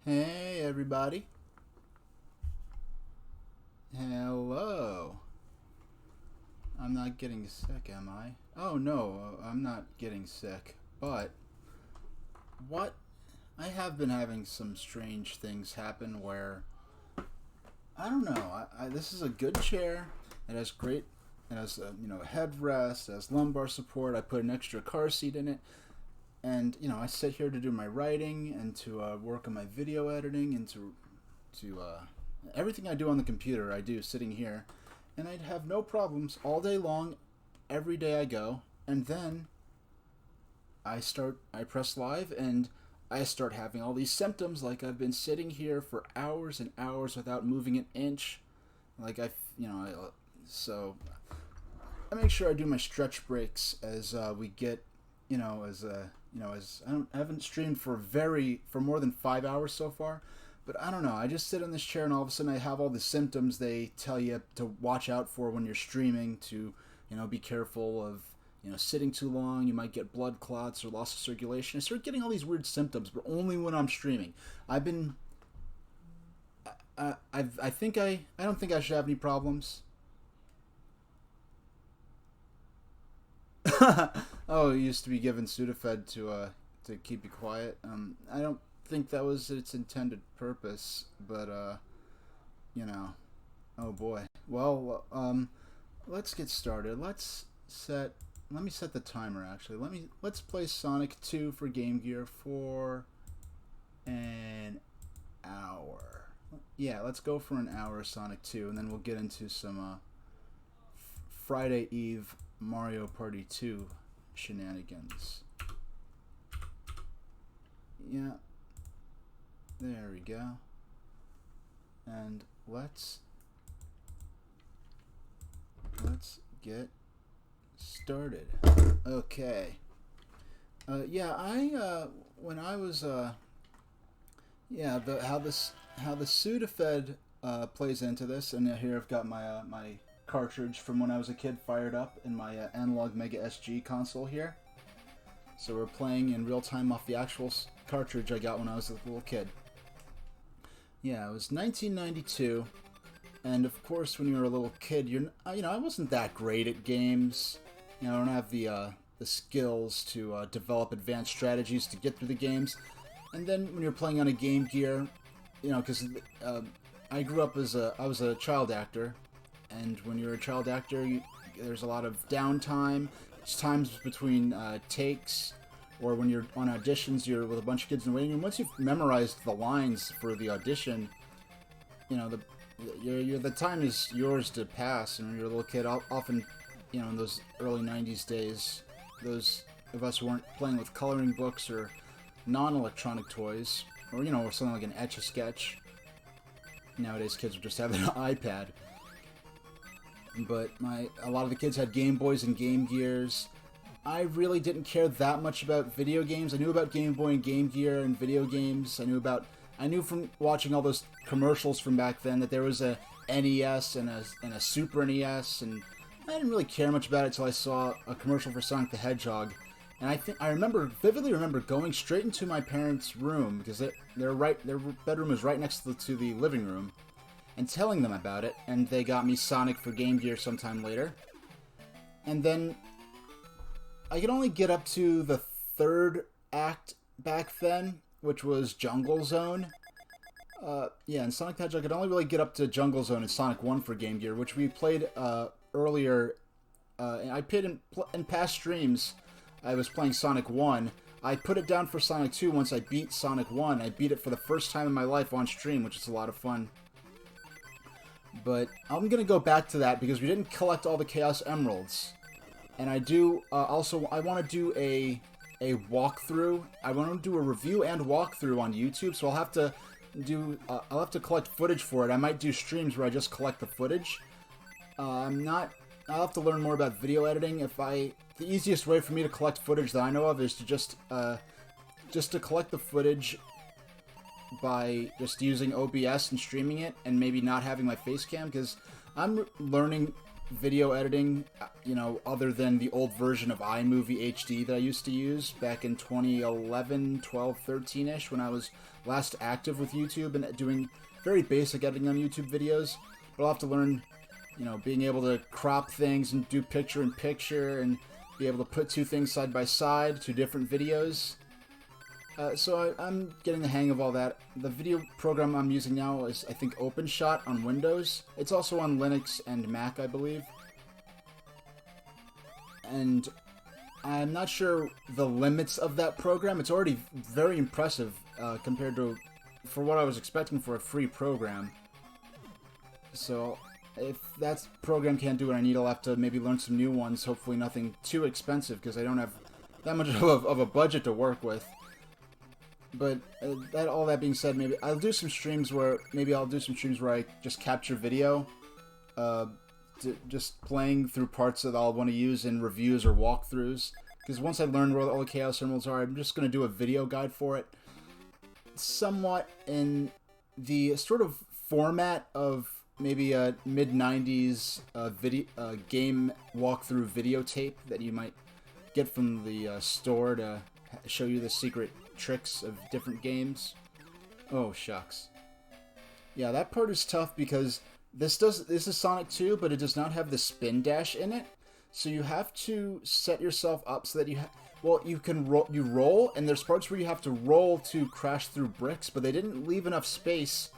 Hey everybody. Hello. I'm not getting sick, am I? Oh no, I'm not getting sick. But what? I have been having some strange things happen where I don't know. This is a good chair. It has great. It has a headrest. It has lumbar support. I put an extra car seat in it, and I sit here to do my writing and to work on my video editing and to everything I do on the computer. I do sitting here, and I'd have no problems all day long, every day I go, and then I press live, and I start having all these symptoms, like I've been sitting here for hours and hours without moving an inch, like so I make sure I do my stretch breaks as we get, as I haven't streamed for more than 5 hours so far, but I don't know. I just sit in this chair and all of a sudden I have all the symptoms they tell you to watch out for when you're streaming. To be careful of sitting too long. You might get blood clots or loss of circulation. I start getting all these weird symptoms, but only when I'm streaming. I've been. I don't think I should have any problems. Oh, it used to be given Sudafed to keep you quiet. I don't think that was its intended purpose, but you know, oh boy. Well, let's get started. Let me set the timer. Actually, let's play Sonic 2 for Game Gear for an hour. Yeah, let's go for an hour of Sonic 2, and then we'll get into some Friday Eve Mario Party 2 shenanigans. Yeah, there we go. And let's get started. Okay. Yeah, I when I was yeah, how the Sudafed plays into this, and here I've got my cartridge from when I was a kid fired up in my Analog Mega SG console here. So we're playing in real time off the actual cartridge I got when I was a little kid. Yeah, it was 1992, and of course, when you were a little kid, I wasn't that great at games. I don't have the skills to develop advanced strategies to get through the games. And then when you're playing on a Game Gear, because I grew up I was a child actor, and when you're a child actor, there's a lot of downtime. It's times between takes, or when you're on auditions, you're with a bunch of kids in the waiting room. Once you've memorized the lines for the audition, the time is yours to pass. And when you're a little kid, often, in those early 90s days, those of us who weren't playing with coloring books or non-electronic toys, or, something like an Etch-a-Sketch. Nowadays, kids would just have an iPad. But a lot of the kids had Game Boys and Game Gears. I really didn't care that much about video games. I knew about Game Boy and Game Gear and video games. I knew from watching all those commercials from back then that there was a NES and a Super NES, and I didn't really care much about it until I saw a commercial for Sonic the Hedgehog. And I vividly remember going straight into my parents' room, because their bedroom was right next to the living room, and telling them about it, and they got me Sonic for Game Gear sometime later. And then I could only get up to the third act back then, which was Jungle Zone. Yeah, and Sonic the Hedgehog, I could only really get up to Jungle Zone and Sonic 1 for Game Gear, which we played earlier. And I played in past streams. I was playing Sonic 1. I put it down for Sonic 2 once I beat Sonic 1. I beat it for the first time in my life on stream, which is a lot of fun. But I'm going to go back to that because we didn't collect all the Chaos Emeralds. And I do, I want to do a walkthrough. I want to do a review and walkthrough on YouTube, so I'll have to collect footage for it. I might do streams where I just collect the footage. I'll have to learn more about video editing. The easiest way for me to collect footage that I know of is to just to collect the footage by just using OBS and streaming it, and maybe not having my face cam, because I'm learning video editing you know, other than the old version of iMovie HD that I used to use back in 2011, 12, 13-ish, when I was last active with YouTube and doing very basic editing on YouTube videos. But I'll have to learn, you know, being able to crop things and do picture-in-picture and be able to put two things side by side, two different videos. So I'm getting the hang of all that. The video program I'm using now is, I think, OpenShot on Windows. It's also on Linux and Mac, I believe. And I'm not sure the limits of that program. It's already very impressive compared to, for what I was expecting for a free program. So if that program can't do what I need, I'll have to maybe learn some new ones. Hopefully nothing too expensive, because I don't have that much of a budget to work with. But all that being said, maybe I'll do some streams where I just capture video, just playing through parts that I'll want to use in reviews or walkthroughs. Because once I learn where all the Chaos Emeralds are, I'm just going to do a video guide for it, somewhat in the sort of format of maybe a mid-90s game walkthrough videotape that you might get from the store to show you the secret tricks of different games. Oh, shucks. Yeah, that part is tough because this is Sonic 2, but it does not have the spin dash in it. So you have to set yourself up so that you roll, and there's parts where you have to roll to crash through bricks, but they didn't leave enough space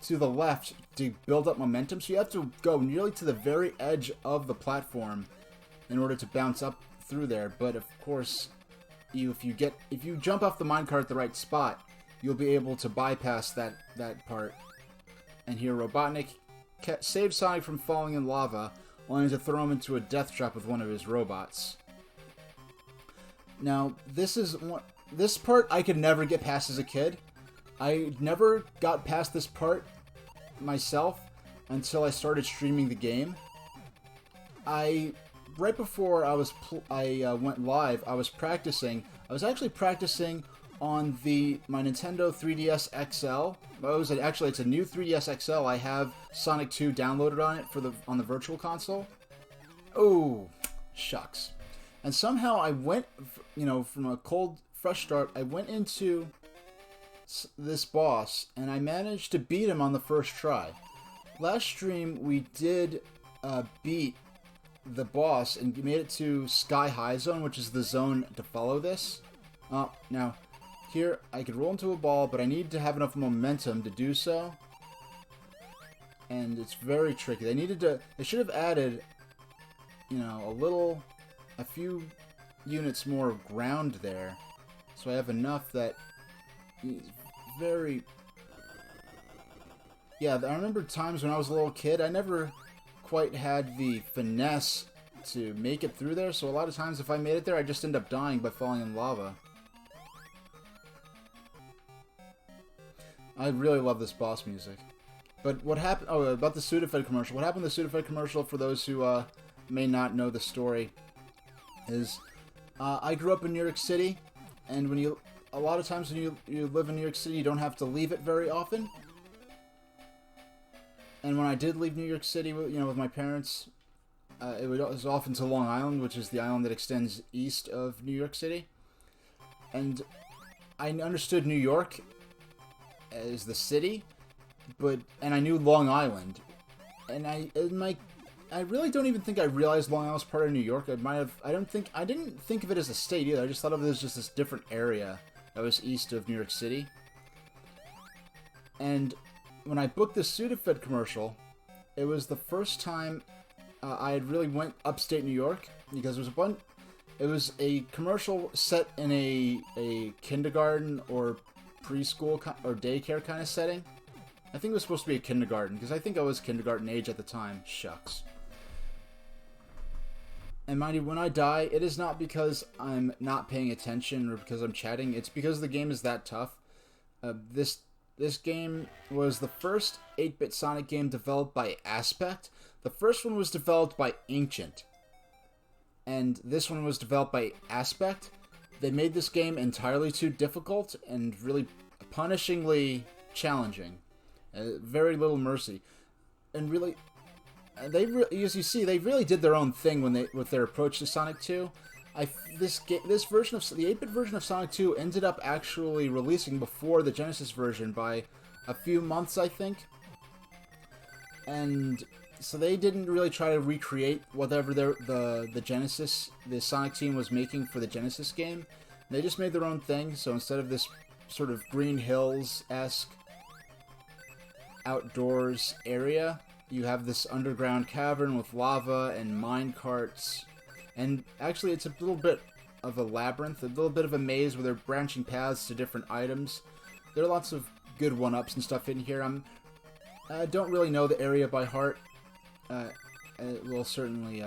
to the left to build up momentum, so you have to go nearly to the very edge of the platform in order to bounce up through there. But of course, if you jump off the minecart at the right spot, you'll be able to bypass that part. And here Robotnik saves Sonic from falling in lava, only to throw him into a death trap with one of his robots. Now, this part I could never get past as a kid. I never got past this part myself until I started streaming the game. Right before I went live, I was practicing. I was actually practicing on my Nintendo 3DS XL. It's a new 3DS XL. I have Sonic 2 downloaded on it on the Virtual Console. Oh, shucks. And somehow I went, from a cold, fresh start, I went into this boss, and I managed to beat him on the first try. Last stream, we did beat the boss and made it to Sky High Zone, which is the zone to follow this. Now, here, I could roll into a ball, but I need to have enough momentum to do so. And it's very tricky. They should have added, a few units more of ground there. So I have enough that Yeah, I remember times when I was a little kid, I never quite had the finesse to make it through there, so a lot of times if I made it there, I just end up dying by falling in lava. I really love this boss music. But what happened... Oh, about the Sudafed commercial. What happened in the Sudafed commercial, for those who may not know the story, is I grew up in New York City, and a lot of times when you live in New York City, you don't have to leave it very often. And when I did leave New York City, with my parents, it was often to Long Island, which is the island that extends east of New York City. And I understood New York as the city, and I knew Long Island, and I really don't even think I realized Long Island was part of New York. I didn't think of it as a state either. I just thought of it as just this different area that was east of New York City. And when I booked the Sudafed commercial, it was the first time I had really went upstate New York, because it was a commercial set in a kindergarten or preschool or daycare kind of setting. I think it was supposed to be a kindergarten, because I think I was kindergarten age at the time. Shucks. And mind you, when I die, it is not because I'm not paying attention or because I'm chatting. It's because the game is that tough. This game was the first 8-bit Sonic game developed by Aspect. The first one was developed by Ancient. And this one was developed by Aspect. They made this game entirely too difficult and really punishingly challenging. Very little mercy. And really, as you see, they really did their own thing with their approach to Sonic 2. This version of the 8-bit version of Sonic 2 ended up actually releasing before the Genesis version by a few months, I think. And so they didn't really try to recreate whatever the Sonic team was making for the Genesis game. They just made their own thing. So instead of this sort of Green Hills-esque outdoors area, you have this underground cavern with lava and mine carts. And actually, it's a little bit of a labyrinth, a little bit of a maze where they're branching paths to different items. There are lots of good one-ups and stuff in here. I don't really know the area by heart. We'll certainly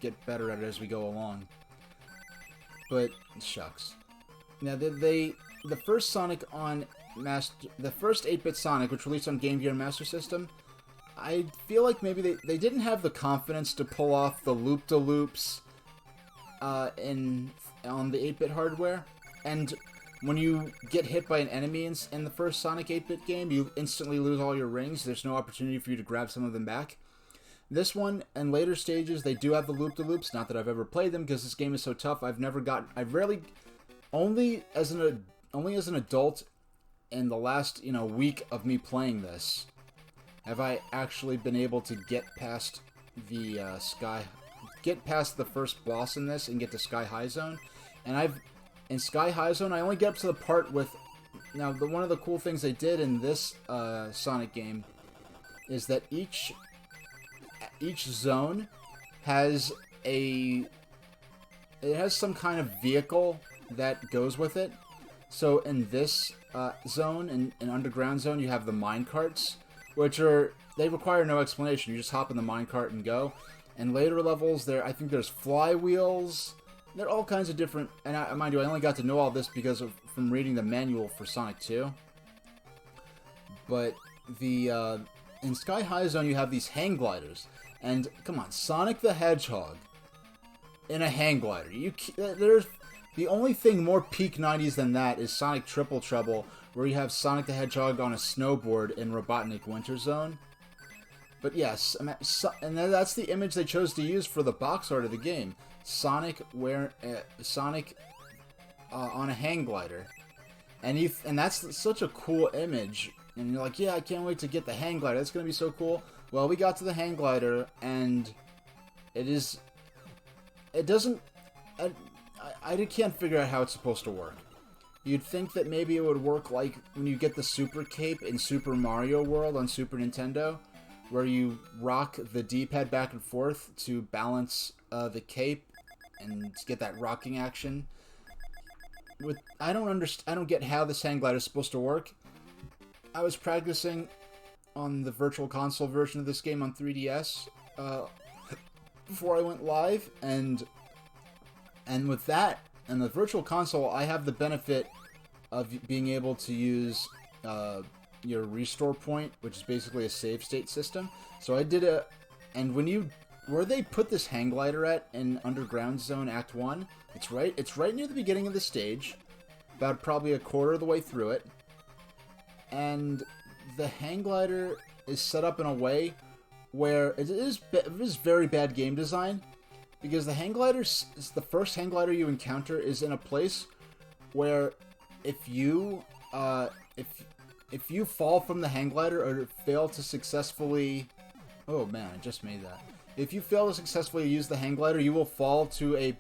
get better at it as we go along. But shucks. Now the first Sonic on the first 8-bit Sonic, which released on Game Gear and Master System, I feel like maybe they didn't have the confidence to pull off the loop-de-loops on the 8-bit hardware, and when you get hit by an enemy in the first Sonic 8-bit game, you instantly lose all your rings. There's no opportunity for you to grab some of them back. This one, and later stages, they do have the loop-de-loops. Not that I've ever played them, because this game is so tough. Only as an adult, in the last week of me playing this, have I actually been able to get past the the first boss in this and get to Sky High Zone. And in Sky High Zone, I only get up to the part with... Now, one of the cool things they did in this Sonic game is that each zone has some kind of vehicle that goes with it. So in this zone, in Underground Zone, you have the mine carts, which they require no explanation. You just hop in the minecart and go. And later levels, I think there's flywheels. There are all kinds of different... And mind you, I only got to know all this from reading the manual for Sonic 2. But in Sky High Zone, you have these hang gliders. And, come on, Sonic the Hedgehog in a hang glider. The only thing more peak 90s than that is Sonic Triple Trouble, where you have Sonic the Hedgehog on a snowboard in Robotnik Winter Zone. But yes, and that's the image they chose to use for the box art of the game. Sonic on a hang glider. And that's such a cool image. And you're like, yeah, I can't wait to get the hang glider. That's going to be so cool. Well, we got to the hang glider, and I can't figure out how it's supposed to work. You'd think that maybe it would work like when you get the Super Cape in Super Mario World on Super Nintendo, where you rock the D-pad back and forth to balance the cape and get that rocking action. I don't get how this hang glider is supposed to work. I was practicing on the Virtual Console version of this game on 3DS before I went live, and with that and the Virtual Console, I have the benefit of being able to use your restore point, which is basically a save state system. So I did and where they put this hang glider at in Underground Zone Act 1, it's right near the beginning of the stage, about probably a quarter of the way through it, and the hang glider is set up in a way where it is very bad game design, because the hang glider the first hang glider you encounter is in a place where if you fall from the hang glider or fail to successfully... Oh man, I just made that. If you fail to successfully use the hang glider, you will fall to a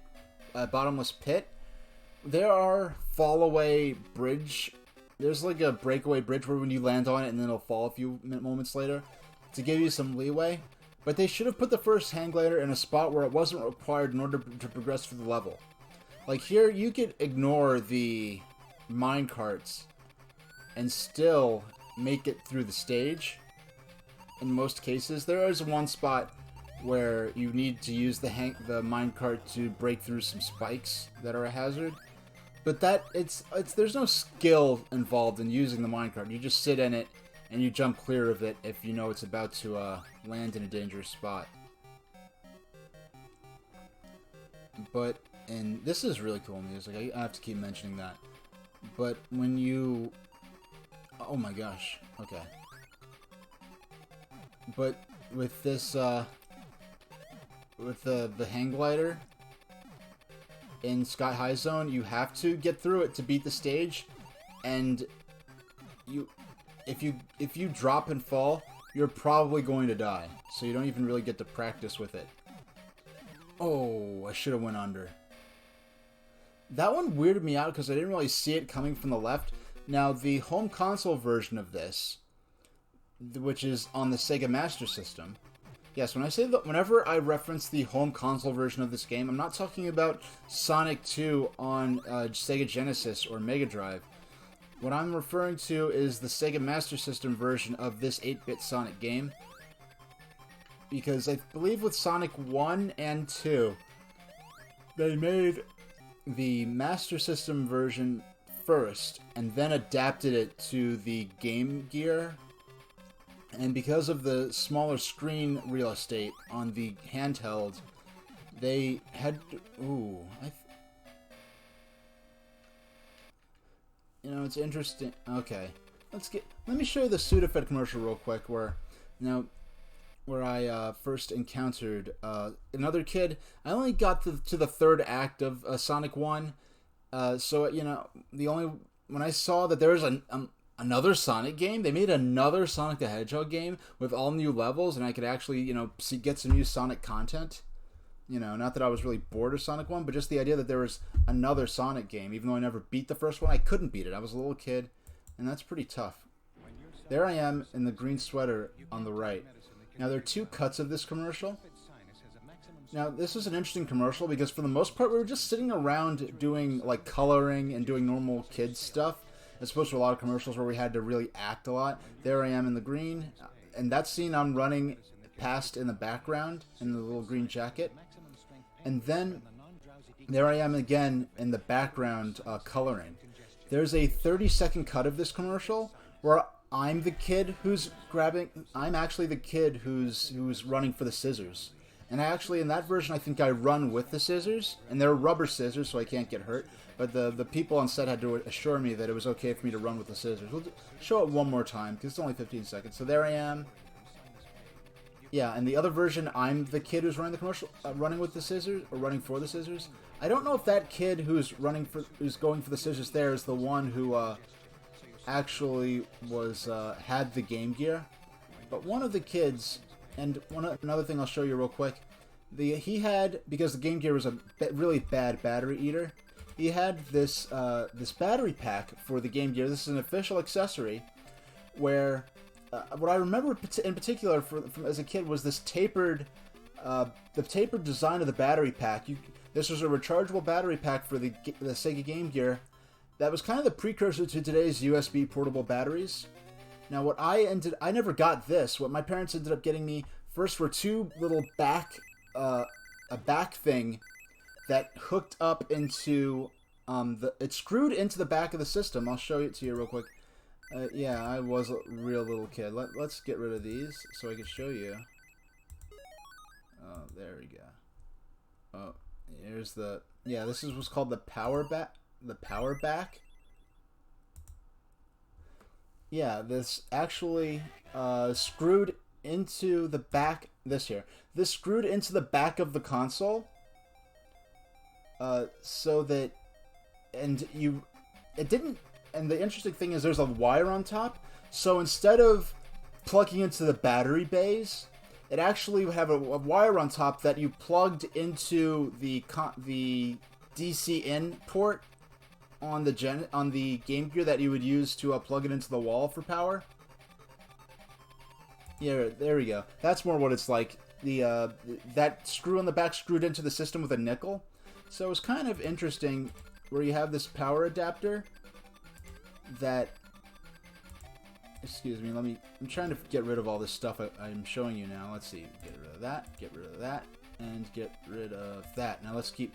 bottomless pit. There are fall-away bridge... There's like a breakaway bridge where when you land on it and then it'll fall a few moments later to give you some leeway. But they should have put the first hang glider in a spot where it wasn't required in order to progress through the level. Like here, you could ignore the minecarts and still make it through the stage. In most cases, there is one spot where you need to use the minecart to break through some spikes that are a hazard. But there's no skill involved in using the minecart. You just sit in it and you jump clear of it if you know it's about to land in a dangerous spot. And this is really cool music. I have to keep mentioning that. But when you... Oh my gosh. Okay. But with this the hang glider in Sky High Zone, you have to get through it to beat the stage, and if you drop and fall, you're probably going to die. So you don't even really get to practice with it. Oh, I should have went under. That one weirded me out because I didn't really see it coming from the left. Now, the home console version of this, which is on the Sega Master System. Yes, when I say that, whenever I reference the home console version of this game, I'm not talking about Sonic 2 on Sega Genesis or Mega Drive. What I'm referring to is the Sega Master System version of this 8-bit Sonic game. Because I believe with Sonic 1 and 2, they made the Master System version first, and then adapted it to the Game Gear. And because of the smaller screen real estate on the handheld, they had to, you know, it's interesting. Okay, let me show you the Sudafed commercial real quick, where I first encountered another kid. I only got to the third act of Sonic 1, so you know, when I saw that there was another Sonic game, they made another Sonic the Hedgehog game with all new levels, and I could actually, you know, get some new Sonic content. You know, not that I was really bored of Sonic 1, but just the idea that there was another Sonic game, even though I never beat the first one, I couldn't beat it. I was a little kid, and that's pretty tough. There I am in the green sweater on the right. Now, there are two cuts of this commercial. Now, this is an interesting commercial because for the most part, we were just sitting around doing, like, coloring and doing normal kids stuff, as opposed to a lot of commercials where we had to really act a lot. There I am in the green, and that scene I'm running past in the background in the little green jacket. And then there I am again in the background coloring. There's a 30-second cut of this commercial where I'm the kid who's I'm actually the kid who's running for the scissors. And actually, in that version, I think I run with the scissors, and they're rubber scissors, so I can't get hurt. But the people on set had to assure me that it was okay for me to run with the scissors. We'll show it one more time, because it's only 15 seconds. So there I am. Yeah, and the other version, I'm the kid who's running the commercial, running with the scissors, or running for the scissors. I don't know if that kid who's going for the scissors there is the one who actually had the Game Gear. But one of the kids, and another thing I'll show you real quick, he had, because the Game Gear was a really bad battery eater, he had this battery pack for the Game Gear. This is an official accessory, where what I remember in particular from as a kid was this tapered, the tapered design of the battery pack. This was a rechargeable battery pack for the Sega Game Gear that was kind of the precursor to today's USB portable batteries. Now, I never got this. What my parents ended up getting me first were two little a back thing that hooked up into it screwed into the back of the system. I'll show it to you real quick. Yeah, I was a real little kid. Let's get rid of these so I can show you. Oh, there we go. Oh, here's this is what's called the power back. The power back. Yeah, this actually screwed into the back. This screwed into the back of the console. So that, it didn't. And the interesting thing is there's a wire on top, so instead of plugging into the battery bays, it actually would have a wire on top that you plugged into the DC in port on the Game Gear that you would use to plug it into the wall for power. Yeah, there we go. That's more what it's like. That screw on the back screwed into the system with a nickel. So it's kind of interesting where you have this power adapter that, excuse me, I'm trying to get rid of all this stuff I'm showing you now. Let's see, get rid of that, and get rid of that. Now let's keep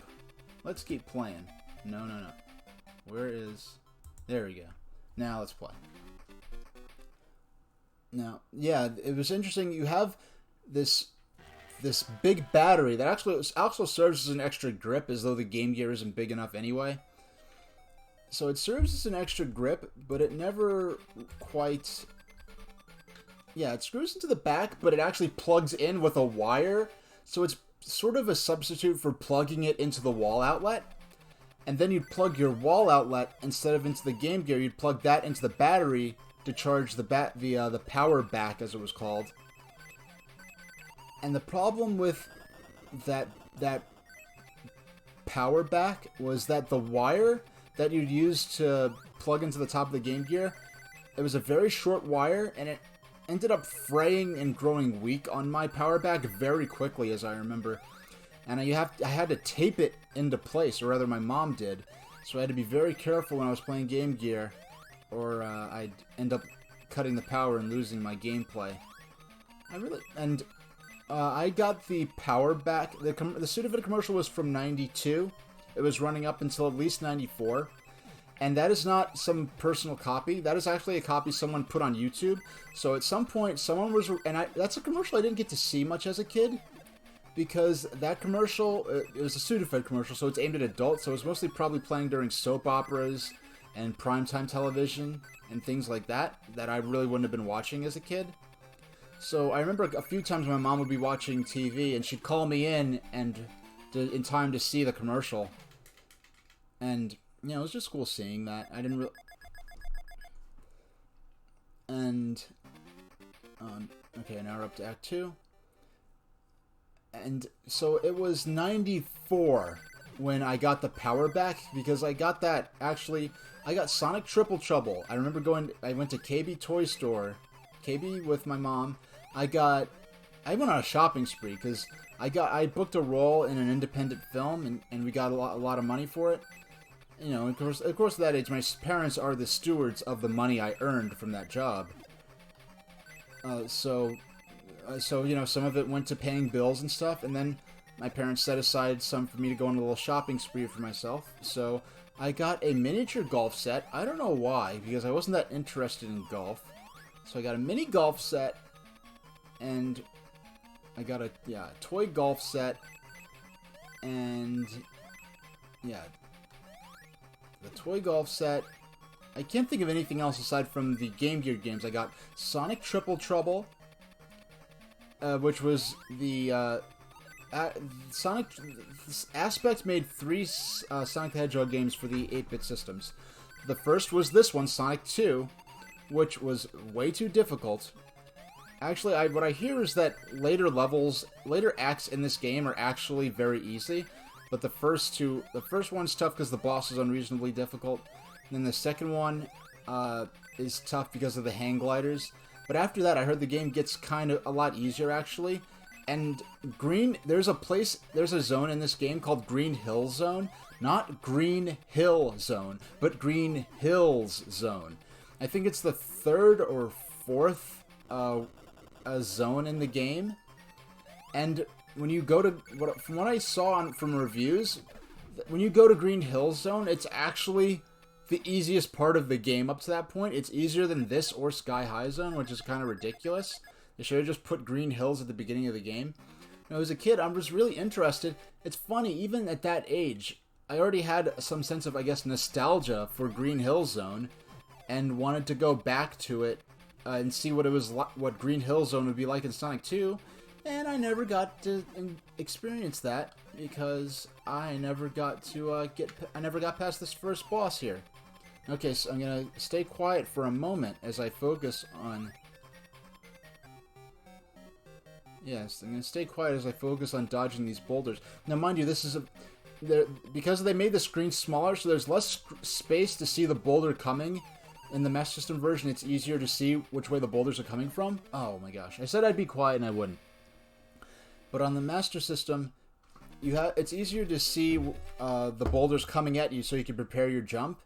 playing. No. There we go. Now let's play. Now, yeah, it was interesting. You have this big battery that actually also serves as an extra grip, as though the Game Gear isn't big enough anyway. So it serves as an extra grip, but it never quite... Yeah, it screws into the back, but it actually plugs in with a wire. So it's sort of a substitute for plugging it into the wall outlet. And then you'd plug your wall outlet instead of into the Game Gear. You'd plug that into the battery to charge the power back, as it was called. And the problem with that power back was that the wire that you'd use to plug into the top of the Game Gear, it was a very short wire, and it ended up fraying and growing weak on my power back very quickly, as I remember. And I had to tape it into place, or rather my mom did. So I had to be very careful when I was playing Game Gear, or I'd end up cutting the power and losing my gameplay. I got the power back. The Sudafed commercial was from 92. It was running up until at least 94. And that is not some personal copy. That is actually a copy someone put on YouTube. So at some point, someone was... that's a commercial I didn't get to see much as a kid. Because that commercial, it was a Sudafed commercial, so it's aimed at adults, so it was mostly probably playing during soap operas and primetime television and things like that I really wouldn't have been watching as a kid. So I remember a few times my mom would be watching TV, and she'd call me in in time to see the commercial. And, it was just cool seeing that. I didn't really... And... okay, now we're up to Act 2. And so it was 94 when I got the power back, because I got that, actually, I got Sonic Triple Trouble. I remember I went to KB Toy Store, KB with my mom. I went on a shopping spree, because I booked a role in an independent film, and we got a lot of money for it. Of course, at that age, my parents are the stewards of the money I earned from that job. So, some of it went to paying bills and stuff, and then my parents set aside some for me to go on a little shopping spree for myself. So, I got a miniature golf set. I don't know why, because I wasn't that interested in golf. So I got a mini golf set, and I got a toy golf set, and the toy golf set. I can't think of anything else aside from the Game Gear games. I got Sonic Triple Trouble, which was the Sonic... Aspect made 3 Sonic the Hedgehog games for the 8-bit systems. The first was this one, Sonic 2, which was way too difficult. Actually, what I hear is that later acts in this game are actually very easy, but the first one's tough because the boss is unreasonably difficult. And then the second one is tough because of the hang gliders. But after that, I heard the game gets kind of a lot easier, actually. And there's a zone in this game called Green Hill Zone. Not Green Hill Zone, but Green Hills Zone. I think it's the 3rd or 4th zone in the game. And when you go to... From what I saw from reviews, when you go to Green Hill Zone, it's actually the easiest part of the game up to that point. It's easier than this or Sky High Zone, which is kind of ridiculous. They should have just put Green Hills at the beginning of the game. As a kid, I was really interested. It's funny, even at that age, I already had some sense of, I guess, nostalgia for Green Hill Zone, and wanted to go back to it and see what Green Hill Zone would be like in Sonic 2, and I never got to experience that because I never got past this first boss here. Okay, so I'm gonna stay quiet for a moment as I focus on... Yes, I'm gonna stay quiet as I focus on dodging these boulders. Now, mind you, this is because they made the screen smaller, so there's less space to see the boulder coming. In the Master System version, it's easier to see which way the boulders are coming from. Oh my gosh, I said I'd be quiet and I wouldn't. But on the Master System, it's easier to see the boulders coming at you so you can prepare your jump.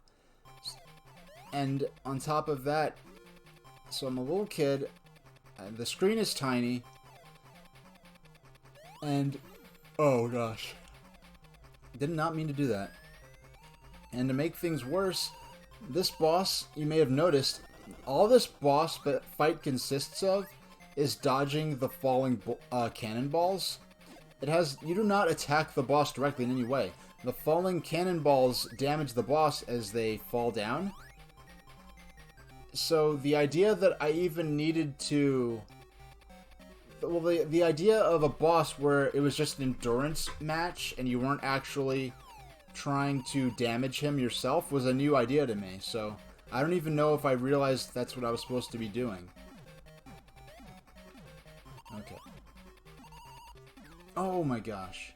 And on top of that, so I'm a little kid, the screen is tiny, and oh gosh, did not mean to do that. And to make things worse, this boss, you may have noticed, all this boss fight consists of is dodging the falling cannonballs. You do not attack the boss directly in any way. The falling cannonballs damage the boss as they fall down. So the idea that I even needed to well, the idea of a boss where it was just an endurance match and you weren't actually trying to damage him yourself was a new idea to me. So I don't even know if I realized that's what I was supposed to be doing. Okay. Oh my gosh.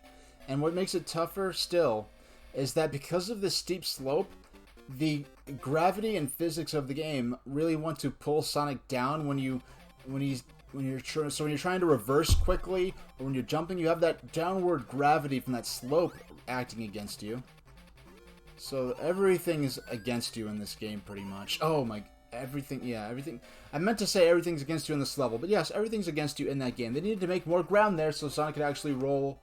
And what makes it tougher still is that because of the steep slope, the gravity and physics of the game really want to pull Sonic down when you're trying to reverse quickly, or when you're jumping, you have that downward gravity from that slope acting against you. So everything is against you in this game, pretty much. Oh my, everything, yeah, everything. I meant to say everything's against you in this level, but yes, everything's against you in that game. They needed to make more ground there so Sonic could actually roll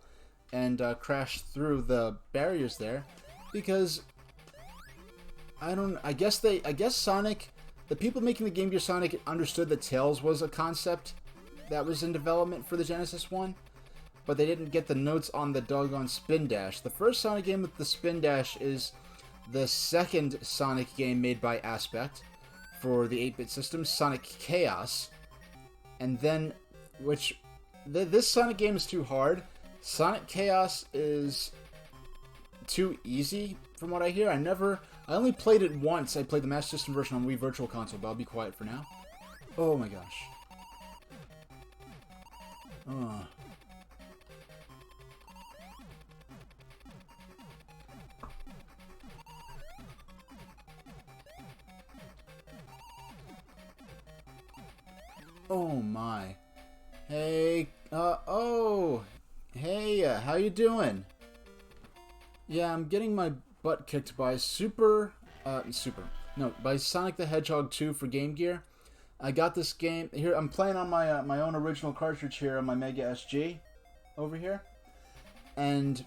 and crash through the barriers there, because I guess Sonic, the people making the Game Gear Sonic understood that Tails was a concept that was in development for the Genesis one, but they didn't get the notes on the doggone Spin Dash. The first Sonic game with the Spin Dash is the second Sonic game made by Aspect for the 8-bit system, Sonic Chaos, and then, this Sonic game is too hard. Sonic Chaos is too easy, from what I hear. I only played it once. I played the Master System version on Wii Virtual Console, but I'll be quiet for now. Oh my gosh. Oh. Oh my. Hey, hey, how you doing? Yeah, I'm getting my butt kicked by by Sonic the Hedgehog 2 for Game Gear. I got this game here. I'm playing on my my own original cartridge here on my Mega SG over here, and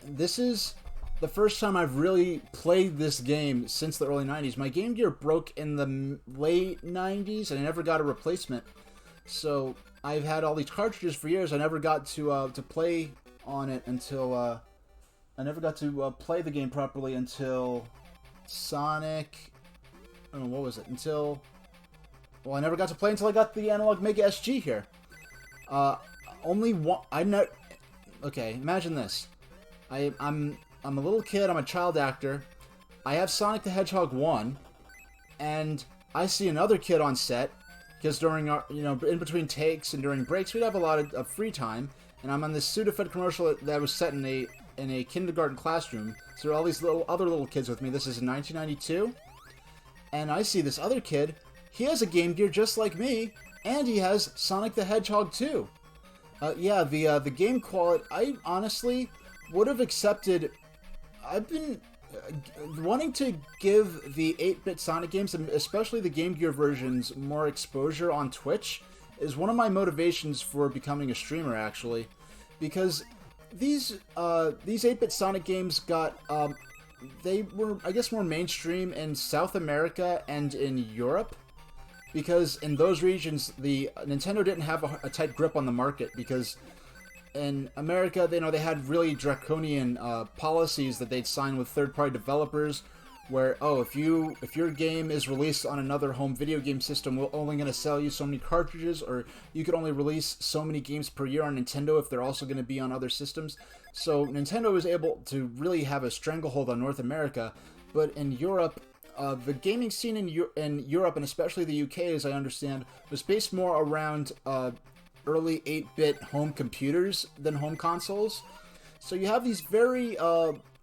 this is the first time I've really played this game since the early 90s. My Game Gear broke in the late 90s, and I never got a replacement. So I've had all these cartridges for years. I never got to play on it until I never got to play the game properly until Sonic. I don't know, what was it? Well, I never got to play until I got the Analog Mega SG here. Only one. Okay, imagine this. I'm a little kid. I'm a child actor. I have Sonic the Hedgehog 1, and I see another kid on set, because during our, in between takes and during breaks, we'd have a lot of free time, and I'm on this Sudafed commercial that was set in a kindergarten classroom. So there are all these other little kids with me. This is in 1992, and I see this other kid. He has a Game Gear just like me, and he has Sonic the Hedgehog 2. Yeah, the game quality, I honestly would have accepted. I've been wanting to give the 8-bit Sonic games, and especially the Game Gear versions, more exposure on Twitch, is one of my motivations for becoming a streamer, actually. Because these 8-bit Sonic games got, they were, I guess, more mainstream in South America and in Europe. Because in those regions, Nintendo didn't have a tight grip on the market, because in America, they had really draconian policies that they'd sign with third-party developers, where, if your game is released on another home video game system, we're only going to sell you so many cartridges, or you could only release so many games per year on Nintendo if they're also going to be on other systems. So Nintendo was able to really have a stranglehold on North America, but in Europe, the gaming scene in Europe, and especially the UK, as I understand, was based more around early 8-bit home computers than home consoles. So you have these very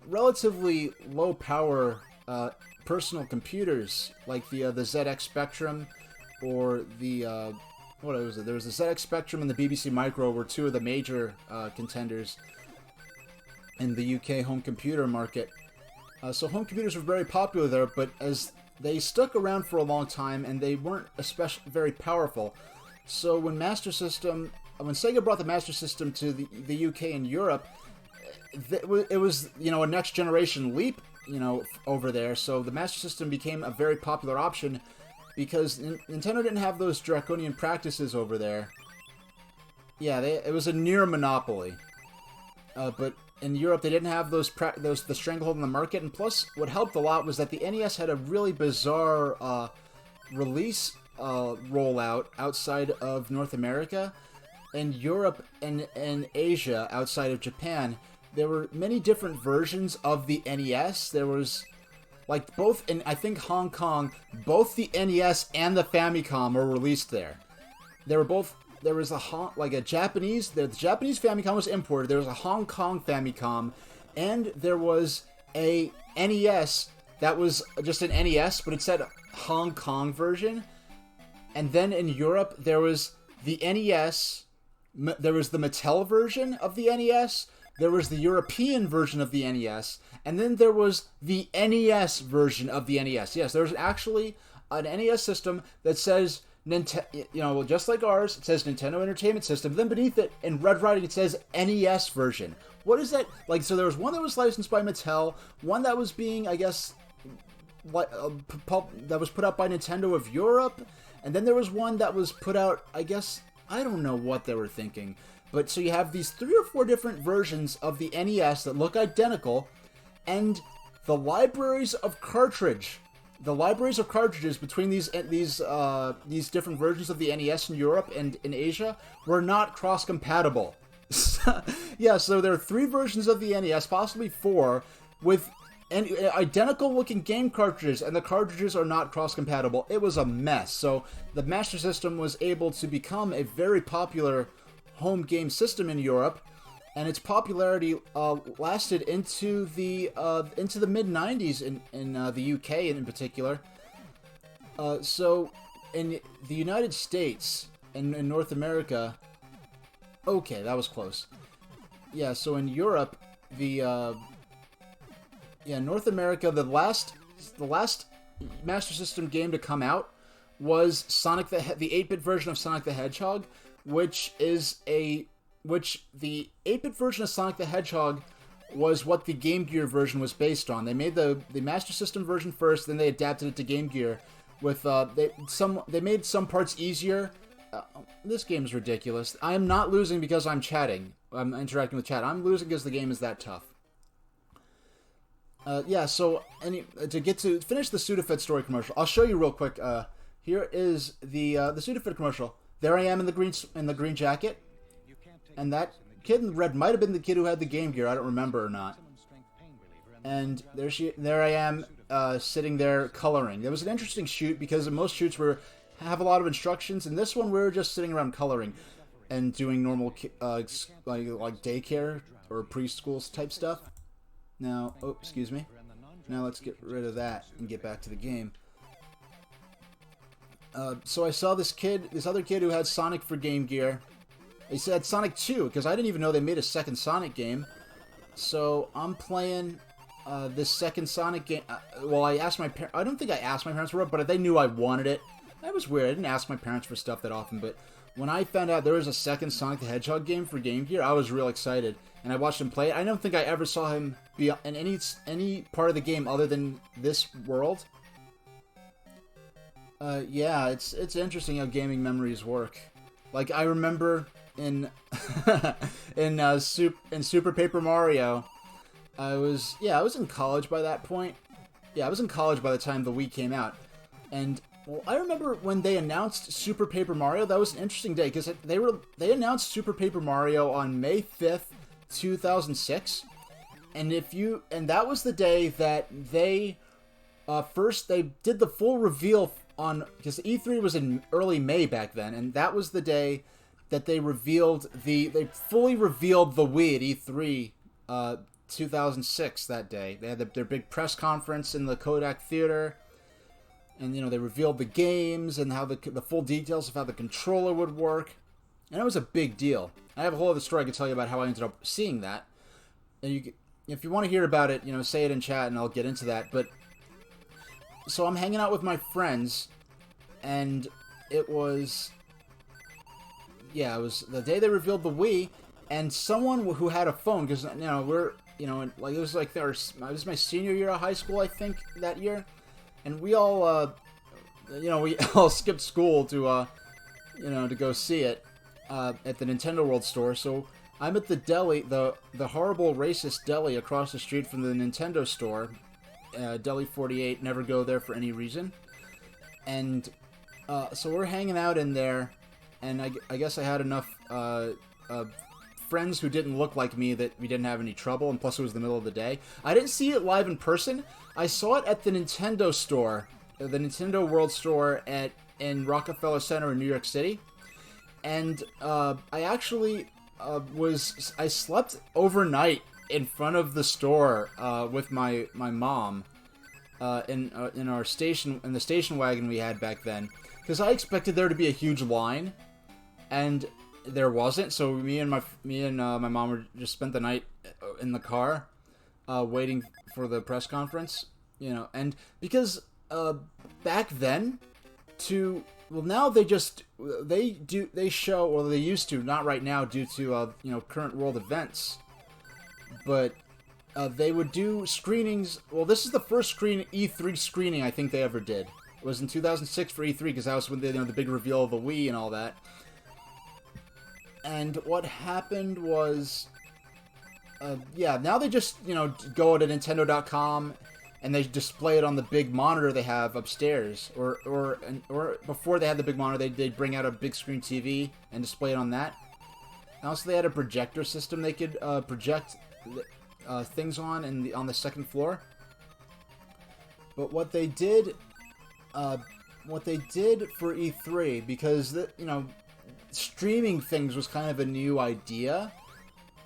relatively low-power personal computers, like the ZX Spectrum, or the what was it? There was the ZX Spectrum and the BBC Micro were two of the major contenders in the UK home computer market. So home computers were very popular there, but as they stuck around for a long time, and they weren't especially very powerful. So when Sega brought the Master System to the UK and Europe, it was a next generation leap over there. So the Master System became a very popular option because Nintendo didn't have those draconian practices over there. Yeah, it was a near monopoly. But in Europe, they didn't have the stranglehold in the market, and plus, what helped a lot was that the NES had a really bizarre release rollout outside of North America. in Europe and Asia, outside of Japan, there were many different versions of the NES. There was, like, both, in, I think, Hong Kong, both the NES and the Famicom were released there. They were both, there was a Japanese, the Japanese Famicom was imported, there was a Hong Kong Famicom, and there was a NES that was just an NES, but it said Hong Kong version. And then in Europe, there was the NES, there was the Mattel version of the NES, there was the European version of the NES, and then there was the NES version of the NES. Yes, there's actually an NES system that says, just like ours, it says Nintendo Entertainment System. Then beneath it, in red writing, it says NES version. What is that? Like, so there was one that was licensed by Mattel, one that was being, I guess, that was put out by Nintendo of Europe, and then there was one that was put out, I guess, I don't know what they were thinking. But so you have these 3 or 4 different versions of the NES that look identical, and the libraries of cartridges between these different versions of the NES in Europe and in Asia were not cross-compatible. Yeah, so there are 3 versions of the NES, possibly 4, with identical-looking game cartridges, and the cartridges are not cross-compatible. It was a mess. So the Master System was able to become a very popular home game system in Europe, and its popularity lasted into the mid-90s in the UK in particular. So in the United States and in North America, okay, that was close. Yeah, so in Europe, North America, the last Master System game to come out was Sonic the 8-bit version of Sonic the Hedgehog, which the 8-bit version of Sonic the Hedgehog was what the Game Gear version was based on. They made the Master System version first, then they adapted it to Game Gear. With they made some parts easier. This game is ridiculous. I am not losing because I'm chatting. I'm interacting with chat. I'm losing because the game is that tough. So to finish the Sudafed story commercial, I'll show you real quick. Here is the Sudafed commercial. There I am in the green jacket, and that kid in red might have been the kid who had the Game Gear. I don't remember or not. And there I am, sitting there coloring. It was an interesting shoot because most shoots have a lot of instructions, and this one we were just sitting around coloring and doing normal like daycare or preschool type stuff. Now, excuse me. Now let's get rid of that and get back to the game. So I saw this other kid who had Sonic for Game Gear. He said Sonic 2, because I didn't even know they made a second Sonic game. So I'm playing this second Sonic game. Well, I asked my parents. I don't think I asked my parents for it, but they knew I wanted it. That was weird. I didn't ask my parents for stuff that often, but when I found out there was a second Sonic the Hedgehog game for Game Gear, I was real excited. And I watched him play it. I don't think I ever saw him be in any part of the game other than this world. Yeah, it's interesting how gaming memories work. Like, I remember in Super Paper Mario, I was in college by that point. Yeah, I was in college by the time the Wii came out. And well, I remember when they announced Super Paper Mario, that was an interesting day because they announced Super Paper Mario on May 5th, 2006. And that was the day that they first they did the full reveal because E3 was in early May back then, and that was the day that they fully revealed the Wii at E3 2006 that day. They had their big press conference in the Kodak Theater, and they revealed the games and how the full details of how the controller would work, and it was a big deal. I have a whole other story I could tell you about how I ended up seeing that, and if you want to hear about it, say it in chat and I'll get into that. But so I'm hanging out with my friends, and it was the day they revealed the Wii, and someone who had a phone, because it was my senior year of high school, I think, that year, and we all we all skipped school to go see it at the Nintendo World store. So I'm at the deli, the horrible racist deli across the street from the Nintendo store, Deli 48. Never go there for any reason. And so we're hanging out in there, and I guess I had enough friends who didn't look like me that we didn't have any trouble, and plus it was the middle of the day. I didn't see it live in person. I saw it at the Nintendo store, the Nintendo World Store in Rockefeller Center in New York City. And I actually I slept overnight in front of the store with my mom in our station, in the station wagon we had back then, because I expected there to be a huge line, and there wasn't. So me and my mom were just spent the night in the car waiting for the press conference, you know. And because back then, now they show, or they used to, not right now due to you know, current world events, but they would do screenings. Well, this is the first E3 screening I think they ever did. It was in 2006 for E3, because that was when they, you know, the big reveal of the Wii and all that. And what happened was, yeah, now they just, you know, go to Nintendo.com and they display it on the big monitor they have upstairs, or before they had the big monitor, they'd bring out a big screen TV and display it on that. And also, they had a projector system they could project things on on the second floor. But what they did for E3, because you know, streaming things was kind of a new idea,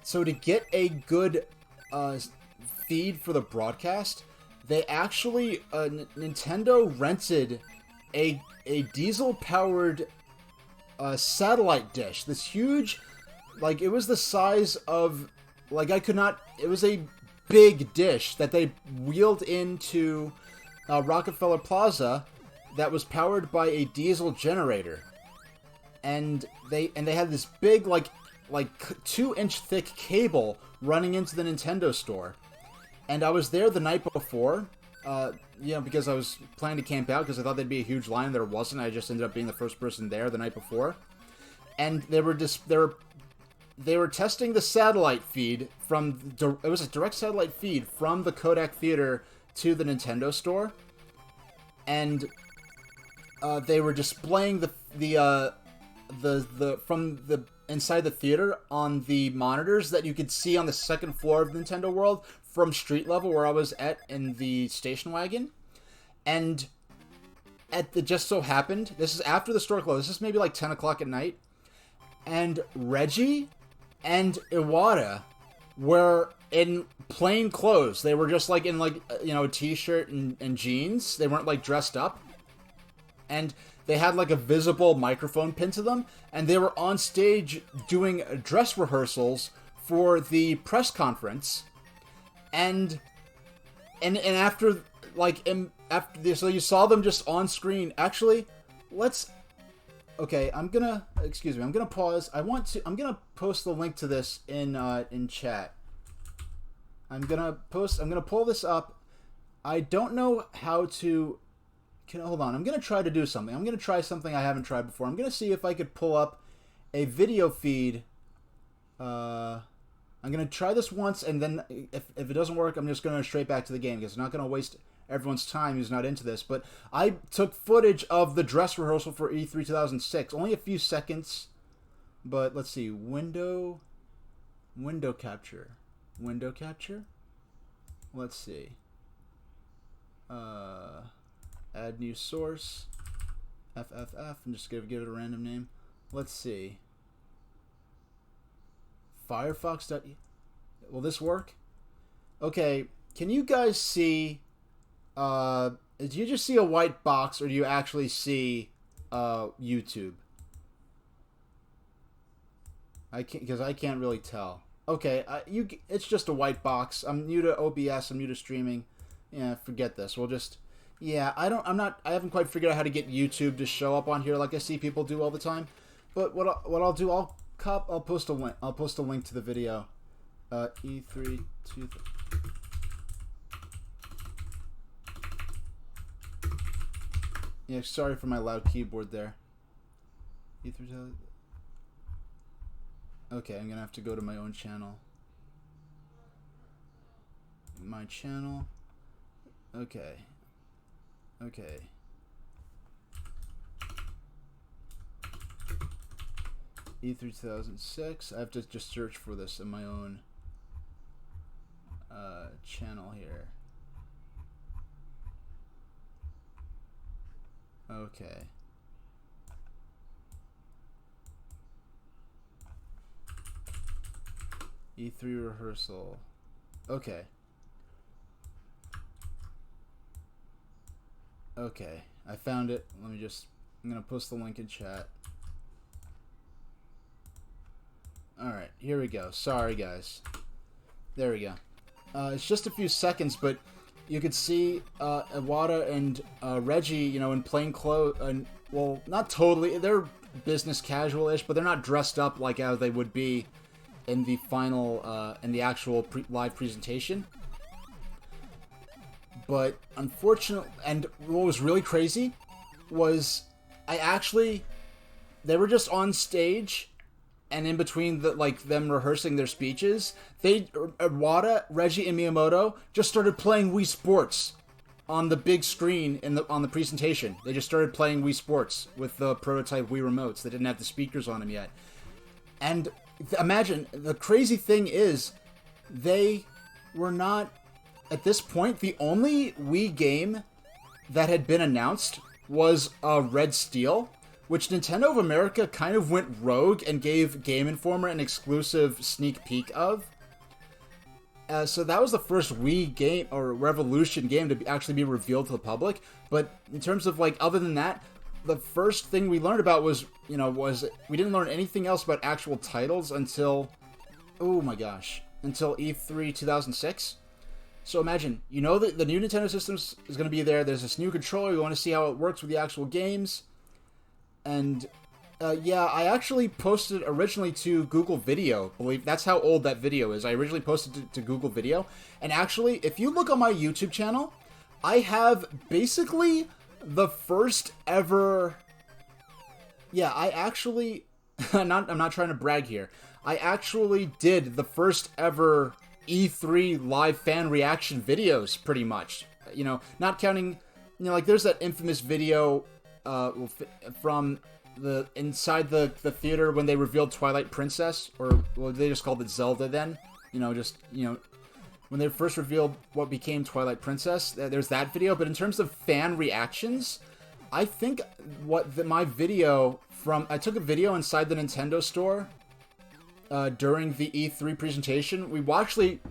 so to get a good feed for the broadcast, they actually Nintendo rented a diesel-powered satellite dish. This huge, like, it was the size of, like, it was a big dish that they wheeled into Rockefeller Plaza that was powered by a diesel generator. And they had this big, like 2-inch thick cable running into the Nintendo store. And I was there the night before, you know, because I was planning to camp out, because I thought there'd be a huge line. There wasn't. I just ended up being the first person there the night before. And they were testing the satellite feed it was a direct satellite feed from the Kodak Theater to the Nintendo store. And they were displaying the from the inside the theater on the monitors that you could see on the second floor of Nintendo World from street level, where I was at in the station wagon. And just so happened, this is after the store closed, this is maybe like 10 o'clock at night, and Reggie and Iwata were in plain clothes. They were just like in, like, you know, a t-shirt and jeans. They weren't like dressed up. And they had like a visible microphone pinned to them, and they were on stage doing dress rehearsals for the press conference. And after, like, after this, so you saw them just on screen. Actually, okay, I'm gonna pause. I'm gonna post the link to this in chat. I'm gonna pull this up. I don't know how to. Hold on, I'm going to try to do something. I'm going to try something I haven't tried before. I'm going to see if I could pull up a video feed. I'm going to try this once, and then if it doesn't work, I'm just going to go straight back to the game, because I'm not going to waste everyone's time who's not into this. But I took footage of the dress rehearsal for E3 2006. Only a few seconds, but let's see. Window capture. Let's see. Add new source, FFF, and just give it a random name. Let's see. Firefox. Will this work? Okay, can you guys see, do you just see a white box, or do you actually see YouTube? Because I can't really tell. Okay, it's just a white box. I'm new to OBS, I'm new to streaming. Yeah, forget this. We'll just... Yeah, I haven't quite figured out how to get YouTube to show up on here like I see people do all the time. But what I'll do, I'll post a link. I'll post a link to the video. E3 2. Yeah, sorry for my loud keyboard there. E3. Okay, I'm gonna have to go to my own channel. My channel. Okay. E3 2006. I have to just search for this in my own channel here. Okay. E3 rehearsal. Okay. Okay. I found it. I'm gonna post the link in chat. Alright, here we go. Sorry, guys. There we go. It's just a few seconds, but you could see Iwata and Reggie, you know, in plain clothes. Well, not totally. They're business casual-ish, but they're not dressed up like how they would be in the final, in the actual live presentation. But unfortunately, and what was really crazy was they were just on stage, and in between them rehearsing their speeches, Iwata, Reggie, and Miyamoto just started playing Wii Sports on the big screen on the presentation. They just started playing Wii Sports with the prototype Wii remotes. They didn't have the speakers on them yet. And imagine, the crazy thing is, they were not, at this point, the only Wii game that had been announced was Red Steel, which Nintendo of America kind of went rogue and gave Game Informer an exclusive sneak peek of. So that was the first Wii game, or Revolution game, to actually be revealed to the public. But in terms of, like, other than that, the first thing we learned about was we didn't learn anything else about actual titles until, oh my gosh, until E3 2006. So imagine, you know that the new Nintendo system is going to be there. There's this new controller. You want to see how it works with the actual games. And, yeah, I actually posted originally to Google Video. That's how old that video is. I originally posted it to Google Video. And actually, if you look on my YouTube channel, I have basically the first ever... Yeah, I actually... I'm not trying to brag here. I actually did the first ever E3 live fan reaction videos, pretty much. You know, not counting... You know, like, there's that infamous video... from the inside the theater when they revealed Twilight Princess, or well, they just called it Zelda then. You know, just, you know, when they first revealed what became Twilight Princess, there's that video. But in terms of fan reactions, I think my video from, I took a video inside the Nintendo store during the E3 presentation. We actually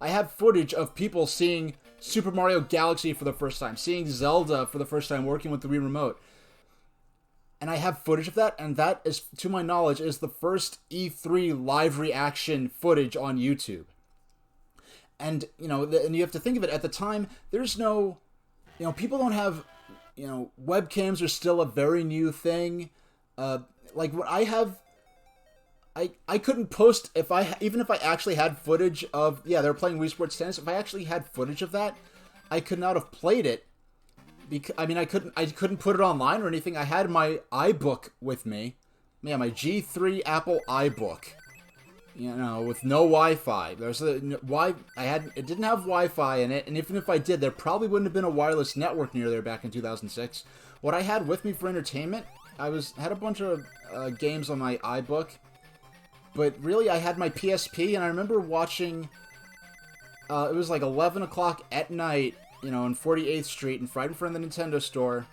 I have footage of people seeing Super Mario Galaxy for the first time, seeing Zelda for the first time working with the Wii Remote. And I have footage of that, and that is, to my knowledge, is the first E3 live reaction footage on YouTube. And, you know, and you have to think of it, at the time, there's no, you know, people don't have, you know, webcams are still a very new thing. Like, what I have, I couldn't post, even if I actually had footage of, yeah, they were playing Wii Sports Tennis, if I actually had footage of that, I could not have played it. Because, I mean, I couldn't put it online or anything. I had my iBook with me. Yeah, my G3 Apple iBook. You know, with no Wi-Fi. It didn't have Wi-Fi in it, and even if I did, there probably wouldn't have been a wireless network near there back in 2006. What I had with me for entertainment, had a bunch of games on my iBook, but really I had my PSP, and I remember watching, it was like 11 o'clock at night, you know, on 48th Street, right in front of the Nintendo store,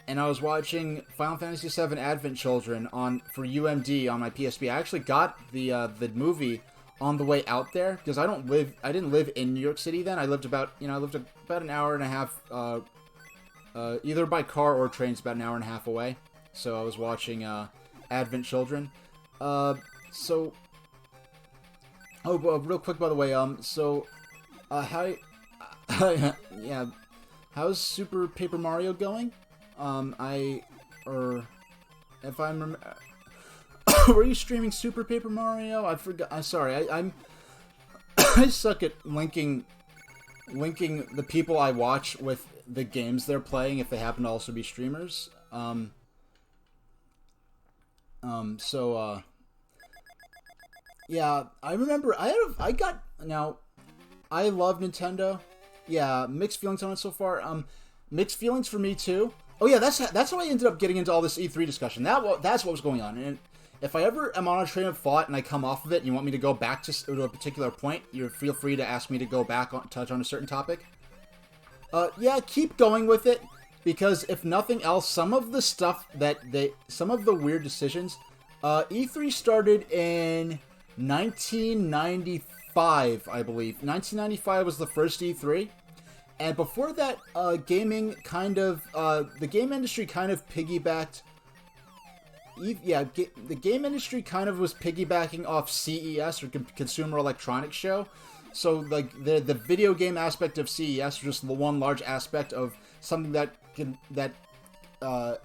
and I was watching Final Fantasy VII Advent Children for UMD on my PSP. I actually got the movie on the way out there, because I didn't live in New York City then. I lived about an hour and a half, either by car or train. It's about an hour and a half away. So I was watching Advent Children. Real quick, by the way, yeah, how's Super Paper Mario going? If I'm were you streaming Super Paper Mario? I forgot. I'm sorry. I'm I suck at linking the people I watch with the games they're playing if they happen to also be streamers. Yeah, I remember I love Nintendo. Yeah, mixed feelings on it so far. Mixed feelings for me too. Oh yeah, that's how I ended up getting into all this E3 discussion. That's what was going on, and if I ever am on a train of thought and I come off of it and you want me to go back to a particular point, you feel free to ask me to go back on, touch on a certain topic. Yeah, keep going with it, because if nothing else, some of the stuff that some of the weird decisions, E3 started in 1995, I believe. 1995 was the first E3. And before that, the game industry kind of piggybacked. Yeah, the game industry kind of was piggybacking off CES, or Consumer Electronics Show. So, like, the video game aspect of CES was just the one large aspect of something that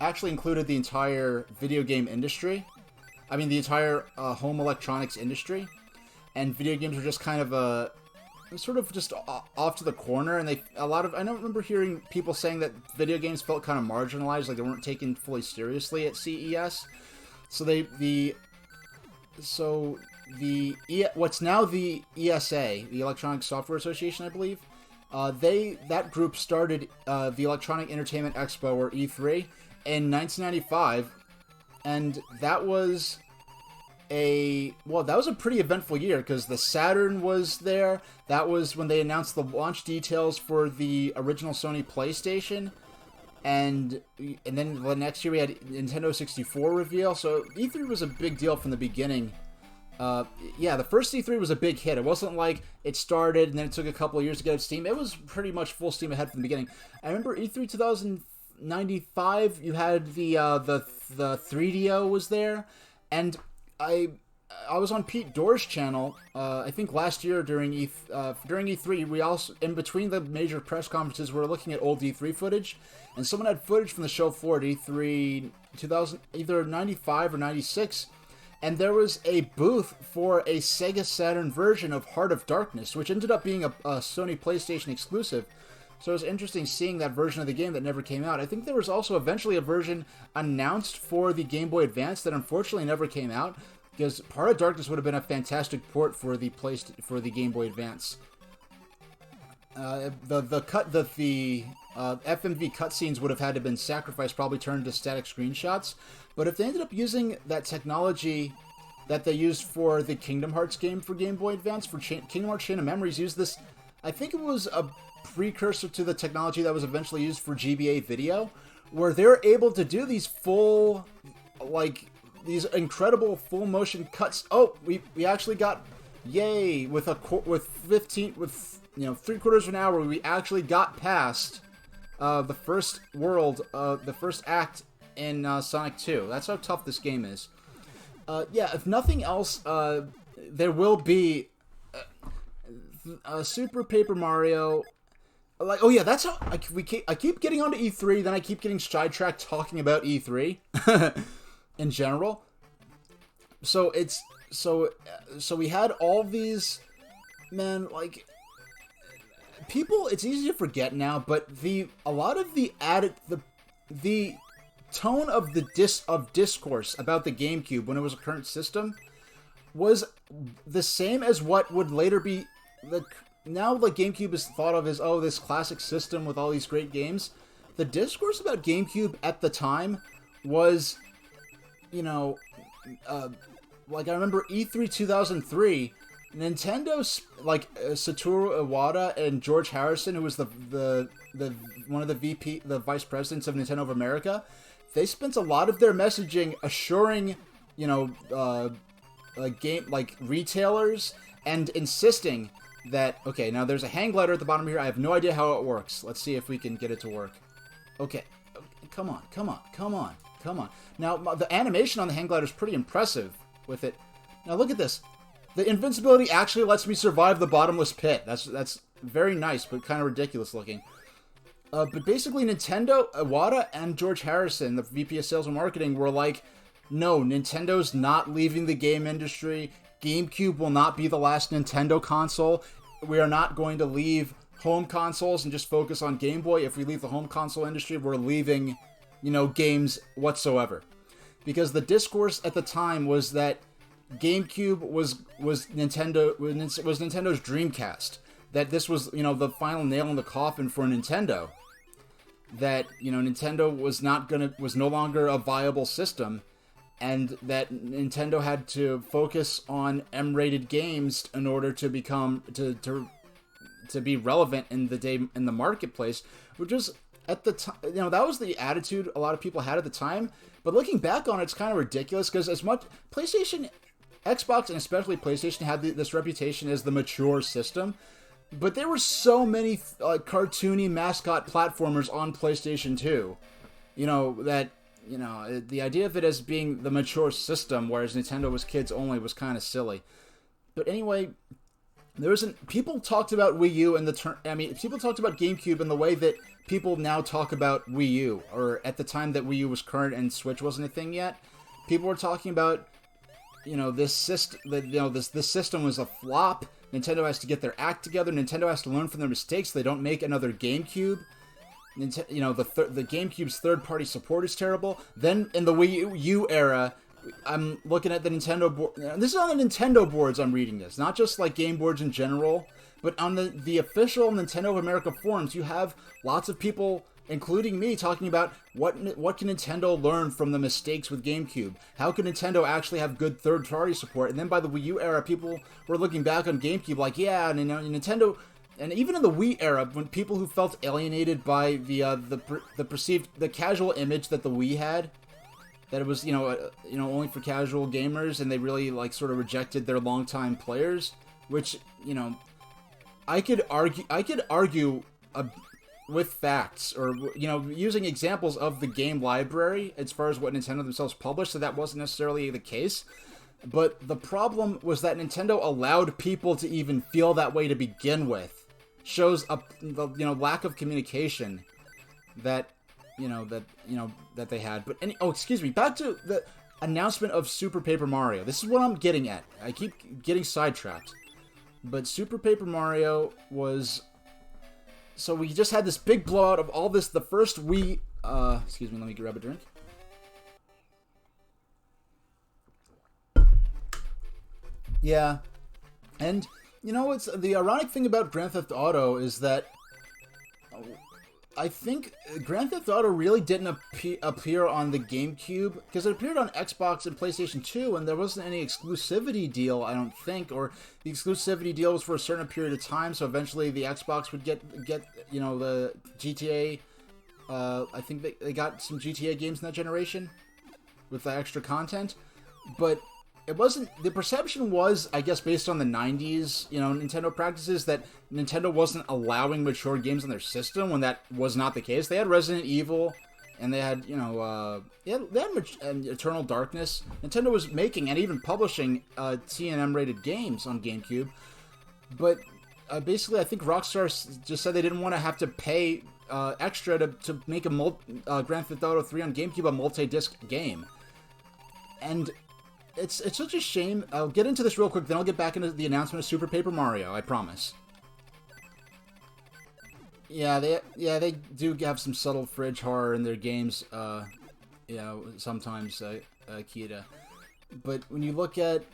actually included the entire video game industry. I mean, the entire home electronics industry. And video games were just kind of sort of just off to the corner, and I don't remember hearing people saying that video games felt kind of marginalized, like they weren't taken fully seriously at CES. So what's now the ESA, the Electronic Software Association, I believe, that group started the Electronic Entertainment Expo, or E3, in 1995, and that was a pretty eventful year, because the Saturn was there. That was when they announced the launch details for the original Sony PlayStation, and then the next year we had Nintendo 64 reveal. So E3 was a big deal from the beginning. Yeah, the first E3 was a big hit. It wasn't like it started and then it took a couple of years to get up steam. It was pretty much full steam ahead from the beginning. I remember E3 2095. You had the 3DO was there, and I was on Pete Dorr's channel, I think last year during E3. We also, in between the major press conferences, we were looking at old E3 footage, and someone had footage from the show floor at E3 2000, either 95 or 96, and there was a booth for a Sega Saturn version of Heart of Darkness, which ended up being a Sony PlayStation exclusive. So it was interesting seeing that version of the game that never came out. I think there was also eventually a version announced for the Game Boy Advance that unfortunately never came out, because Heart of Darkness would have been a fantastic port for the Game Boy Advance. The FMV cutscenes would have had to have been sacrificed, probably turned into static screenshots. But if they ended up using that technology that they used for the Kingdom Hearts game for Game Boy Advance, for Kingdom Hearts Chain of Memories, used this. I think it was a precursor to the technology that was eventually used for GBA video, where they're able to do these full, like, these incredible full motion cuts. Oh, we actually got, yay, with 3/4 of an hour, we actually got past the first world, the first act in Sonic 2. That's how tough this game is. Yeah, if nothing else, there will be Super Paper Mario. Like, oh yeah, that's how I keep getting onto E3, then I keep getting sidetracked talking about E3 in general. So we had all these, man, like, people. It's easy to forget now, but the tone of discourse about the GameCube when it was a current system was the same as what would later be now the GameCube is thought of as, oh, this classic system with all these great games. The discourse about GameCube at the time was, like, I remember E3 2003, Nintendo's, like, Satoru Iwata and George Harrison, who was the one of the vice presidents of Nintendo of America, they spent a lot of their messaging assuring, retailers and insisting that, okay, now there's a hang glider at the bottom here. I have no idea how it works. Let's see if we can get it to work. Okay. Come on. Now, the animation on the hang glider is pretty impressive with it. Now, look at this. The invincibility actually lets me survive the bottomless pit. That's very nice, but kind of ridiculous looking. But basically, Nintendo, Iwata, and George Harrison, the VP of Sales and Marketing, were like, no, Nintendo's not leaving the game industry. GameCube will not be the last Nintendo console. We are not going to leave home consoles and just focus on Game Boy. If we leave the home console industry, we're leaving, games whatsoever. Because the discourse at the time was that GameCube was Nintendo was Nintendo's Dreamcast. That this was, the final nail in the coffin for Nintendo. That, Nintendo was no longer a viable system. and that Nintendo had to focus on M-rated games in order to become to be relevant in the marketplace, which was at the time, that was the attitude a lot of people had at the time. But looking back on it, it's kind of ridiculous because as much PlayStation, Xbox, and especially PlayStation had this reputation as the mature system, but there were so many cartoony mascot platformers on PlayStation 2, that. The idea of it as being the mature system, whereas Nintendo was kids only, was kind of silly. But anyway, people talked about Wii U and people talked about GameCube in the way that people now talk about Wii U, or at the time that Wii U was current and Switch wasn't a thing yet. People were talking about, this system, this system was a flop. Nintendo has to get their act together. Nintendo has to learn from their mistakes. They don't make another GameCube. The GameCube's third-party support is terrible. Then in the Wii U era, I'm looking at the Nintendo board. This is on the Nintendo boards. I'm reading this, not just like game boards in general, but on the official Nintendo of America forums. You have lots of people, including me, talking about what can Nintendo learn from the mistakes with GameCube. How can Nintendo actually have good third-party support? And then by the Wii U era, people were looking back on GameCube like, yeah, Nintendo. And even in the Wii era, when people who felt alienated by the casual image that the Wii had, that it was only for casual gamers, and they really sort of rejected their longtime players, which I could argue with facts, or using examples of the game library as far as what Nintendo themselves published, so that wasn't necessarily the case. But the problem was that Nintendo allowed people to even feel that way to begin with. Shows the lack of communication that they had. But excuse me, back to the announcement of Super Paper Mario. This is what I'm getting at. I keep getting sidetracked. But Super Paper Mario was, so we just had this big blowout of all this. The first Wii, excuse me, let me grab a drink. Yeah, and it's the ironic thing about Grand Theft Auto is that I think Grand Theft Auto really didn't appear on the GameCube, because it appeared on Xbox and PlayStation 2, and there wasn't any exclusivity deal, I don't think, or the exclusivity deal was for a certain period of time, so eventually the Xbox would get the GTA. I think they got some GTA games in that generation with the extra content, but it wasn't, the perception was, I guess, based on the 90s, Nintendo practices, that Nintendo wasn't allowing mature games on their system, when that was not the case. They had Resident Evil, and they had, they had Eternal Darkness. Nintendo was making and even publishing T&M rated games on GameCube, but basically I think Rockstar just said they didn't want to have to pay extra to make a Grand Theft Auto 3 on GameCube a multi-disc game. And it's such a shame. I'll get into this real quick, then I'll get back into the announcement of Super Paper Mario, I promise. Yeah, they do have some subtle fridge horror in their games, sometimes, Kita. But when you look at,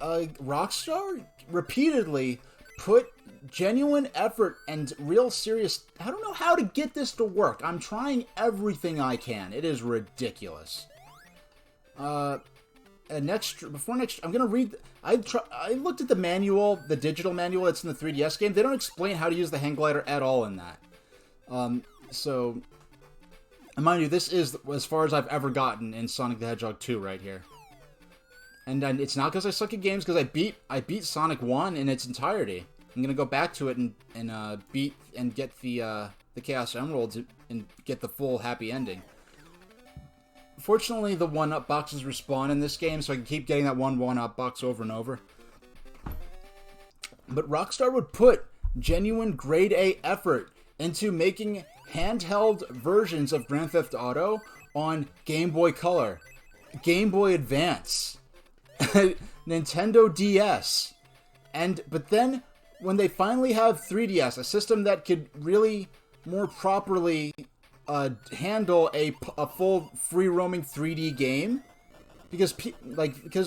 Rockstar repeatedly put genuine effort and real serious, I don't know how to get this to work. I'm trying everything I can. It is ridiculous. I'm gonna read. I looked at the manual, the digital manual that's in the 3DS game. They don't explain how to use the hang glider at all in that. So, mind you, this is as far as I've ever gotten in Sonic the Hedgehog 2 right here. And it's not because I suck at games, because I beat Sonic 1 in its entirety. I'm gonna go back to it and beat and get the Chaos Emeralds and get the full happy ending. Fortunately, the 1-up boxes respawn in this game, so I can keep getting that 1-up box over and over. But Rockstar would put genuine grade A effort into making handheld versions of Grand Theft Auto on Game Boy Color, Game Boy Advance, Nintendo DS, but then when they finally have 3DS, a system that could really more properly handle a full free-roaming 3D game, because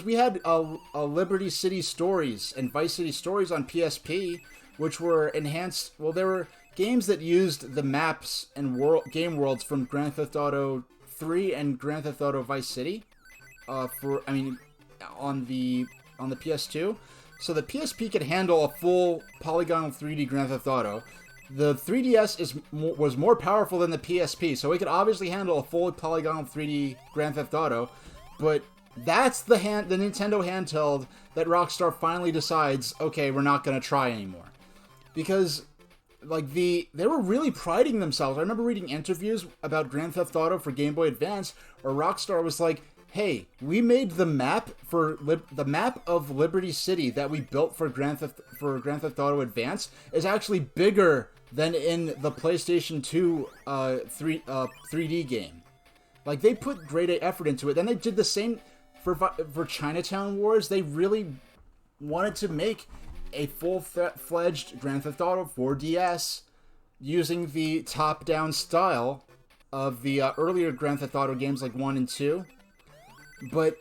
we had Liberty City Stories and Vice City Stories on PSP, which were enhanced. Well, there were games that used the maps and game worlds from Grand Theft Auto 3 and Grand Theft Auto Vice City. On the PS2. So the PSP could handle a full polygonal 3D Grand Theft Auto. The 3DS was more powerful than the PSP, so it could obviously handle a full polygonal 3D Grand Theft Auto, but that's the Nintendo handheld that Rockstar finally decides, okay, we're not going to try anymore. Because like they were really priding themselves. I remember reading interviews about Grand Theft Auto for Game Boy Advance where Rockstar was like, hey, we made the map for the map of Liberty City that we built for Grand Theft Auto Advance is actually bigger than in the PlayStation 2 3D game. Like, they put great effort into it. Then they did the same for Chinatown Wars. They really wanted to make a full-fledged Grand Theft Auto 4DS using the top-down style of the earlier Grand Theft Auto games like 1 and 2. But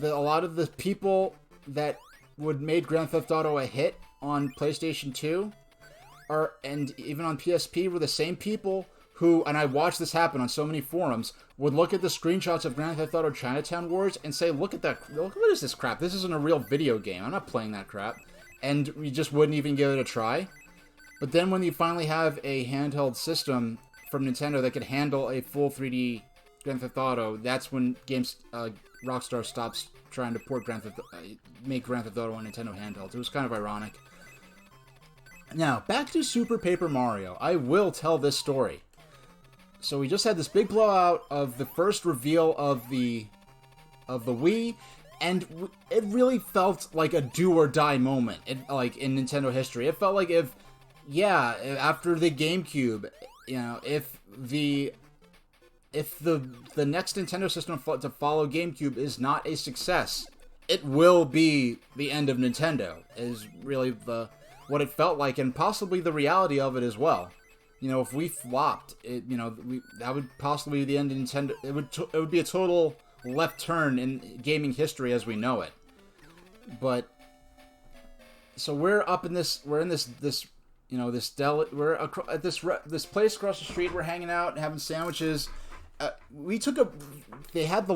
a lot of the people that would made Grand Theft Auto a hit on PlayStation 2 and even on PSP were the same people who, and I watched this happen on so many forums, would look at the screenshots of Grand Theft Auto Chinatown Wars and say, look at that, what is this crap? This isn't a real video game. I'm not playing that crap. And we just wouldn't even give it a try. But then when you finally have a handheld system from Nintendo that could handle a full 3D Grand Theft Auto, that's when Rockstar stops trying to make Grand Theft Auto on Nintendo handhelds. It was kind of ironic. Now, back to Super Paper Mario. I will tell this story. So we just had this big blowout of the first reveal of the Wii, and it really felt like a do-or-die moment, in Nintendo history. It felt like after the GameCube, if the next Nintendo system to follow GameCube is not a success, it will be the end of Nintendo, is really what it felt like, and possibly the reality of it as well. If we flopped, that would possibly be the end of Nintendo. It would be a total left turn in gaming history as we know it. But so we're in this we're at this place across the street. We're hanging out, having sandwiches. They had the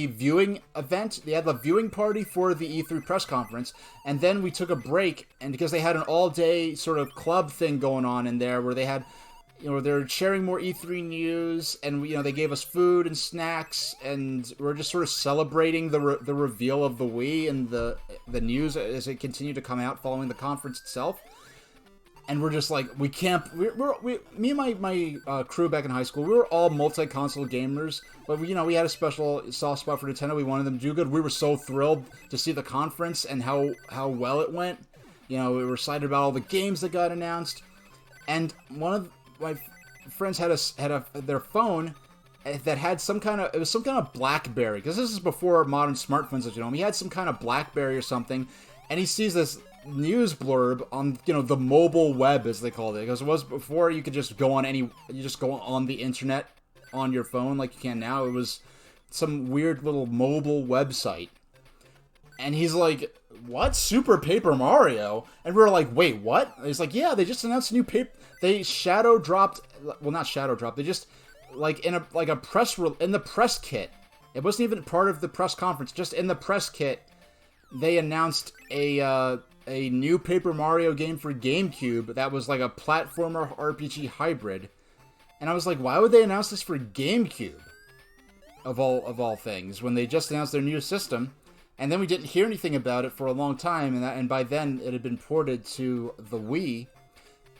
viewing event. They had the viewing party for the E3 press conference, and then we took a break, and because they had an all-day sort of club thing going on in there, where they had, they're sharing more E3 news, and they gave us food and snacks, and we're just sort of celebrating the reveal of the Wii and the news as it continued to come out following the conference itself. And we're just like, we can't. Me and my crew back in high school, we were all multi-console gamers, but we had a special soft spot for Nintendo. We wanted them to do good. We were so thrilled to see the conference and how well it went. We were excited about all the games that got announced. And one of my friends had their phone that had some kind of BlackBerry, because this is before modern smartphones, as you know. He had some kind of BlackBerry or something, and he sees this news blurb on the mobile web, as they called it, because it was before you could just go on the internet on your phone like you can now. It was some weird little mobile website, and he's like, what, Super Paper Mario? And we were like, wait, what? And he's like, yeah, they just announced a new they shadow dropped, well, not shadow dropped, they just in the press kit. It wasn't even part of the press conference, just in the press kit they announced a new Paper Mario game for GameCube that was like a platformer RPG hybrid. And I was like, why would they announce this for GameCube? Of all things, when they just announced their new system. And then we didn't hear anything about it for a long time, and by then it had been ported to the Wii.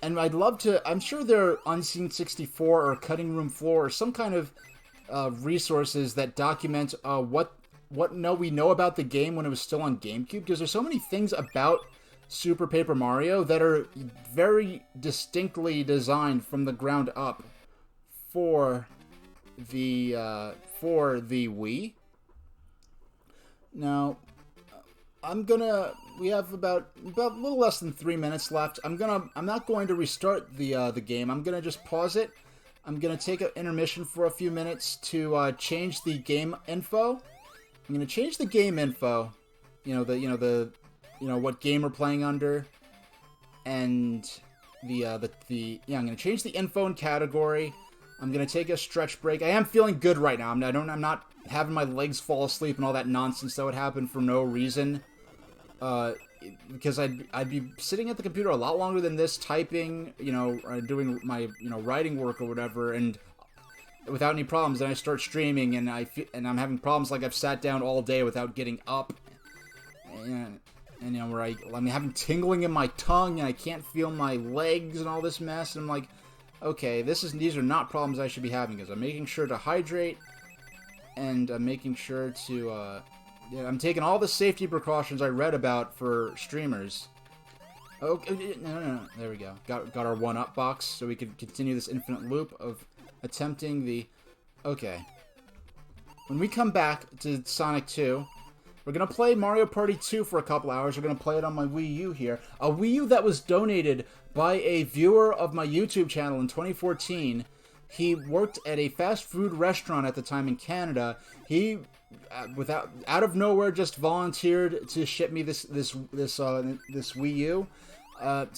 And I'm sure there are Unseen 64 or Cutting Room Floor or some kind of resources that document what we know about the game when it was still on GameCube, because there's so many things about Super Paper Mario that are very distinctly designed from the ground up for the Wii. Now, we have about a little less than 3 minutes left. I'm not going to restart the game. I'm gonna just pause it. I'm gonna take an intermission for a few minutes to change the game info. I'm gonna change the game info, what game we're playing under, and I'm gonna change the info and category. I'm gonna take a stretch break. I am feeling good right now. I'm not having my legs fall asleep and all that nonsense that would happen for no reason. Because I'd be sitting at the computer a lot longer than this, typing, you know, doing my, you know, writing work or whatever, and without any problems. Then I start streaming, and I'm having problems, like I've sat down all day without getting up, and you know, where I'm having tingling in my tongue, and I can't feel my legs and all this mess. And I'm like, okay, these are not problems I should be having, because I'm making sure to hydrate, and I'm making sure to yeah, I'm taking all the safety precautions I read about for streamers. Okay, no. There we go. Got our 1-up box, so we can continue this infinite loop of attempting the... Okay. When we come back to Sonic 2, we're going to play Mario Party 2 for a couple hours. We're going to play it on my Wii U here. A Wii U that was donated by a viewer of my YouTube channel in 2014. He worked at a fast food restaurant at the time in Canada. He... out of nowhere, just volunteered to ship me this Wii U. And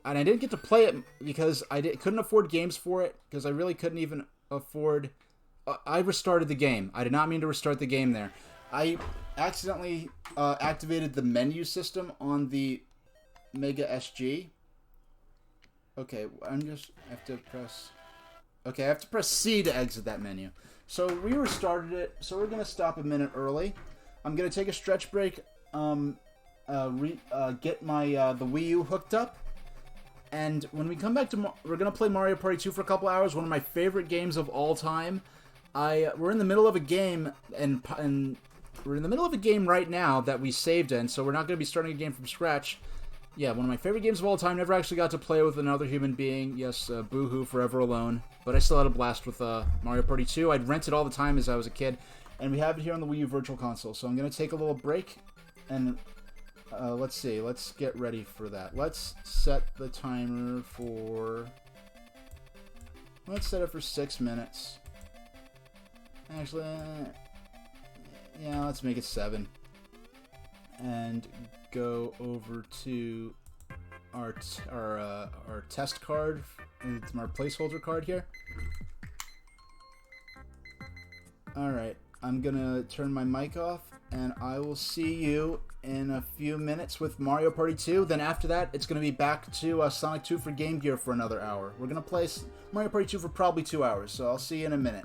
I didn't get to play it because couldn't afford games for it, because I really couldn't even afford. I restarted the game. I did not mean to restart the game there. I accidentally activated the menu system on the Mega SG. Okay, I have to press. Okay, I have to press C to exit that menu. So we restarted it, so we're going to stop a minute early. I'm going to take a stretch break, get my the Wii U hooked up, and when we come back to we're going to play Mario Party 2 for a couple hours, one of my favorite games of all time. We're in the middle of a game, and we're in the middle of a game right now that we saved in, so we're not going to be starting a game from scratch. Yeah, one of my favorite games of all time. Never actually got to play with another human being. Yes, boohoo, forever alone. But I still had a blast with Mario Party 2. I'd rent it all the time as I was a kid. And we have it here on the Wii U Virtual Console. So I'm going to take a little break. And let's see. Let's get ready for that. Let's set the timer for... Let's set it for 6 minutes. Actually, yeah, let's make it 7. And go over to our test card. It's our placeholder card here. Alright, I'm gonna turn my mic off, and I will see you in a few minutes with Mario Party 2. Then after that, it's gonna be back to Sonic 2 for Game Gear for another hour. We're gonna play Mario Party 2 for probably 2 hours, so I'll see you in a minute.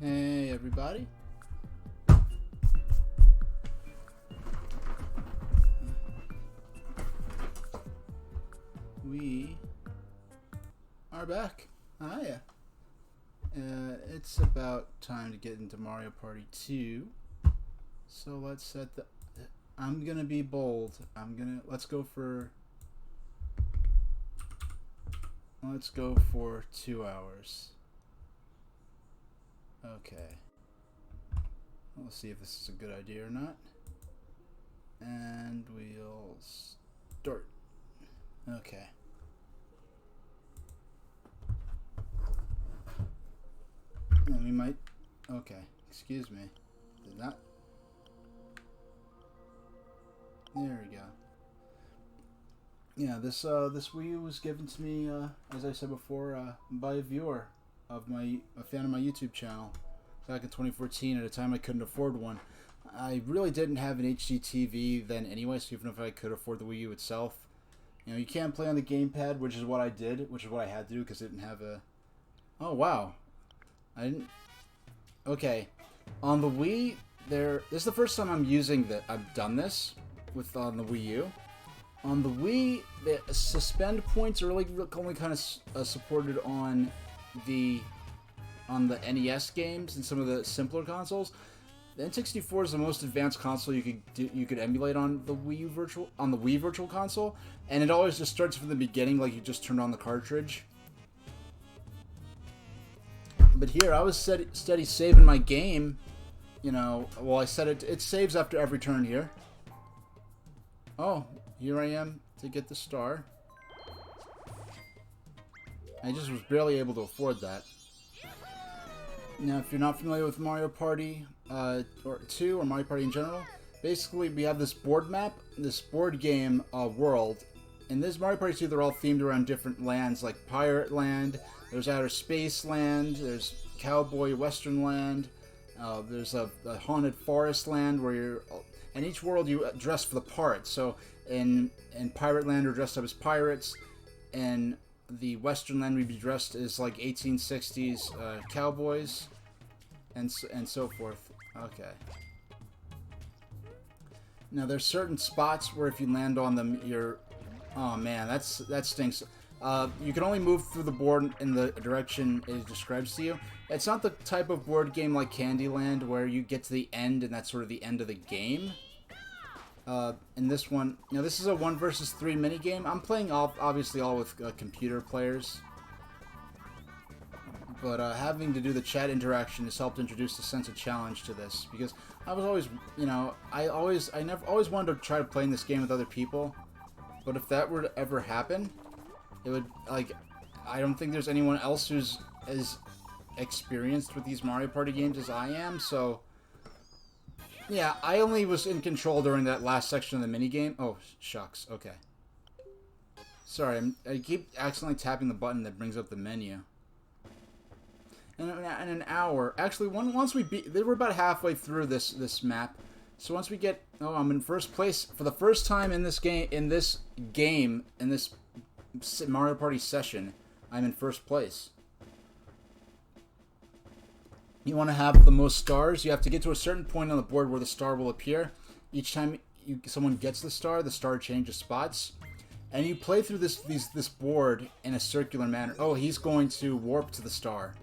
Hey everybody. We are back. Hiya. It's about time to get into Mario Party 2. So let's set the... I'm gonna be bold. Let's go for 2 hours. Okay. Let's see if this is a good idea or not. And we'll start. Okay. And we might... Okay. Excuse me. Did not... There we go. Yeah, this Wii U was given to me, as I said before, by a viewer of a fan of my YouTube channel back in 2014. At a time I couldn't afford one. I really didn't have an HD TV then anyway, so even if I could afford the Wii U itself, you know, you can't play on the gamepad, which is what I did, which is what I had to do because it didn't have a... Oh, wow. I didn't... Okay. On the Wii, this is the first time I'm using that. I've done this on the Wii U. On the Wii, the suspend points are only kind of supported on the NES games and some of the simpler consoles. The N64 is the most advanced console you could emulate on the Wii Virtual Console, and it always just starts from the beginning, like you just turned on the cartridge. But here, I was steady saving my game. You know, well, I said it saves after every turn here. Oh, here I am to get the star. I just was barely able to afford that. Now, if you're not familiar with Mario Party or 2 or Mario Party in general, basically we have this board map, this board game world. In this Mario Party 2, they're all themed around different lands, like Pirate Land, there's Outer Space Land, there's Cowboy Western Land, there's a Haunted Forest Land where you're... And each world you dress for the part. So in Pirate Land we're dressed up as pirates, and the Western Land we'd be dressed as like 1860s cowboys, and so forth. Okay. Now there's certain spots where if you land on them, you're... Oh man, that stinks. You can only move through the board in the direction it describes to you. It's not the type of board game like Candyland where you get to the end and that's sort of the end of the game. In this one, you know, this is a 1 versus 3 minigame. I'm playing obviously all with computer players. But having to do the chat interaction has helped introduce a sense of challenge to this. Because I was always, you know, I always wanted to try to play in this game with other people. But if that were to ever happen, it would, like, I don't think there's anyone else who's as experienced with these Mario Party games as I am, so... Yeah, I only was in control during that last section of the minigame. Oh, shucks, okay. Sorry, I keep accidentally tapping the button that brings up the menu. And in an hour... Actually, once we beat... We're about halfway through this map. So once we get... Oh, I'm in first place for the first time in this game... In this Mario Party session, I'm in first place. You want to have the most stars, you have to get to a certain point on the board where the star will appear. Each time someone gets the star changes spots. And you play through this board in a circular manner. Oh, he's going to warp to the star.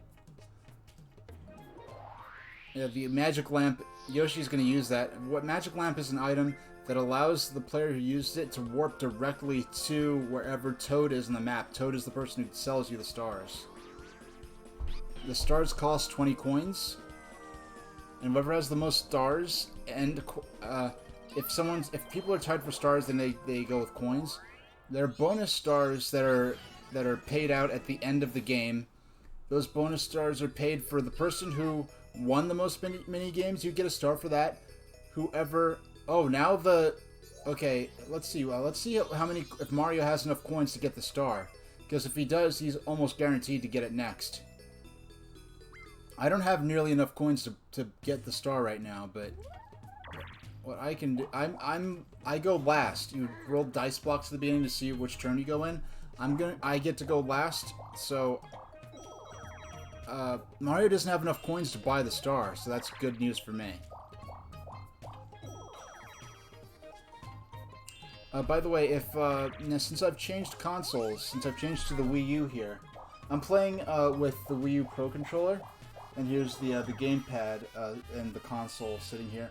Yeah, the magic lamp, Yoshi's going to use that. What magic lamp is an item that allows the player who used it to warp directly to wherever Toad is in the map. Toad is the person who sells you the stars. The stars cost 20 coins, and whoever has the most stars, and if people are tied for stars, then they go with coins. There are bonus stars that are paid out at the end of the game. Those bonus stars are paid for the person who won the most mini games. You get a star for that. Whoever... Oh, now the... Okay, let's see. Let's see how many... If Mario has enough coins to get the star. Because if he does, he's almost guaranteed to get it next. I don't have nearly enough coins to get the star right now, but... What I can do... I go last. You roll dice blocks at the beginning to see which turn you go in. I get to go last, so... Mario doesn't have enough coins to buy the star, so that's good news for me. By the way, if since I've changed consoles, since I've changed to the Wii U here, I'm playing with the Wii U Pro Controller, and here's the gamepad and the console sitting here.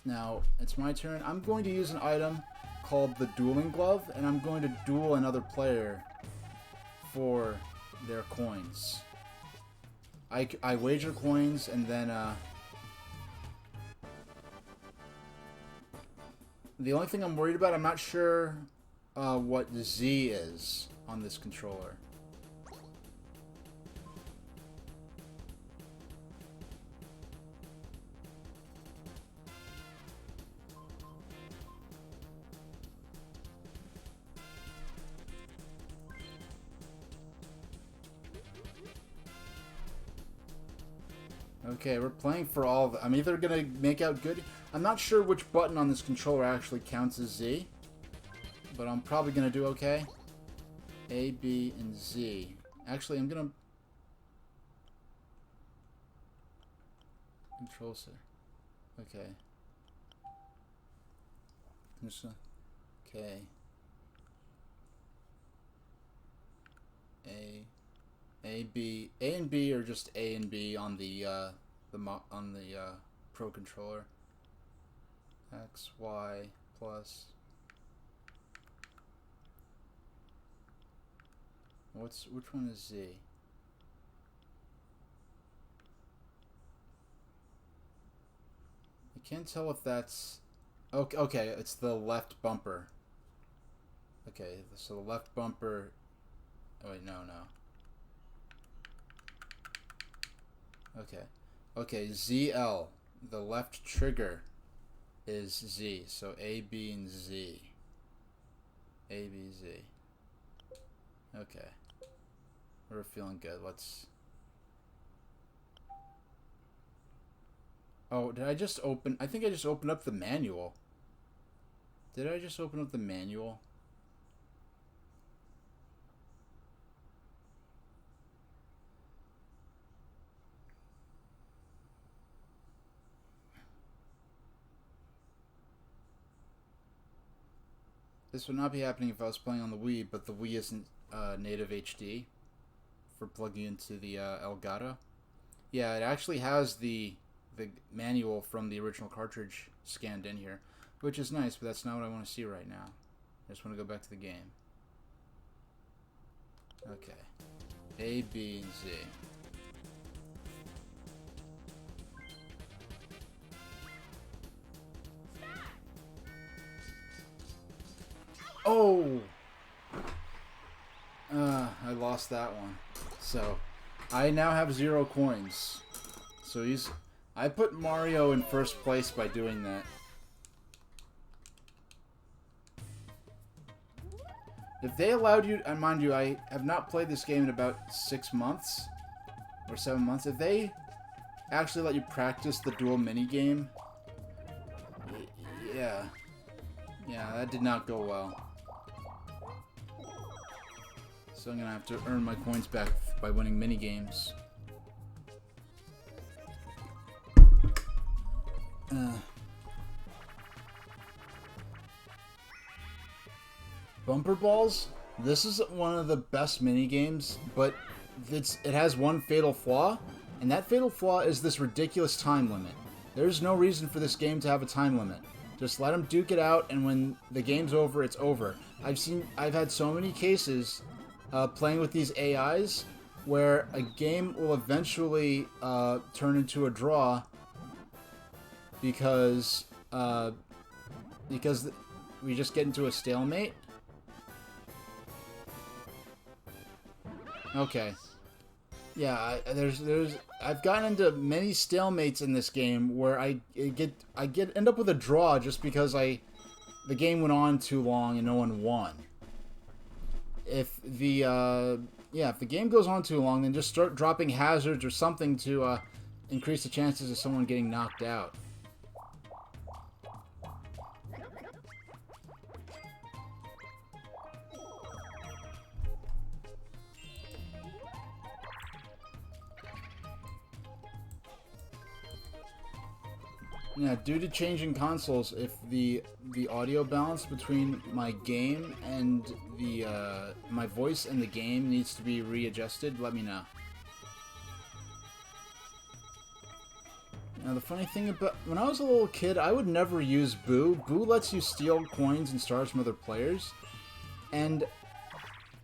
Now, it's my turn. I'm going to use an item called the Dueling Glove, and I'm going to duel another player for their coins. I wager coins, and then the only thing I'm worried about, I'm not sure what Z is on this controller. Okay, we're playing for all of it. I'm either going to make out good... I'm not sure which button on this controller actually counts as Z, but I'm probably going to do okay. A, B, and Z. Actually, I'm going to... Control C. Okay. Okay. A, B, A and B are just A and B on the Pro Controller. X, Y, plus. Which one is Z? I can't tell if that's... Okay, it's the left bumper. Okay, so the left bumper... Oh wait, no. Okay, ZL. The left trigger is Z. So A, B, and Z. A, B, Z. Okay. We're feeling good. Let's... Oh, did I just open... I think I just opened up the manual. Did I just open up the manual? This would not be happening if I was playing on the Wii, but the Wii isn't native HD for plugging into the Elgato. Yeah, it actually has the manual from the original cartridge scanned in here, which is nice, but that's not what I want to see right now. I just want to go back to the game. Okay. A, B, and Z. Oh! I lost that one. So, I now have 0 coins. So I put Mario in first place by doing that. If they allowed you, and mind you, I have not played this game in about 6 months or 7 months. If they actually let you practice the dual minigame, yeah, that did not go well. So I'm gonna have to earn my coins back by winning minigames. Bumper balls? This is one of the best minigames, but it has one fatal flaw, and that fatal flaw is this ridiculous time limit. There's no reason for this game to have a time limit. Just let them duke it out, and when the game's over, it's over. I've had so many cases playing with these AIs where a game will eventually turn into a draw because we just get into a stalemate. Okay. Yeah, I've gotten into many stalemates in this game where I end up with a draw just because the game went on too long and no one won. If the game goes on too long, then just start dropping hazards or something to increase the chances of someone getting knocked out. Yeah, due to changing consoles, if the audio balance between my game and the my voice and the game needs to be readjusted, let me know. Now the funny thing about when I was a little kid, I would never use Boo. Boo lets you steal coins and stars from other players, and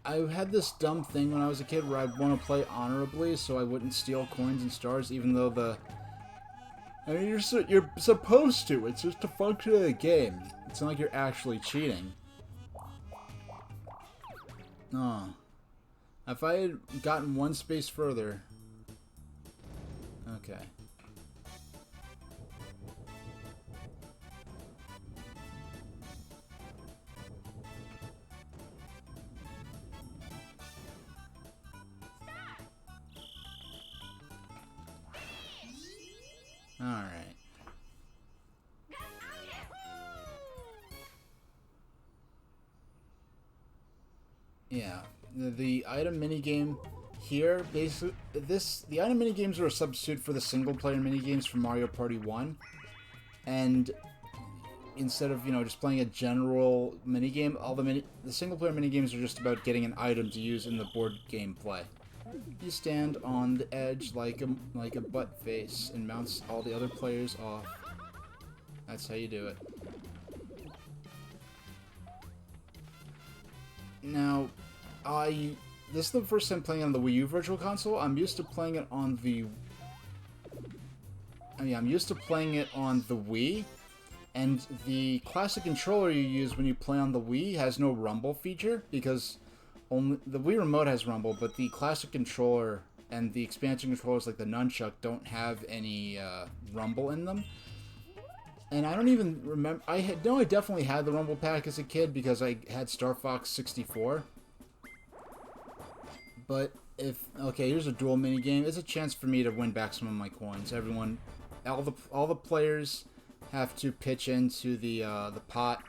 I had this dumb thing when I was a kid where I'd want to play honorably, so I wouldn't steal coins and stars, even though the... I mean, you're supposed to. It's just a function of the game. It's not like you're actually cheating. Oh. If I had gotten one space further... Okay. Alright. Yeah, the item minigame here, basically, the item minigames are a substitute for the single-player minigames from Mario Party 1, and instead of, you know, just playing a general minigame, all the single-player minigames are just about getting an item to use in the board game play. You stand on the edge like a butt face and mounts all the other players off. That's how you do it. Now, this is the first time playing on the Wii U Virtual Console. I'm used to playing it on the... I'm used to playing it on the Wii, and the classic controller you use when you play on the Wii has no rumble feature, because only the Wii Remote has rumble, but the classic controller and the expansion controllers like the Nunchuck don't have any rumble in them. And I don't even remember... I definitely had the rumble pack as a kid because I had Star Fox 64. But if... Okay, here's a duel minigame. It's a chance for me to win back some of my coins. Everyone... All the players have to pitch into the pot.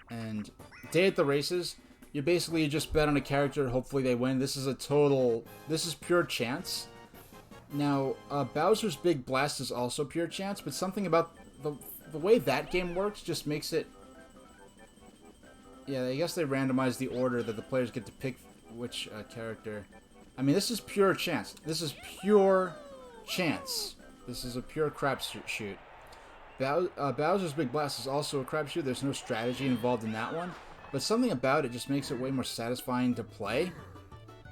And day at the races, you basically just bet on a character, hopefully they win. This is pure chance. Now, Bowser's Big Blast is also pure chance, but something about the way that game works just makes it... Yeah, I guess they randomize the order that the players get to pick which character. I mean, this is pure chance. This is pure chance. This is a pure crapshoot. Bowser's Big Blast is also a crapshoot. There's no strategy involved in that one. But something about it just makes it way more satisfying to play.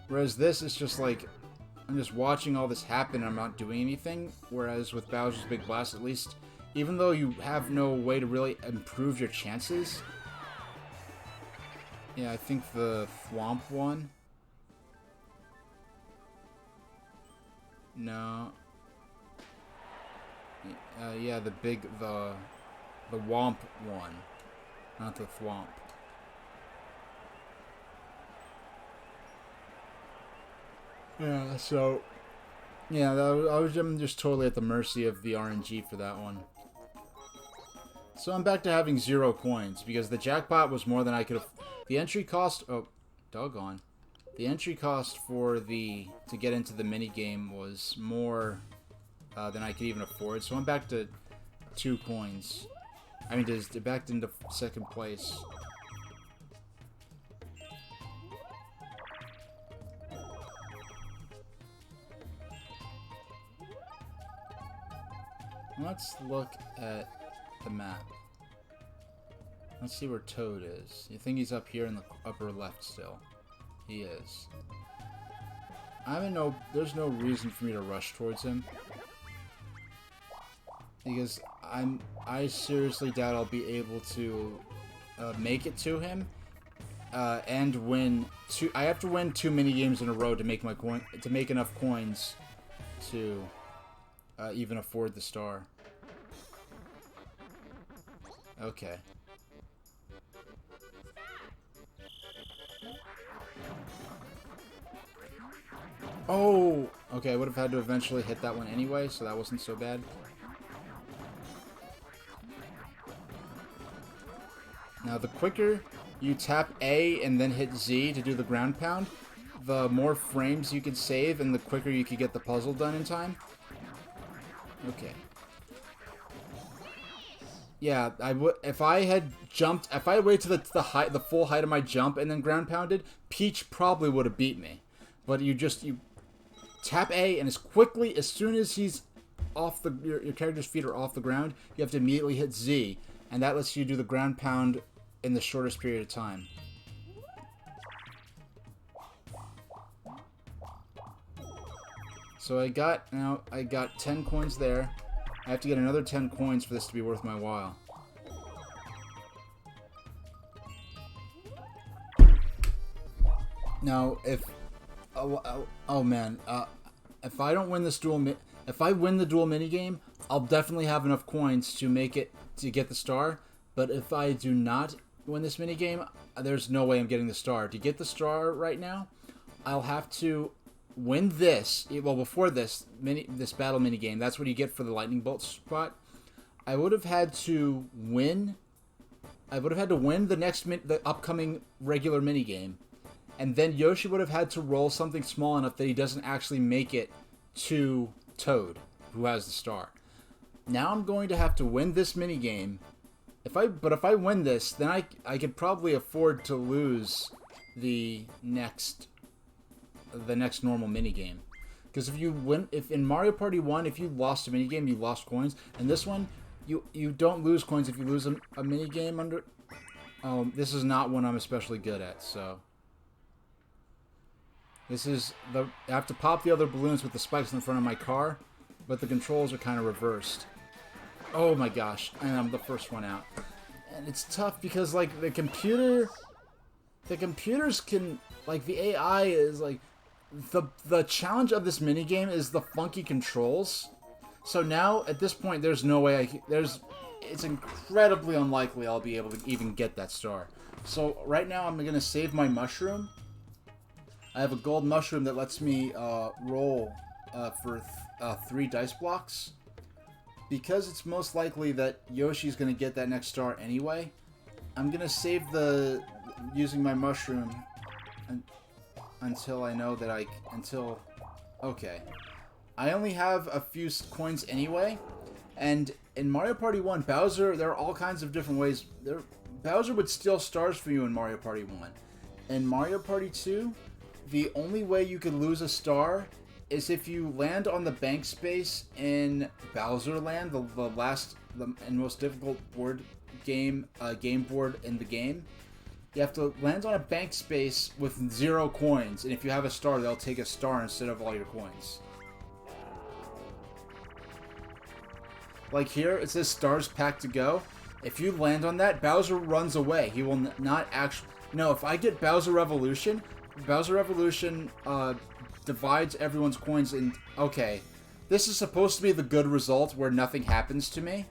Whereas this is just like... I'm just watching all this happen and I'm not doing anything. Whereas with Bowser's Big Blast, at least... Even though you have no way to really improve your chances... Yeah, I think the Thwomp one... No... yeah, the Womp one. Not the Thwomp. Yeah, so... Yeah, I'm just totally at the mercy of the RNG for that one. So I'm back to having 0 coins, because the jackpot was more than I could have... The entry cost... Oh, doggone. The entry cost for to get into the minigame was more than I could even afford, so I'm back to 2 coins. I mean, back into second place. Let's look at the map. Let's see where Toad is. You think he's up here in the upper left still? He is. There's no reason for me to rush towards him. Because I seriously doubt I'll be able to make it to him and win I have to win 2 minigames in a row to make enough coins to even afford the star. Okay. Oh! Okay, I would have had to eventually hit that one anyway, so that wasn't so bad. Now, the quicker you tap A and then hit Z to do the ground pound, the more frames you could save and the quicker you could get the puzzle done in time. Okay. Yeah, I would if I had jumped. If I waited to the full height of my jump and then ground pounded, Peach probably would have beat me. But you tap A, and as soon as he's off your character's feet are off the ground, you have to immediately hit Z, and that lets you do the ground pound in the shortest period of time. So I got 10 coins there. I have to get another 10 coins for this to be worth my while. Now, oh man, if I don't win this if I win the duel minigame, I'll definitely have enough coins to make it to get the star. But if I do not win this minigame, there's no way I'm getting the star. To get the star right now, I'll have to win this. Well, before this battle minigame, that's what you get for the lightning bolt spot. I would have had to win. The upcoming regular minigame. And then Yoshi would have had to roll something small enough that he doesn't actually make it to Toad, who has the star. Now I'm going to have to win this minigame. But if I win this, then I could probably afford to lose the next normal minigame. Because if in Mario Party 1, if you lost a minigame, you lost coins. And this one, you don't lose coins if you lose a minigame under... Oh, this is not one I'm especially good at, so... I have to pop the other balloons with the spikes in the front of my car, but the controls are kind of reversed. Oh my gosh, and I'm the first one out. And it's tough because, like, the computers can, like, the AI is, like, the challenge of this minigame is the funky controls. So now, at this point, there's no way it's incredibly unlikely I'll be able to even get that star. So right now, I'm going to save my mushroom. I have a gold mushroom that lets me roll for 3 dice blocks. Because it's most likely that Yoshi's going to get that next star anyway, I'm going to save using my mushroom until I know that okay. I only have a few coins anyway, and in Mario Party 1, Bowser, there are all kinds of different ways. Bowser would steal stars for you in Mario Party 1. In Mario Party 2, the only way you could lose a star is if you land on the bank space in Bowser Land, the most difficult game board in the game. You have to land on a bank space with 0 coins, and if you have a star, they'll take a star instead of all your coins. Like here, it says stars packed to go. If you land on that, Bowser runs away. He will not actually... No, if I get Bowser Revolution divides everyone's coins in... Okay, this is supposed to be the good result where nothing happens to me.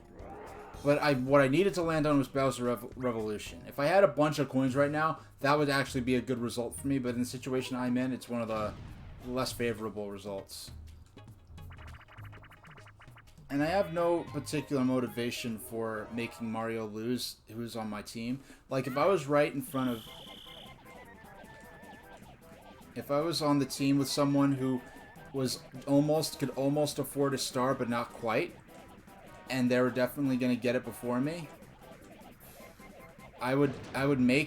But what I needed to land on was Bowser Revolution. If I had a bunch of coins right now, that would actually be a good result for me. But in the situation I'm in, it's one of the less favorable results. And I have no particular motivation for making Mario lose who's on my team. Like, if I was right in front of... If I was on the team with someone who could almost afford a star, but not quite, and they were definitely going to get it before me, I would and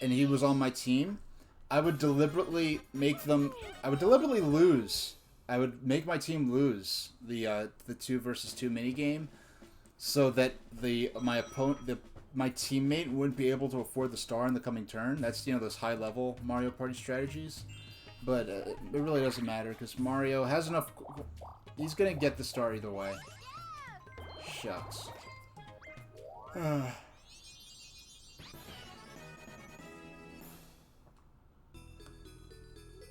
he was on my team, I would deliberately lose. I would make my team lose the 2 versus 2 minigame, so that my teammate wouldn't be able to afford the star in the coming turn. That's, those high-level Mario Party strategies. But it really doesn't matter, because Mario has enough... He's going to get the star either way. Shucks.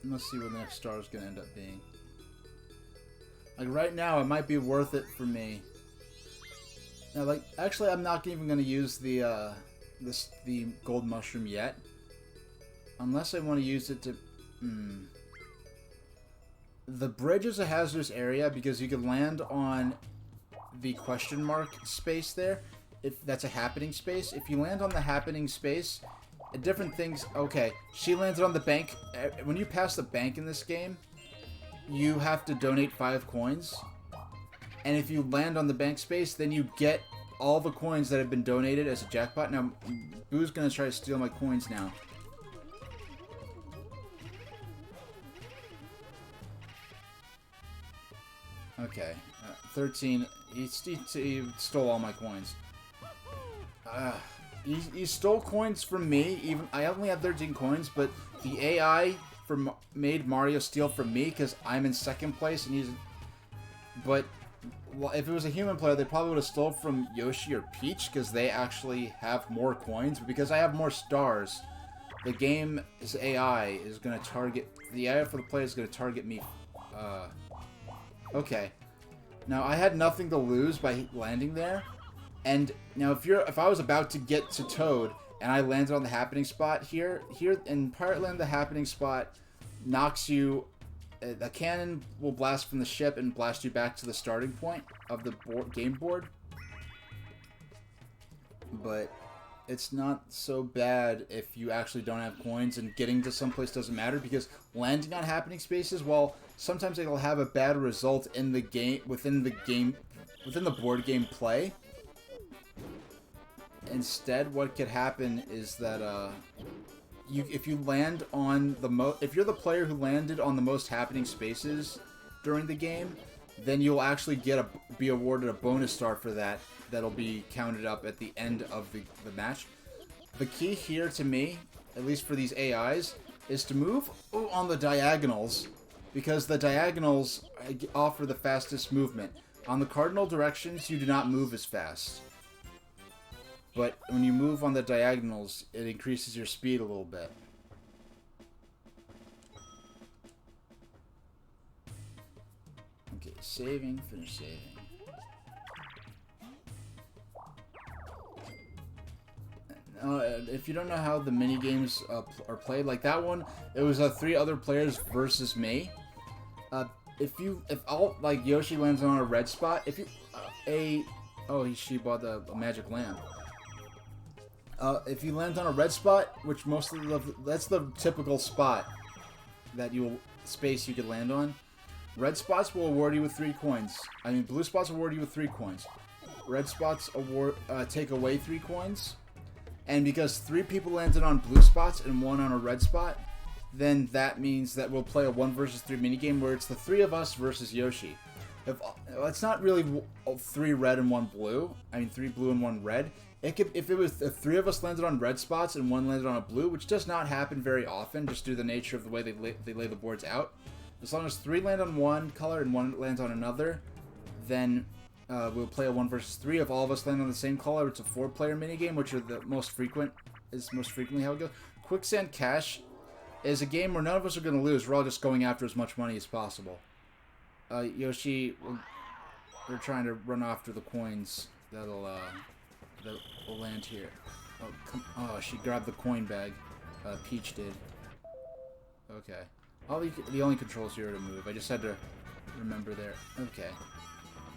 Let's see what the next star is going to end up being. Like, right now, it might be worth it for me. Now, like, actually, I'm not even going to use the gold mushroom yet. Unless I want to use it to... The bridge is a hazardous area because you can land on the question mark space there. If that's a happening space. If you land on the happening space, different things... Okay, she landed on the bank. When you pass the bank in this game, you have to donate 5 coins. And if you land on the bank space, then you get all the coins that have been donated as a jackpot. Now, Boo's gonna try to steal my coins now. Okay, 13. He stole all my coins. He stole coins from me. Even I only have 13 coins, but the AI made Mario steal from me because I'm in second place and he's. But well, if it was a human player, they probably would have stole from Yoshi or Peach because they actually have more coins. But because I have more stars, the game's AI is going to target. The AI for the player is going to target me. Okay. Now I had nothing to lose by landing there. And now if I was about to get to Toad and I landed on the happening spot here in Pirate Land, the happening spot knocks you. A cannon will blast from the ship and blast you back to the starting point of the game board. But it's not so bad if you actually don't have coins, and getting to someplace doesn't matter because landing on happening spaces, well, sometimes it'll have a bad result in the game within the board game play. Instead, what could happen is that if you land on if you're the player who landed on the most happening spaces during the game, then you'll actually be awarded a bonus star for that. That'll be counted up at the end of the match. The key here to me, at least for these AIs, is to move on the diagonals, because the diagonals offer the fastest movement. On the cardinal directions, you do not move as fast. But when you move on the diagonals, it increases your speed a little bit. Okay, saving, finish saving. If you don't know how the mini games are played, like that one, it was 3 other players versus me. If like Yoshi lands on a red spot, if you she bought a magic lamp. If you land on a red spot, which that's the typical spot that space you could land on. Red spots will award you with 3 coins. I mean, blue spots award you with 3 coins. Red spots take away 3 coins. And because 3 people landed on blue spots and 1 on a red spot, then that means that we'll play a 1 versus 3 minigame where it's the 3 of us versus Yoshi. It's not really 3 red and 1 blue. I mean, 3 blue and 1 red. If 3 of us landed on red spots and 1 landed on a blue, which does not happen very often, just due to the nature of the way they lay the boards out. As long as 3 land on one color and 1 lands on another, then we'll play a 1 versus 3. If all of us land on the same color, it's a 4-player minigame, which are the most frequently how it goes. Quicksand Cash is a game where none of us are going to lose. We're all just going after as much money as possible. Yoshi, we're trying to run after the coins that will land here. Oh, she grabbed the coin bag. Peach did. Okay. The only controls here are to move. I just had to remember there. Okay.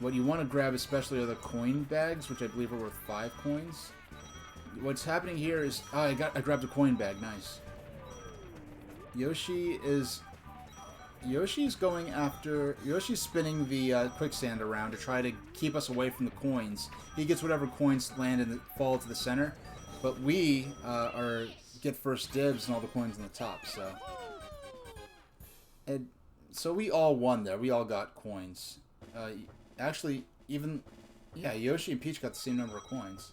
What you want to grab especially are the coin bags, which I believe are worth 5 coins. What's happening here is... Oh, I grabbed a coin bag. Nice. Yoshi's going after... Yoshi's spinning the quicksand around to try to keep us away from the coins. He gets whatever coins land and fall to the center. But we get first dibs and all the coins on the top, so... And so we all won there. We all got coins. Actually, Yoshi and Peach got the same number of coins.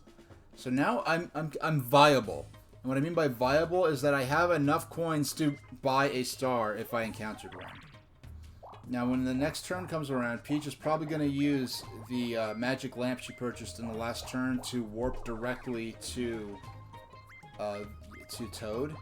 So now I'm viable. And what I mean by viable is that I have enough coins to buy a star if I encountered one. Now, when the next turn comes around, Peach is probably going to use the magic lamp she purchased in the last turn to warp directly to Toad.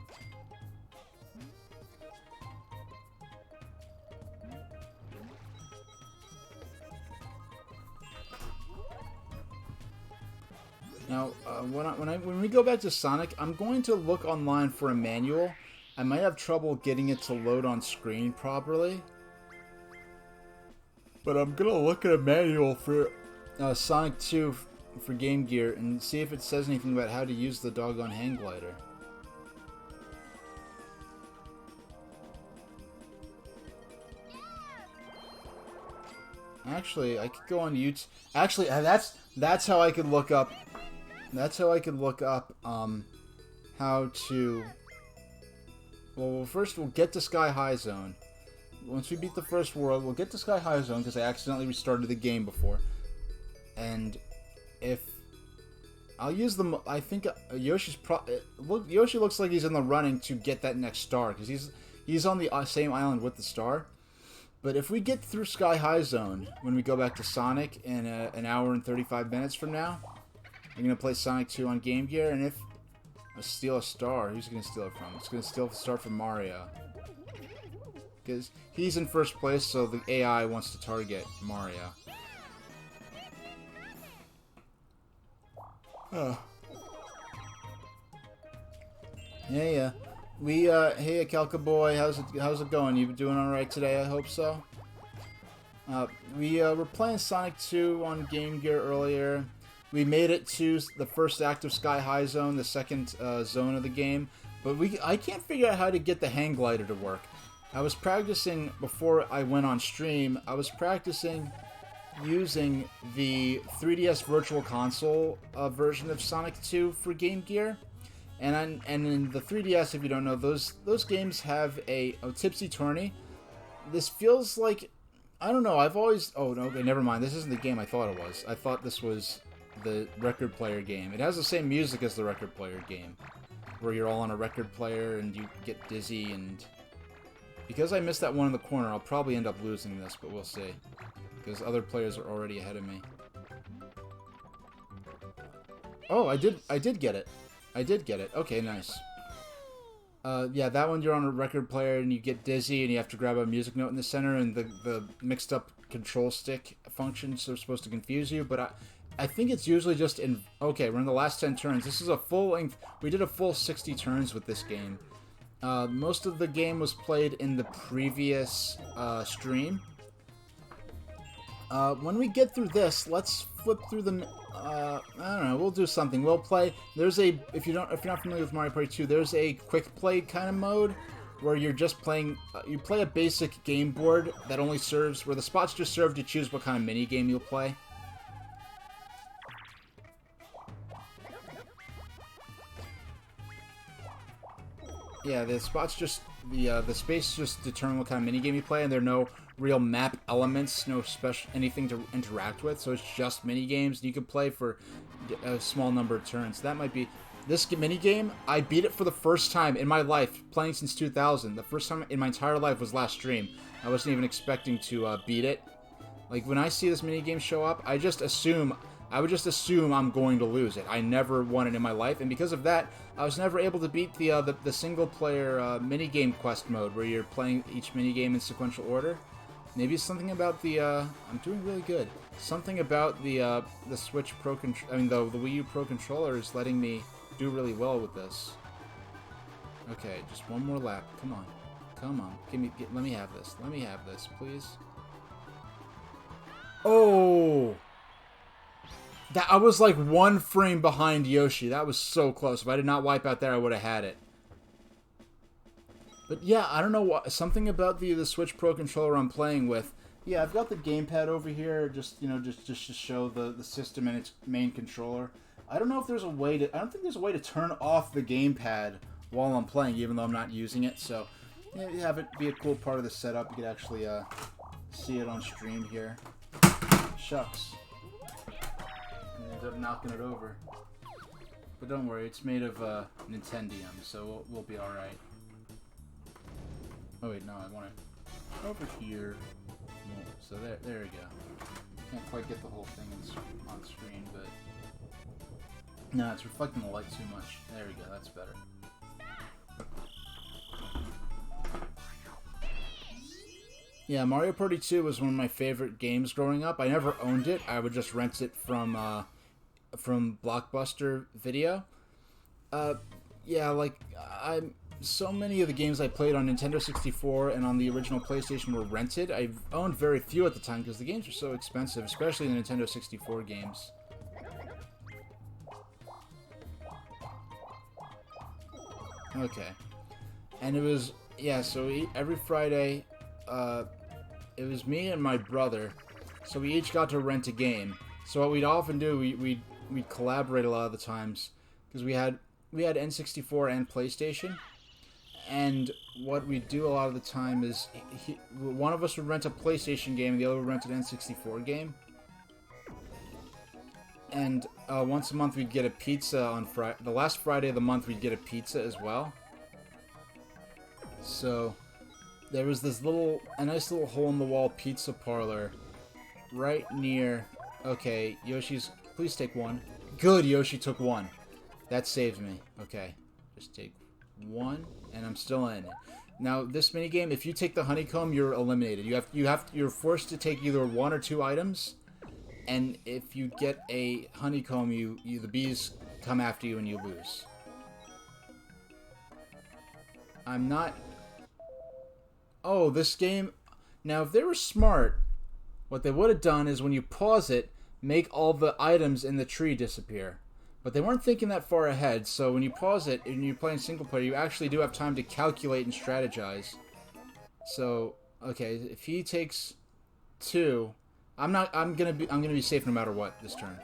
Now, when we go back to Sonic, I'm going to look online for a manual. I might have trouble getting it to load on screen properly. But I'm going to look at a manual for Sonic 2 for Game Gear and see if it says anything about how to use the doggone hang glider. Actually, I could go on YouTube. Actually, That's how I could look up. That's how I could look up how to. Well, first we'll get to Sky High Zone. Once we beat the first world, we'll get to Sky High Zone because I accidentally restarted the game before. And if I'll use the, I think Yoshi's Yoshi looks like he's in the running to get that next star because he's on the same island with the star. But if we get through Sky High Zone when we go back to Sonic in an hour and 35 minutes from now, I'm gonna play Sonic 2 on Game Gear, and if I steal a star, who's gonna steal it from? It's gonna steal the star from Mario. Because he's in first place, so the AI wants to target Mario. Oh. Yeah. We, hey, Calca Boy, how's it going? You doing alright today? I hope so. We were playing Sonic 2 on Game Gear earlier. We made it to the first act of Sky High Zone, the second zone of the game, but I can't figure out how to get the hang glider to work. I was practicing before I went on stream. I was practicing using the 3DS Virtual Console version of Sonic 2 for Game Gear, and in the 3DS, if you don't know, those games have a tipsy tourney. This feels like, I don't know. I've always okay, never mind. This isn't the game I thought it was. I thought this was the record player game. It has the same music as the record player game, where you're all on a record player and you get dizzy, and because I missed that one in the corner, I'll probably end up losing this, but we'll see. Because other players are already ahead of me. Oh, I did get it. I did get it. Okay, nice. Yeah, that one you're on a record player and you get dizzy and you have to grab a music note in the center, and the mixed up control stick functions are supposed to confuse you, but I think it's usually just in... Okay, we're in the last 10 turns. This is a full length... We did a full 60 turns with this game. Most of the game was played in the previous stream. When we get through this, let's flip through the... I don't know, we'll do something. We'll play... There's a... If you're not familiar with Mario Party 2, there's a quick play kind of mode where you're just playing... you play a basic game board that only serves... Where the spots just serve to choose what kind of mini game you'll play. Yeah, the spots just... The space just determine what kind of minigame you play, and there are no real map elements, no special anything to interact with, so it's just minigames, and you can play for a small number of turns. That might be... This minigame, I beat it for the first time in my life, playing since 2000. The first time in my entire life was last stream. I wasn't even expecting to beat it. Like, when I see this minigame show up, I would just assume I'm going to lose it. I never won it in my life, and because of that, I was never able to beat the single-player minigame quest mode, where you're playing each minigame in sequential order. Maybe it's something about the... I'm doing really good. Something about the Switch Pro... the Wii U Pro Controller is letting me do really well with this. Okay, just one more lap. Come on. Come on. Let me have this. Let me have this, please. Oh! I was like one frame behind Yoshi. That was so close. If I did not wipe out there, I would have had it. But yeah, I don't know what... Something about the Switch Pro Controller I'm playing with. Yeah, I've got the gamepad over here, just to show the system and its main controller. I don't know if there's a way to... I don't think there's a way to turn off the gamepad while I'm playing, even though I'm not using it. So, yeah, have it be a cool part of the setup. You could actually see it on stream here. Shucks. I ended up knocking it over. But don't worry, it's made of Nintendium, so we'll be alright. Oh wait, no, I want it over here. So there we go. Can't quite get the whole thing on screen, but... No, it's reflecting the light too much. There we go, that's better. Yeah, Mario Party 2 was one of my favorite games growing up. I never owned it. I would just rent it from Blockbuster Video. Yeah, like, so many of the games I played on Nintendo 64 and on the original PlayStation were rented. I owned very few at the time because the games were so expensive, especially the Nintendo 64 games. Okay. And it was, yeah, so every Friday, it was me and my brother, so we each got to rent a game. So what we'd often do, we'd collaborate a lot of the times, because we had N64 and PlayStation, and what we'd do a lot of the time is one of us would rent a PlayStation game and the other would rent an N64 game. And once a month we'd get a pizza on Friday. The last Friday of the month we'd get a pizza as well. So there was this a nice little hole-in-the-wall pizza parlor right near... Okay, Yoshi's... Please take one. Good, Yoshi took one. That saves me. Okay, just take one, and I'm still in it. Now, this minigame, if you take the honeycomb, you're eliminated. You're forced to take either 1 or 2 items, and if you get a honeycomb, the bees come after you and you lose. I'm not... Oh, this game... Now, if they were smart, what they would have done is when you pause it, make all the items in the tree disappear. But they weren't thinking that far ahead, so when you pause it and you're playing single player, you actually do have time to calculate and strategize. So, okay, if he takes 2, I'm gonna be safe no matter what this turn.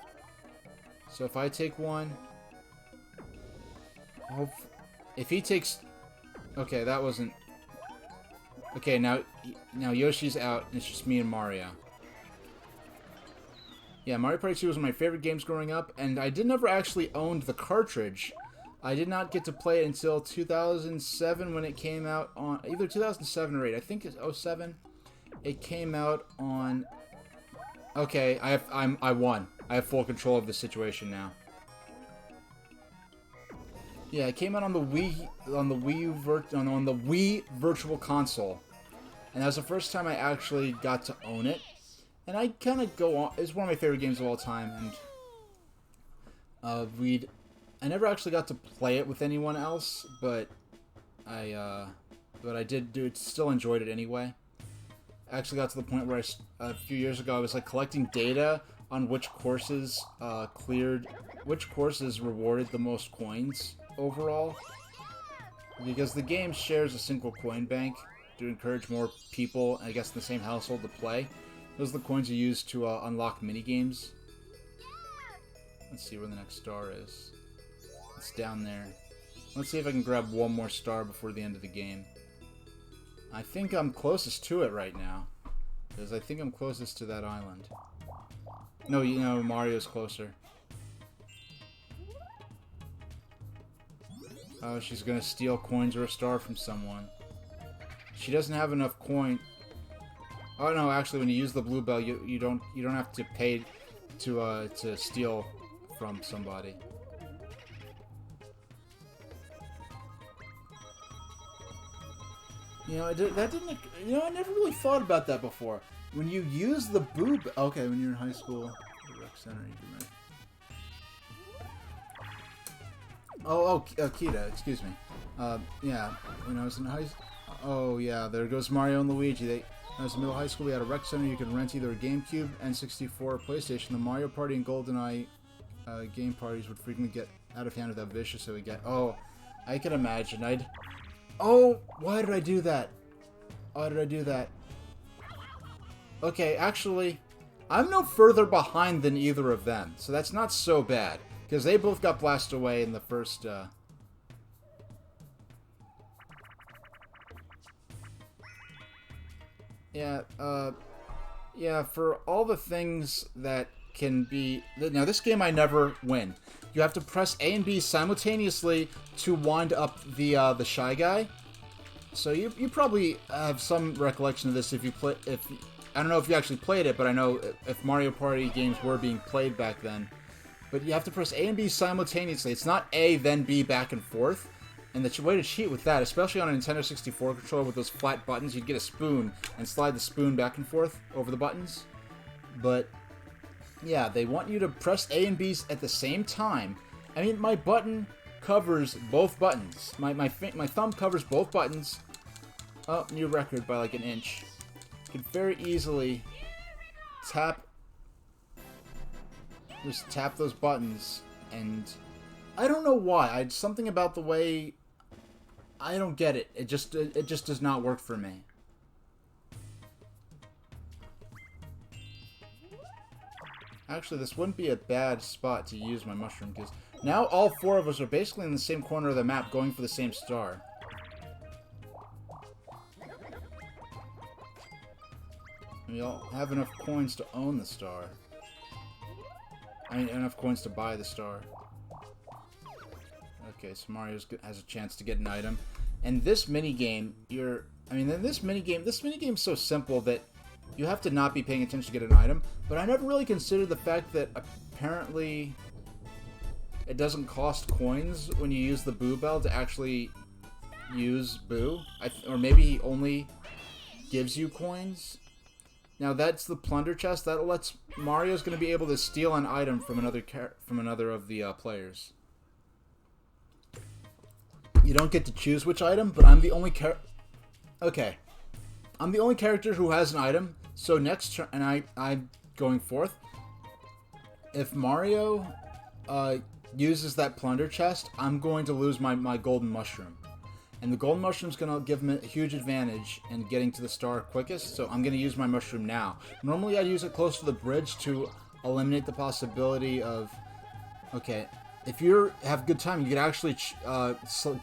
So if I take 1, if he takes, okay, that wasn't. Okay, now Yoshi's out, and it's just me and Mario. Yeah, Mario Party 2 was one of my favorite games growing up, and I never actually owned the cartridge. I did not get to play it until 2007 when it came out on... Either 2007 or 8. I think it's 07. It came out on... Okay, I won. I have full control of the situation now. Yeah, it came out on the Wii... On the Wii Virtual Console. And that was the first time I actually got to own it. And I kind of go on... It's one of my favorite games of all time, and... I never actually got to play it with anyone else, but I still enjoyed it anyway. I actually got to the point where a few years ago I was like collecting data on which courses which courses rewarded the most coins overall. Because the game shares a single coin bank to encourage more people, I guess in the same household, to play. Those are the coins you use to unlock minigames. Let's see where the next star is. It's down there. Let's see if I can grab one more star before the end of the game. I think I'm closest to it right now. Because I think I'm closest to that island. No, you know, Mario's closer. Oh, she's gonna steal coins or a star from someone. She doesn't have enough coin. Oh no, actually, when you use the blue bell, you don't have to pay to steal from somebody. You know, I never really thought about that before. When you use the boob... Okay, when you're in high school, the rec center, you can... Oh, Kita, excuse me. Yeah, when I was in high... Oh, yeah, there goes Mario and Luigi. When I was in middle high school, we had a rec center. You could rent either a GameCube, N64, or PlayStation. The Mario Party and GoldenEye game parties would frequently get out of hand with how vicious it would get. Oh, I can imagine. Oh, why did I do that? Why did I do that? Okay, actually, I'm no further behind than either of them, so that's not so bad, because they both got blasted away in the first, Yeah, for all the things that can be... Now, this game I never win. You have to press A and B simultaneously to wind up the Shy Guy. So you probably have some recollection of this if you play... I don't know if you actually played it, but I know if Mario Party games were being played back then. But you have to press A and B simultaneously. It's not A, then B, back and forth. And the way to cheat with that, especially on a Nintendo 64 controller with those flat buttons, you'd get a spoon and slide the spoon back and forth over the buttons. But, yeah, they want you to press A and B at the same time. I mean, my button covers both buttons. My thumb covers both buttons. Oh, new record by like an inch. You could very easily just tap those buttons, and I don't know why. Something about the way... I don't get it. It just does not work for me. Actually, this wouldn't be a bad spot to use my mushroom, because now all 4 of us are basically in the same corner of the map going for the same star. We all have enough coins to own the star. I mean, enough coins to buy the star. Okay, so Mario has a chance to get an item. And this minigame, this minigame's so simple that you have to not be paying attention to get an item. But I never really considered the fact that apparently it doesn't cost coins when you use the Boo Bell to actually use Boo. Or maybe he only gives you coins. Now that's the plunder chest. That lets Mario's going to be able to steal an item from another of the players. You don't get to choose which item, but I'm the only Okay, I'm the only character who has an item. So next turn, and I'm going forth. If Mario uses that plunder chest, I'm going to lose my golden mushroom. And the golden mushroom's going to give him a huge advantage in getting to the star quickest, so I'm going to use my mushroom now. Normally I'd use it close to the bridge to eliminate the possibility of... Okay, if you have good time, you could actually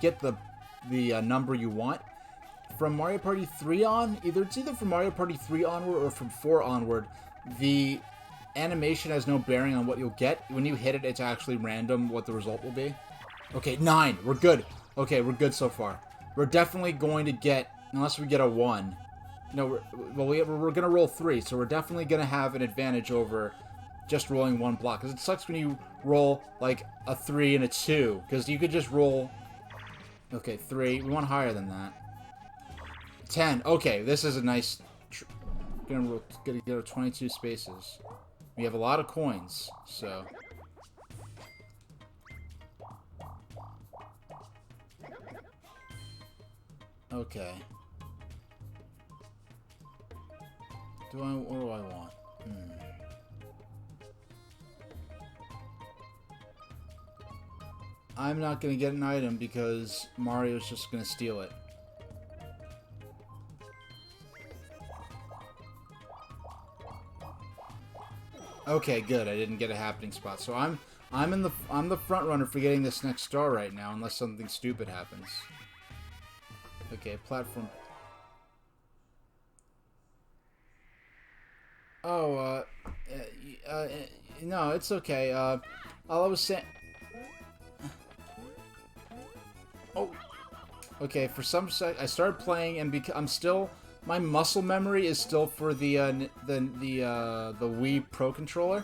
get the number you want. From Mario Party 3 on, it's either from Mario Party 3 onward or from 4 onward, the animation has no bearing on what you'll get. When you hit it, it's actually random what the result will be. Okay, 9. We're good. Okay, we're good so far. We're definitely going to get, unless we get a 1. No, we're going to roll 3, so we're definitely going to have an advantage over just rolling 1 block. Because it sucks when you roll, like, a 3 and a 2. Because you could just roll... Okay, 3. We want higher than that. 10. Okay, this is a nice... Gonna get 22 spaces. We have a lot of coins, so... Okay. What do I want? I'm not gonna get an item because Mario's just gonna steal it. Okay, good. I didn't get a happening spot. So I'm the front runner for getting this next star right now, unless something stupid happens. Okay, platform. Oh, no, it's okay. All I was saying... Oh. Okay, for some sec, I started playing, and I'm still... My muscle memory is still for the Wii Pro Controller.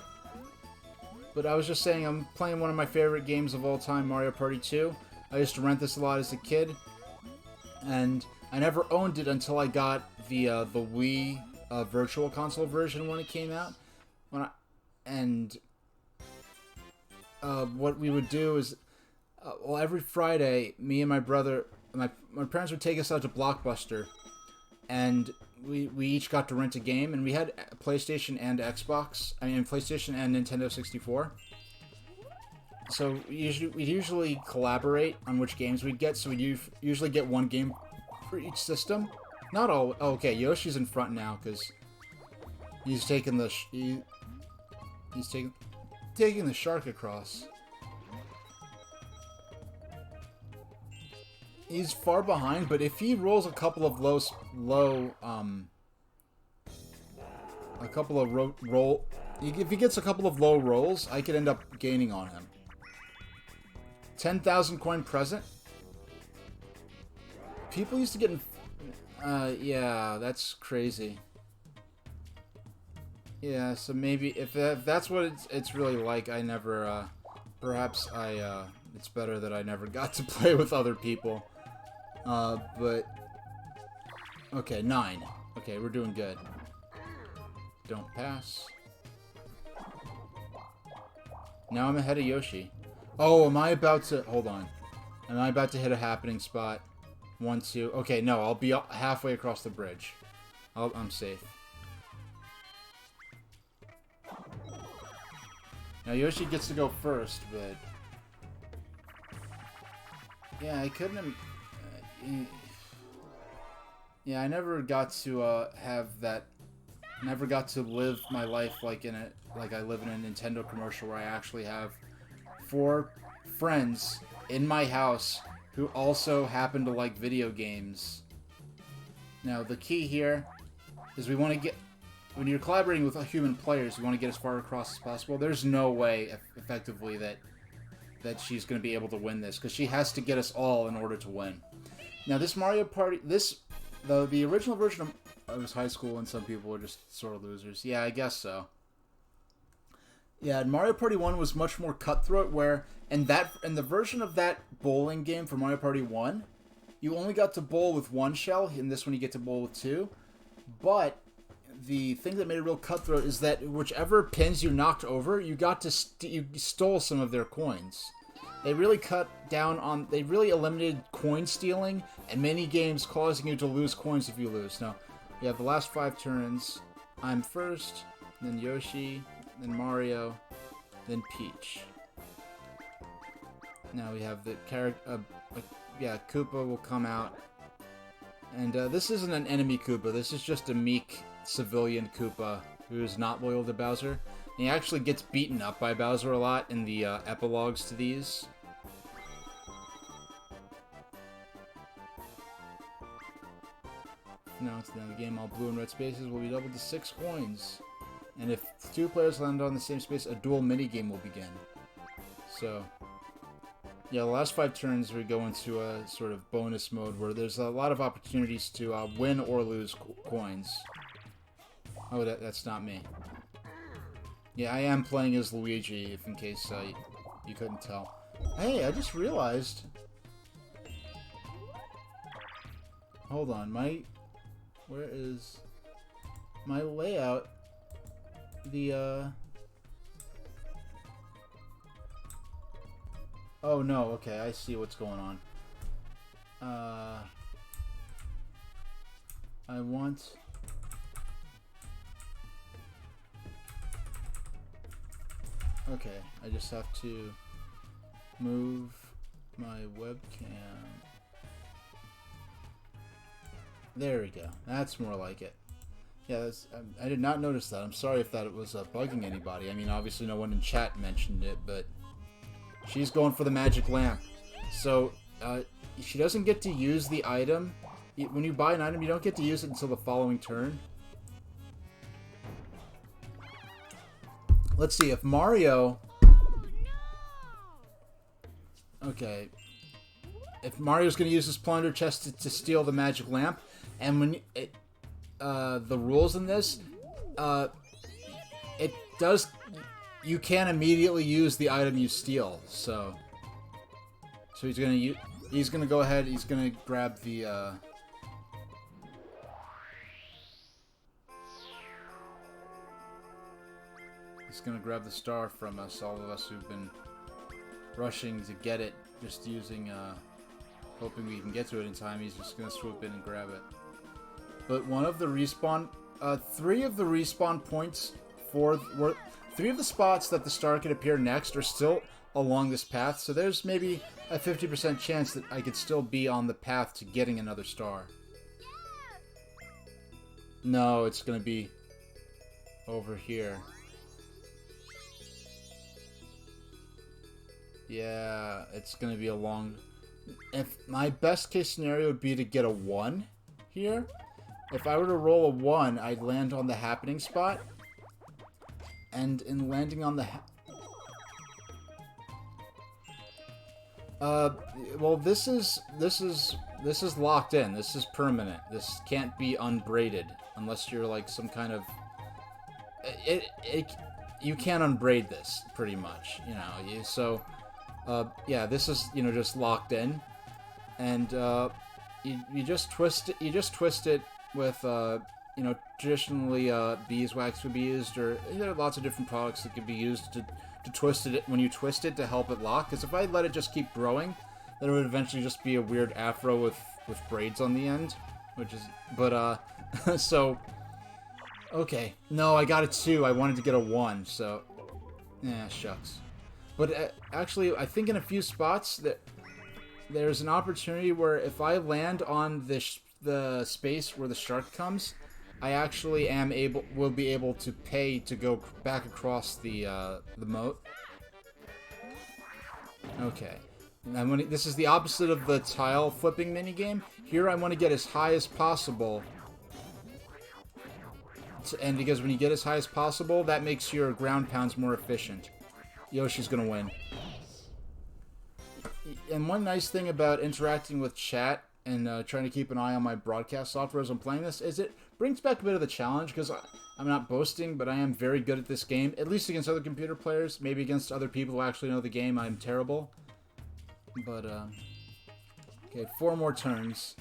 But I was just saying, I'm playing one of my favorite games of all time, Mario Party 2. I used to rent this a lot as a kid. And I never owned it until I got the Wii Virtual Console version when it came out. What we would do is, well, every Friday, me and my brother, my parents would take us out to Blockbuster, and we each got to rent a game, and we had PlayStation and Xbox. I mean, PlayStation and Nintendo 64. So we usually collaborate on which games we'd get, so we usually get one game for each system. Not all. Oh, okay, Yoshi's in front now because he's taking the he's taking the shark across. He's far behind, but if he rolls a couple of if he gets a couple of low rolls, I could end up gaining on him. 10,000 coin present. People used to get in... yeah, that's crazy. Yeah, so maybe if that's what it's really like, I never, perhaps it's better that I never got to play with other people. But... Okay, 9. Okay, we're doing good. Don't pass. Now I'm ahead of Yoshi. Oh, am I about to... Hold on. Am I about to hit a happening spot? 1, 2... Okay, no, I'll be halfway across the bridge. I'm safe. Now, Yoshi gets to go first, but... Yeah, I couldn't... Yeah, I never got to have that Never got to live my life like I live in a Nintendo commercial where I actually have 4 friends in my house who also happen to like video games. Now, the key here is we want to get... When you're collaborating with human players, you want to get as far across as possible. There's no way, effectively, that she's going to be able to win this, because she has to get us all in order to win. Now, this Mario Party... The original version of was high school, and some people were just sort of losers. Yeah, I guess so. Yeah, Mario Party 1 was much more cutthroat, where... And the version of that bowling game for Mario Party 1... You only got to bowl with 1 shell. In this one, you get to bowl with 2. But the thing that made it real cutthroat is that whichever pins you knocked over, you got to you stole some of their coins. They really cut down on... They really eliminated coin stealing and many games causing you to lose coins if you lose. Now, you have the last 5 turns. I'm first, then Yoshi, then Mario, then Peach. Now we have the character... yeah, Koopa will come out. And this isn't an enemy Koopa. This is just a meek civilian Koopa who is not loyal to Bowser. And he actually gets beaten up by Bowser a lot in the epilogues to these. Now it's the end of the game. All blue and red spaces will be doubled to 6 coins. And if 2 players land on the same space, a dual minigame will begin. So... Yeah, the last 5 turns we go into a sort of bonus mode where there's a lot of opportunities to win or lose coins. Oh, that's not me. Yeah, I am playing as Luigi, if in case you couldn't tell. Hey, I just realized... Hold on, where is... My layout... Oh no, okay, I see what's going on. I want... Okay, I just have to move my webcam. There we go. That's more like it. Yeah, I did not notice that. I'm sorry if that was bugging anybody. I mean, obviously no one in chat mentioned it, but... She's going for the magic lamp. So, she doesn't get to use the item. When you buy an item, you don't get to use it until the following turn. Let's see, if Mario... Okay. If Mario's going to use his plunder chest to steal the magic lamp, and when the rules in this, it does... You can't immediately use the item you steal, so he's gonna go ahead. He's gonna grab the. He's gonna grab the star from us. All of us who've been rushing to get it, just using, hoping we can get to it in time. He's just gonna swoop in and grab it. But one of the respawn, 3 of the respawn points were. 3 of the spots that the star could appear next are still along this path, so there's maybe a 50% chance that I could still be on the path to getting another star. No, it's gonna be over here. Yeah, it's gonna be a long... If my best case scenario would be to get a 1 here. If I were to roll a 1, I'd land on the happening spot. And in landing on the... well, this is locked in. This is permanent. This can't be unbraided unless you're like some kind of... You can't unbraid this, pretty much, you know. So, yeah, this is, you know, just locked in. And, you just twist it. You just twist it with, you know, traditionally beeswax would be used, or there are lots of different products that could be used to twist it when you twist it to help it lock. Because if I let it just keep growing, then it would eventually just be a weird afro with braids on the end, which is... But so okay, no, I got a 2. I wanted to get a 1, so yeah, shucks. But actually, I think in a few spots that there's an opportunity where if I land on the space where the shark comes, I actually will be able to pay to go back across the moat. Okay. And this is the opposite of the tile flipping minigame. Here I want to get as high as possible. And because when you get as high as possible, that makes your ground pounds more efficient. Yoshi's gonna win. And one nice thing about interacting with chat and trying to keep an eye on my broadcast software as I'm playing this is it brings back a bit of the challenge, because I'm not boasting, but I am very good at this game, at least against other computer players. Maybe against other people who actually know the game, I'm terrible. But, okay, 4 more turns.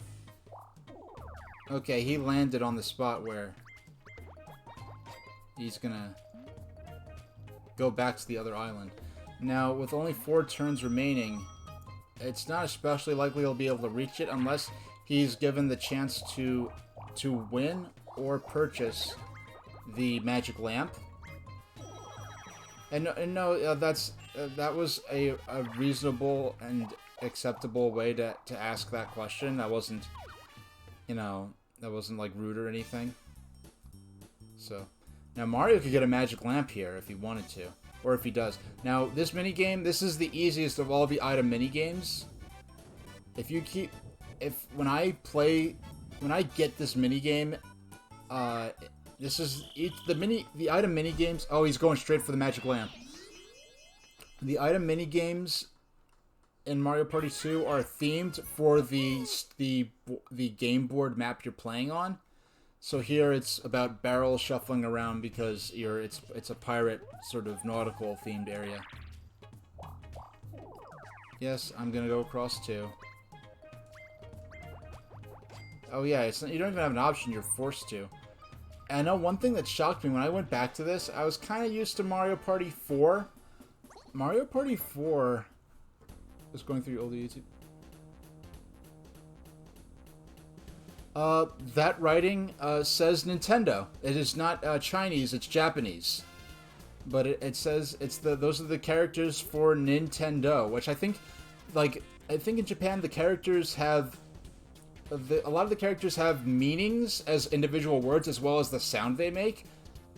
Okay, he landed on the spot where he's gonna go back to the other island. Now, with only 4 turns remaining, it's not especially likely he'll be able to reach it unless he's given the chance to win or purchase the magic lamp. And no, that was a reasonable and acceptable way to ask that question. That wasn't, that wasn't like rude or anything. So now Mario could get a magic lamp here if he wanted to, or if he does. Now this minigame, this is the easiest of all the item minigames. When I get this minigame, this is the item minigames. Oh, he's going straight for the magic lamp. The item minigames in Mario Party 2 are themed for the game board map you're playing on. So here it's about barrels shuffling around because it's a pirate sort of nautical themed area. Yes, I'm gonna go across too. Oh yeah, you don't even have an option, you're forced to. And I know one thing that shocked me when I went back to this, I was kind of used to Mario Party 4. Mario Party 4... Just going through your older YouTube. That writing says Nintendo. It is not Chinese, it's Japanese. But it says those are the characters for Nintendo, which I think in Japan the characters have a lot of the characters have meanings as individual words as well as the sound they make.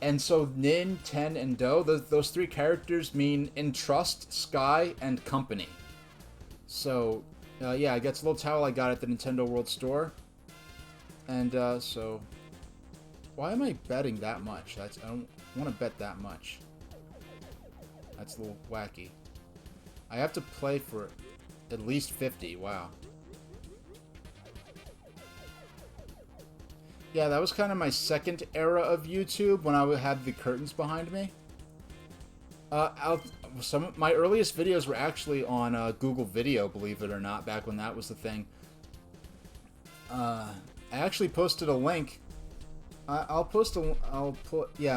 And so Nin, Ten, and Do, those 3 characters mean entrust, sky, and company. So, yeah, I got a little towel I got at the Nintendo World Store. And, so... Why am I betting that much? I don't want to bet that much. That's a little wacky. I have to play for at least 50, wow. Yeah, that was kind of my second era of YouTube when I had the curtains behind me. Some of my earliest videos were actually on Google Video, believe it or not, back when that was the thing. I actually posted a link. Yeah,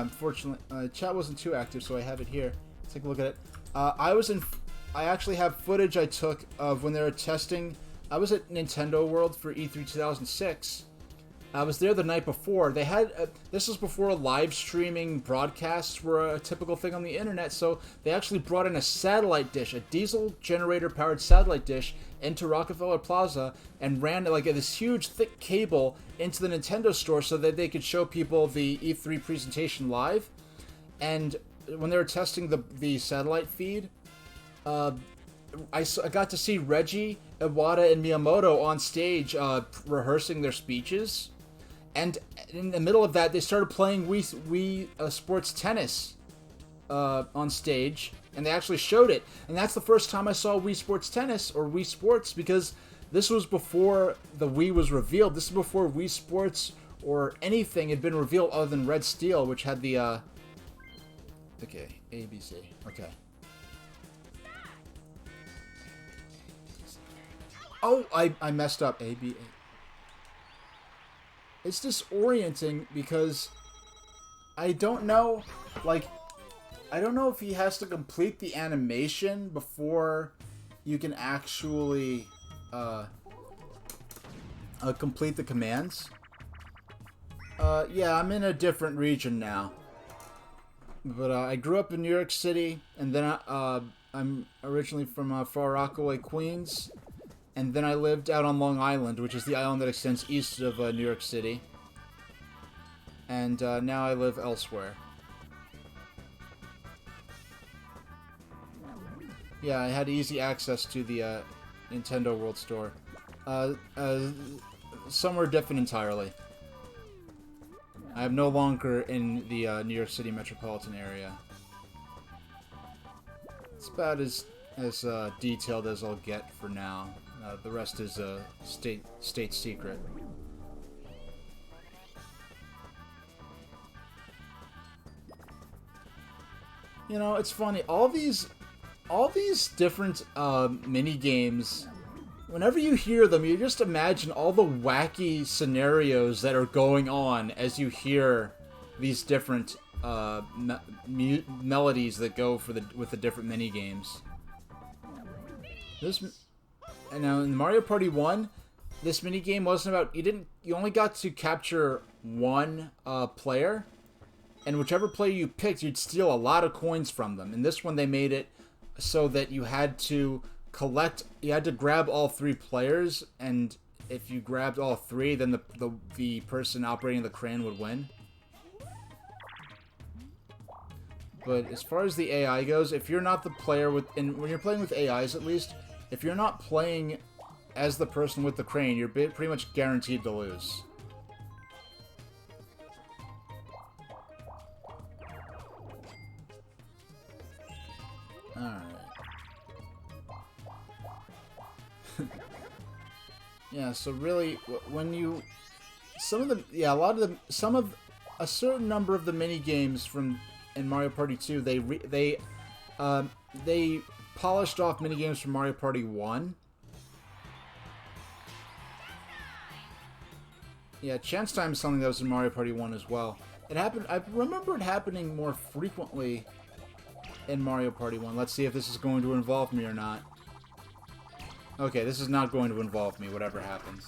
unfortunately, chat wasn't too active, so I have it here. Let's take a look at it. I actually have footage I took of when they were testing. I was at Nintendo World for E3 2006. I was there the night before. They had this was before live streaming broadcasts were a typical thing on the internet, so they actually brought in a satellite dish, a diesel generator powered satellite dish into Rockefeller Plaza and ran like this huge thick cable into the Nintendo store so that they could show people the E3 presentation live. And when they were testing the satellite feed, I got to see Reggie, Iwata, and Miyamoto on stage rehearsing their speeches. And in the middle of that, they started playing Wii Sports Tennis on stage, and they actually showed it. And that's the first time I saw Wii Sports Tennis, or Wii Sports, because this was before the Wii was revealed. This is before Wii Sports or anything had been revealed other than Red Steel, which had the... Okay, A, B, C. Okay. Oh, I messed up. A, B, A. It's disorienting because I don't know, I don't know if he has to complete the animation before you can actually complete the commands. Yeah, I'm in a different region now. But I grew up in New York City, and then I'm originally from Far Rockaway, Queens. And then I lived out on Long Island, which is the island that extends east of New York City. and now I live elsewhere. Yeah, I had easy access to the Nintendo World Store. Somewhere different entirely. I am no longer in the New York City metropolitan area. It's about as detailed as I'll get for now. The rest is a state secret. You know, it's funny. All these different mini games. Whenever you hear them, you just imagine all the wacky scenarios that are going on as you hear these different melodies that go with the different mini games. And now in Mario Party 1, this mini game wasn't about you only got to capture one player, and whichever player you picked, you'd steal a lot of coins from them. In this one, they made it so that you had to grab all three players, and if you grabbed all three, then the person operating the crane would win. But as far as the AI goes, if you're not the player when you're playing with AIs at least, if you're not playing as the person with the crane, you're pretty much guaranteed to lose. Alright. Yeah, so really, when you... a certain number of the mini games in Mario Party 2, they polished off mini games from Mario Party 1. Yeah, Chance Time is something that was in Mario Party 1 as well. I remember it happening more frequently in Mario Party 1. Let's see if this is going to involve me or not. Okay, this is not going to involve me, whatever happens.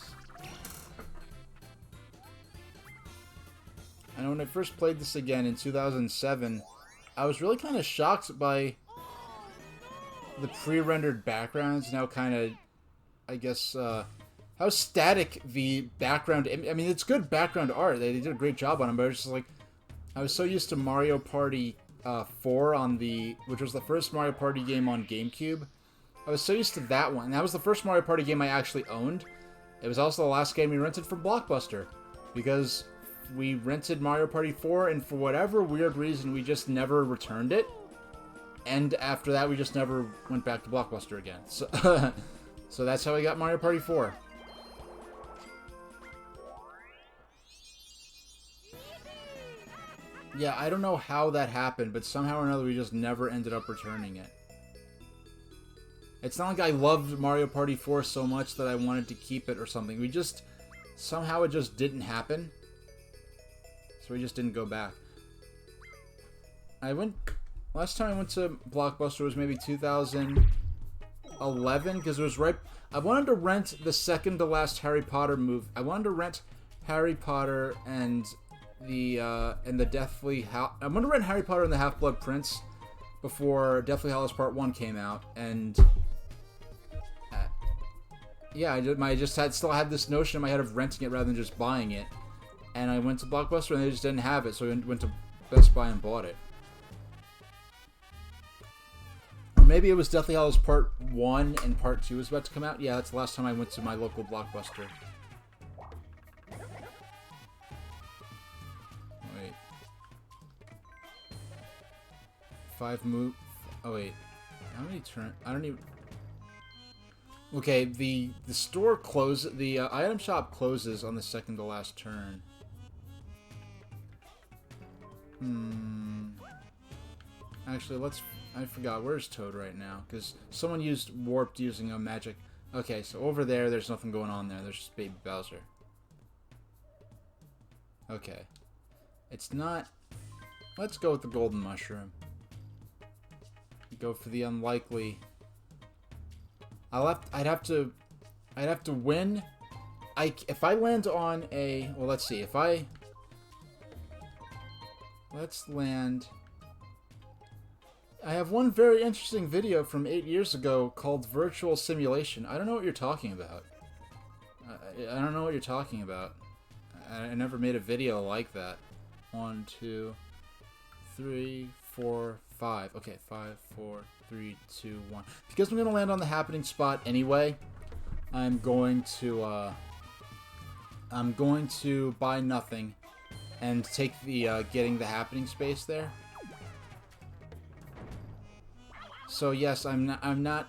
I know when I first played this again in 2007, I was really kind of shocked by the pre-rendered backgrounds, and how kind of, I guess, how static the background... I mean, it's good background art. They did a great job on it, but I was just like... I was so used to Mario Party 4 which was the first Mario Party game on GameCube. I was so used to that one. That was the first Mario Party game I actually owned. It was also the last game we rented from Blockbuster, because we rented Mario Party 4, and for whatever weird reason, we just never returned it. And after that, we just never went back to Blockbuster again. So, so that's how we got Mario Party 4. Yeah, I don't know how that happened, but somehow or another, we just never ended up returning it. It's not like I loved Mario Party 4 so much that I wanted to keep it or something. Somehow it just didn't happen. So we just didn't go back. Last time I went to Blockbuster was maybe 2011, because it was right... I wanted to rent the second to last Harry Potter movie. I wanted to rent Harry Potter and the Deathly Hallows... I wanted to rent Harry Potter and the Half-Blood Prince before Deathly Hallows Part 1 came out, and... yeah, I still had this notion in my head of renting it rather than just buying it. And I went to Blockbuster and they just didn't have it, so I went to Best Buy and bought it. Or maybe it was Deathly Hallows Part 1 and Part 2 was about to come out. Yeah, that's the last time I went to my local Blockbuster. Wait. Oh, wait. How many turns? I don't even... Okay, the store closes... The item shop closes on the second to last turn. Actually, I forgot. Where's Toad right now? Because someone used Warped using a magic... Okay, so over there's nothing going on there. There's just Baby Bowser. Okay. It's not... Let's go with the Golden Mushroom. Go for the unlikely... I'd have to win. If I land on a... Well, let's see. Let's land... I have one very interesting video from 8 years ago called Virtual Simulation. I don't know what you're talking about. I don't know what you're talking about. I never made a video like that. 1, 2, 3, 4, 5. Okay, 5, 4, 3, 2, 1. Because I'm going to land on the happening spot anyway, I'm going to buy nothing and take the getting the happening space there. So yes, I'm not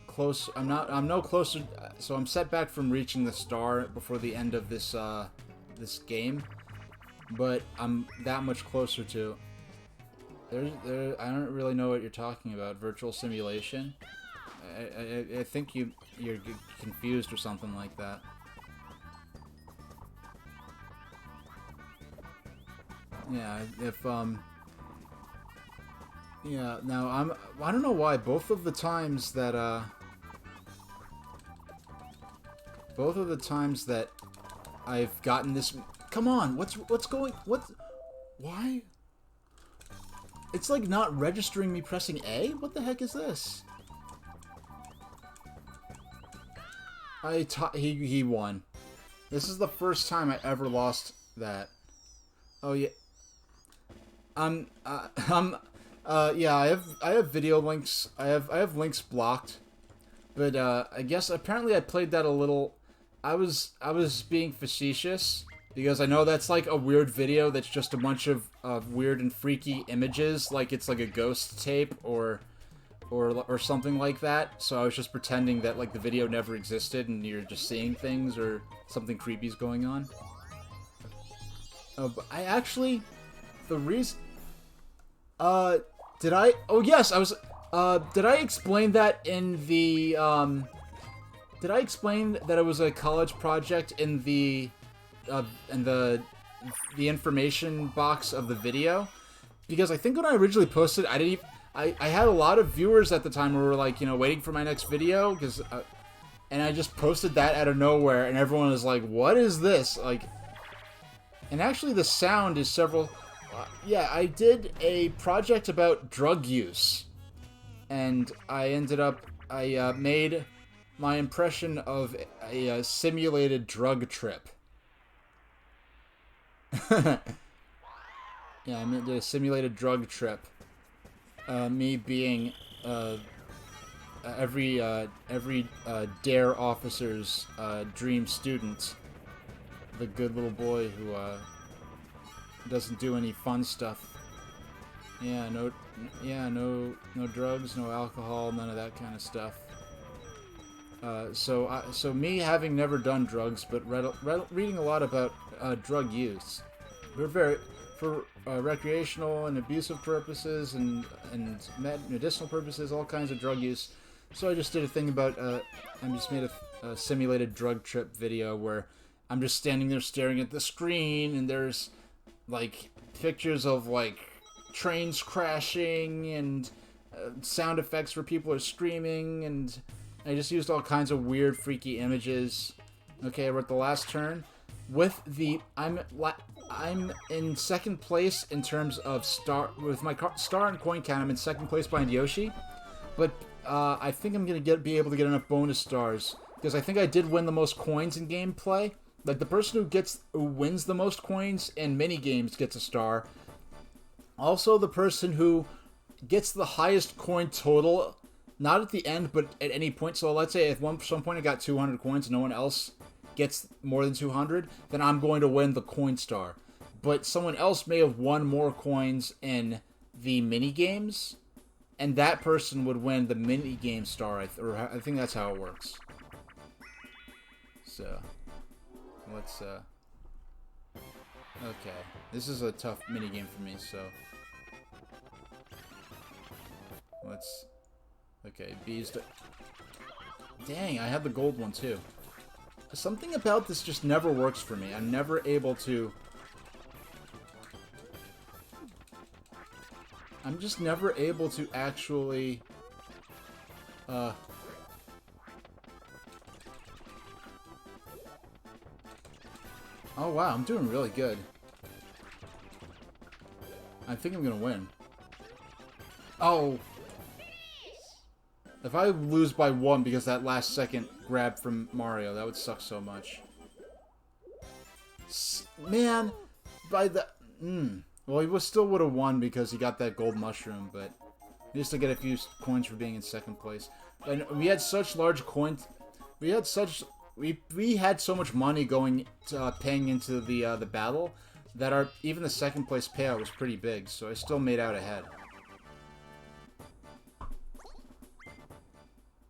close. I'm no closer. So I'm set back from reaching the star before the end of this this game, but I'm that much closer to. I don't really know what you're talking about. Virtual simulation. I think you're confused or something like that. Yeah, yeah, now I don't know why both of the times that I've gotten this. Come on, why? It's like not registering me pressing A? What the heck is this? He won. This is the first time I ever lost that. Oh yeah. Yeah, I have video links. I have links blocked. But I guess apparently I played that a little. I was being facetious because I know that's like a weird video that's just a bunch of weird and freaky images, like it's like a ghost tape or something like that. So I was just pretending that like the video never existed and you're just seeing things or something creepy's going on. But I actually, the reason, did I? Oh yes, I was. Did I explain that in the? Did I explain that it was a college project in the information box of the video? Because I think when I originally posted, I didn't. I had a lot of viewers at the time who were like, you know, waiting for my next video because, and I just posted that out of nowhere, and everyone was like, "What is this?" Like, and actually, the sound is several. Yeah, I did a project about drug use, and I ended up I made my impression of a simulated drug trip. Yeah, I did a simulated drug trip. Me being every DARE officer's dream student, the good little boy who doesn't do any fun stuff. Yeah, no drugs, no alcohol, none of that kind of stuff. So me having never done drugs, but reading a lot about drug use. For recreational and abusive purposes and medicinal purposes, all kinds of drug use. So I just did a thing about, I just made a simulated drug trip video where I'm just standing there staring at the screen and there's like pictures of like trains crashing and sound effects where people are screaming, and I just used all kinds of weird freaky images. Okay, we're at the last turn. With the I'm in second place in terms of with my star and coin count. I'm in second place behind Yoshi, but I think I'm gonna be able to get enough bonus stars because I think I did win the most coins in gameplay. Like the person who wins the most coins in mini games gets a star. Also, the person who gets the highest coin total, not at the end, but at any point. So let's say at some point I got 200 coins, and no one else gets more than 200, then I'm going to win the coin star. But someone else may have won more coins in the mini games, and that person would win the mini game star. I think that's how it works. So let's okay, this is a tough mini game for me. So let's okay, B's. Dang, I have the gold one too. Something about this just never works for me. I'm never able to... I'm just never able to actually... Oh wow, I'm doing really good. I think I'm gonna win. Oh! If I lose by 1 because that last second grab from Mario, that would suck so much. Man, by the... Well, he still would have won because he got that gold mushroom, but he used to get a few coins for being in second place. And we had such large coins. We had so much money going to, paying into the battle that even the second place payout was pretty big. So I still made out ahead.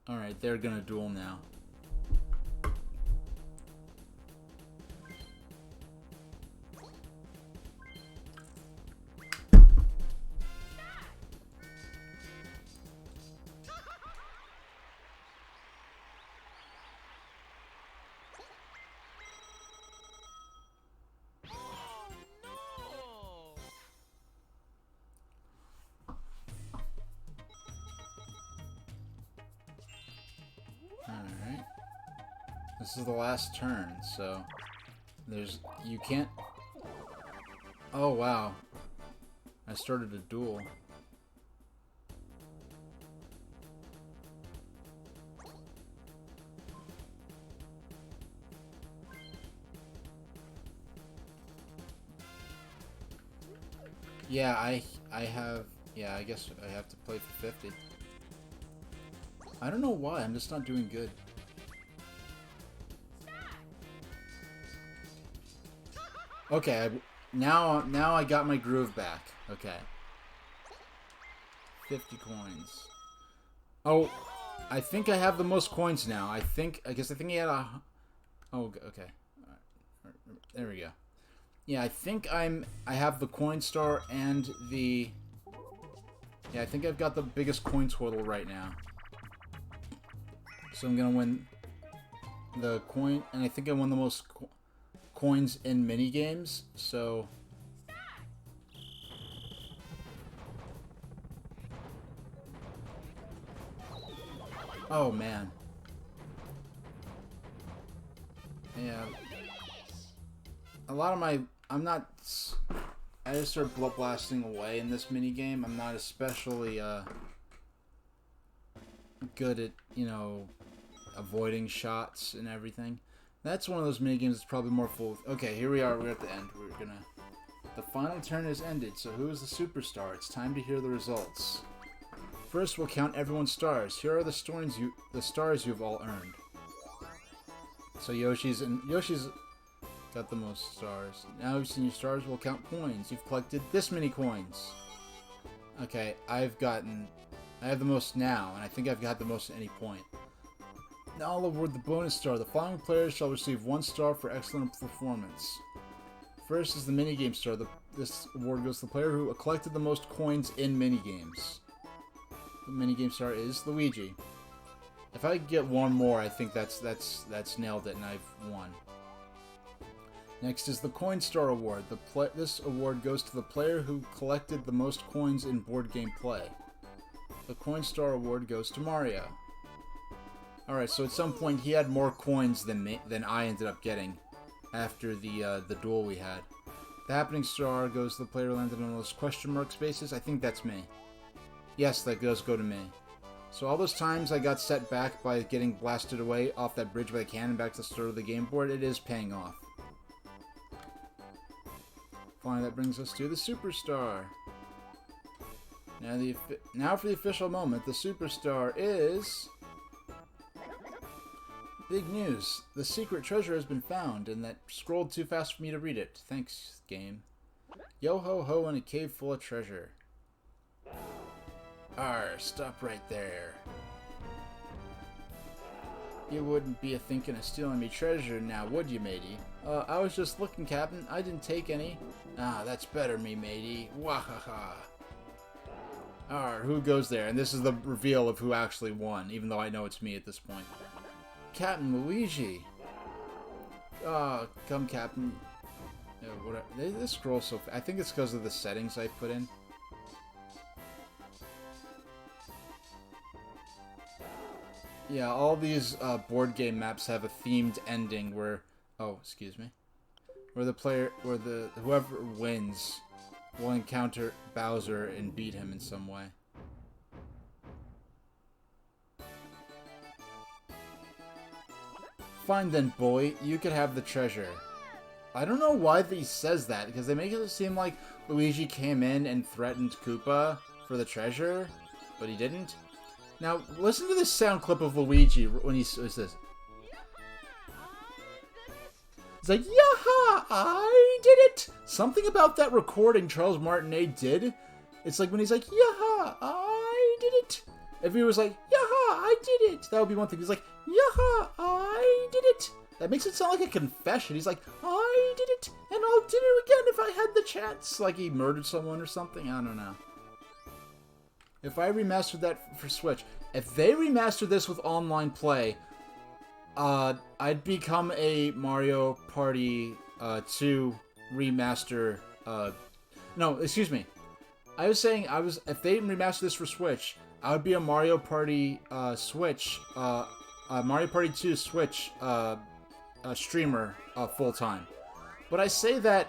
All right, they're gonna duel now. Alright. This is the last turn, so you can't... Oh, wow. I started a duel. Yeah, I have... Yeah, I guess I have to play for 50. I don't know why, I'm just not doing good. Okay, now I got my groove back. Okay. 50 coins. Oh, I think I have the most coins now. I guess he had a... Oh, okay. All right. There we go. Yeah, I think I have the coin star and the... Yeah, I think I've got the biggest coin total right now. So I'm gonna win the coin, and I think I won the most coins in mini games. So oh man, yeah. A lot of my I just start blood blasting away in this mini game. I'm not especially good at, you know, avoiding shots and everything. That's one of those mini games that's probably more full. Okay, here we are. We're at the end. The final turn has ended. So who is the superstar? It's time to hear the results. First, we'll count everyone's stars. Here are the stars you've all earned. So Yoshi's got the most stars. Now you've seen your stars. We'll count coins. You've collected this many coins. Okay, I have the most now, and I think I've got the most at any point. Now I'll award the bonus star. The following players shall receive 1 star for excellent performance. First is the minigame star. This award goes to the player who collected the most coins in minigames. The minigame star is Luigi. If I get one more, I think that's nailed it, and I've won. Next is the Coin Star Award. This award goes to the player who collected the most coins in board game play. The Coin Star Award goes to Mario. Alright, so at some point he had more coins than I ended up getting after the duel we had. The Happening Star goes to the player who landed on those question mark spaces. I think that's me. Yes, that does go to me. So all those times I got set back by getting blasted away off that bridge by the cannon back to the start of the game board, it is paying off. Finally, that brings us to the Superstar. Now for the official moment, the Superstar is... Big news! The secret treasure has been found, and that scrolled too fast for me to read it. Thanks, game. Yo-ho-ho in a cave full of treasure. Arr, stop right there. You wouldn't be a-thinking of stealing me treasure now, would you, matey? I was just looking, Captain. I didn't take any. Ah, that's better, me matey. Wahaha. Arr, who goes there? And this is the reveal of who actually won, even though I know it's me at this point. Captain Luigi. Ah, come, Captain. No, whatever. They scroll so fast. I think it's because of the settings I put in. Yeah, all these board game maps have a themed ending where... Oh, excuse me. Where whoever wins will encounter Bowser and beat him in some way. Fine then, bully. You could have the treasure. I don't know why he says that, because they make it seem like Luigi came in and threatened Koopa for the treasure, but he didn't. Now, listen to this sound clip of Luigi when he says this. He's like, "Yaha! I did it!" Something about that recording Charles Martinet did. It's like when he's like, "Yaha! I did it!" If he was like, "Yaha! I did it!" That would be one thing. He's like, "Yaha! I did it!" That makes it sound like a confession. He's like, "I did it, and I'll do it again if I had the chance." Like he murdered someone or something. I don't know. If I remastered that for Switch, if they remastered this with online play, I'd become a Mario Party 2 remaster. No, excuse me. I was saying if they remastered this for Switch, I would be a Mario Party Switch, Mario Party 2 Switch streamer full time. But I say that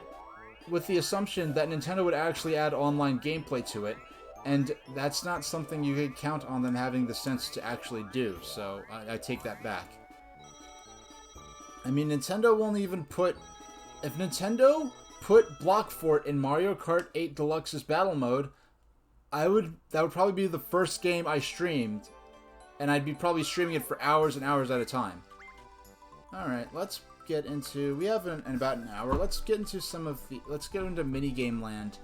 with the assumption that Nintendo would actually add online gameplay to it, and that's not something you could count on them having the sense to actually do. So I take that back. I mean, Nintendo won't even put... If Nintendo put Block Fort in Mario Kart 8 Deluxe's battle mode, that would probably be the first game I streamed, and I'd be probably streaming it for hours and hours at a time. Alright, let's get into... We have about an hour. Let's get into some of the... Let's get into minigame land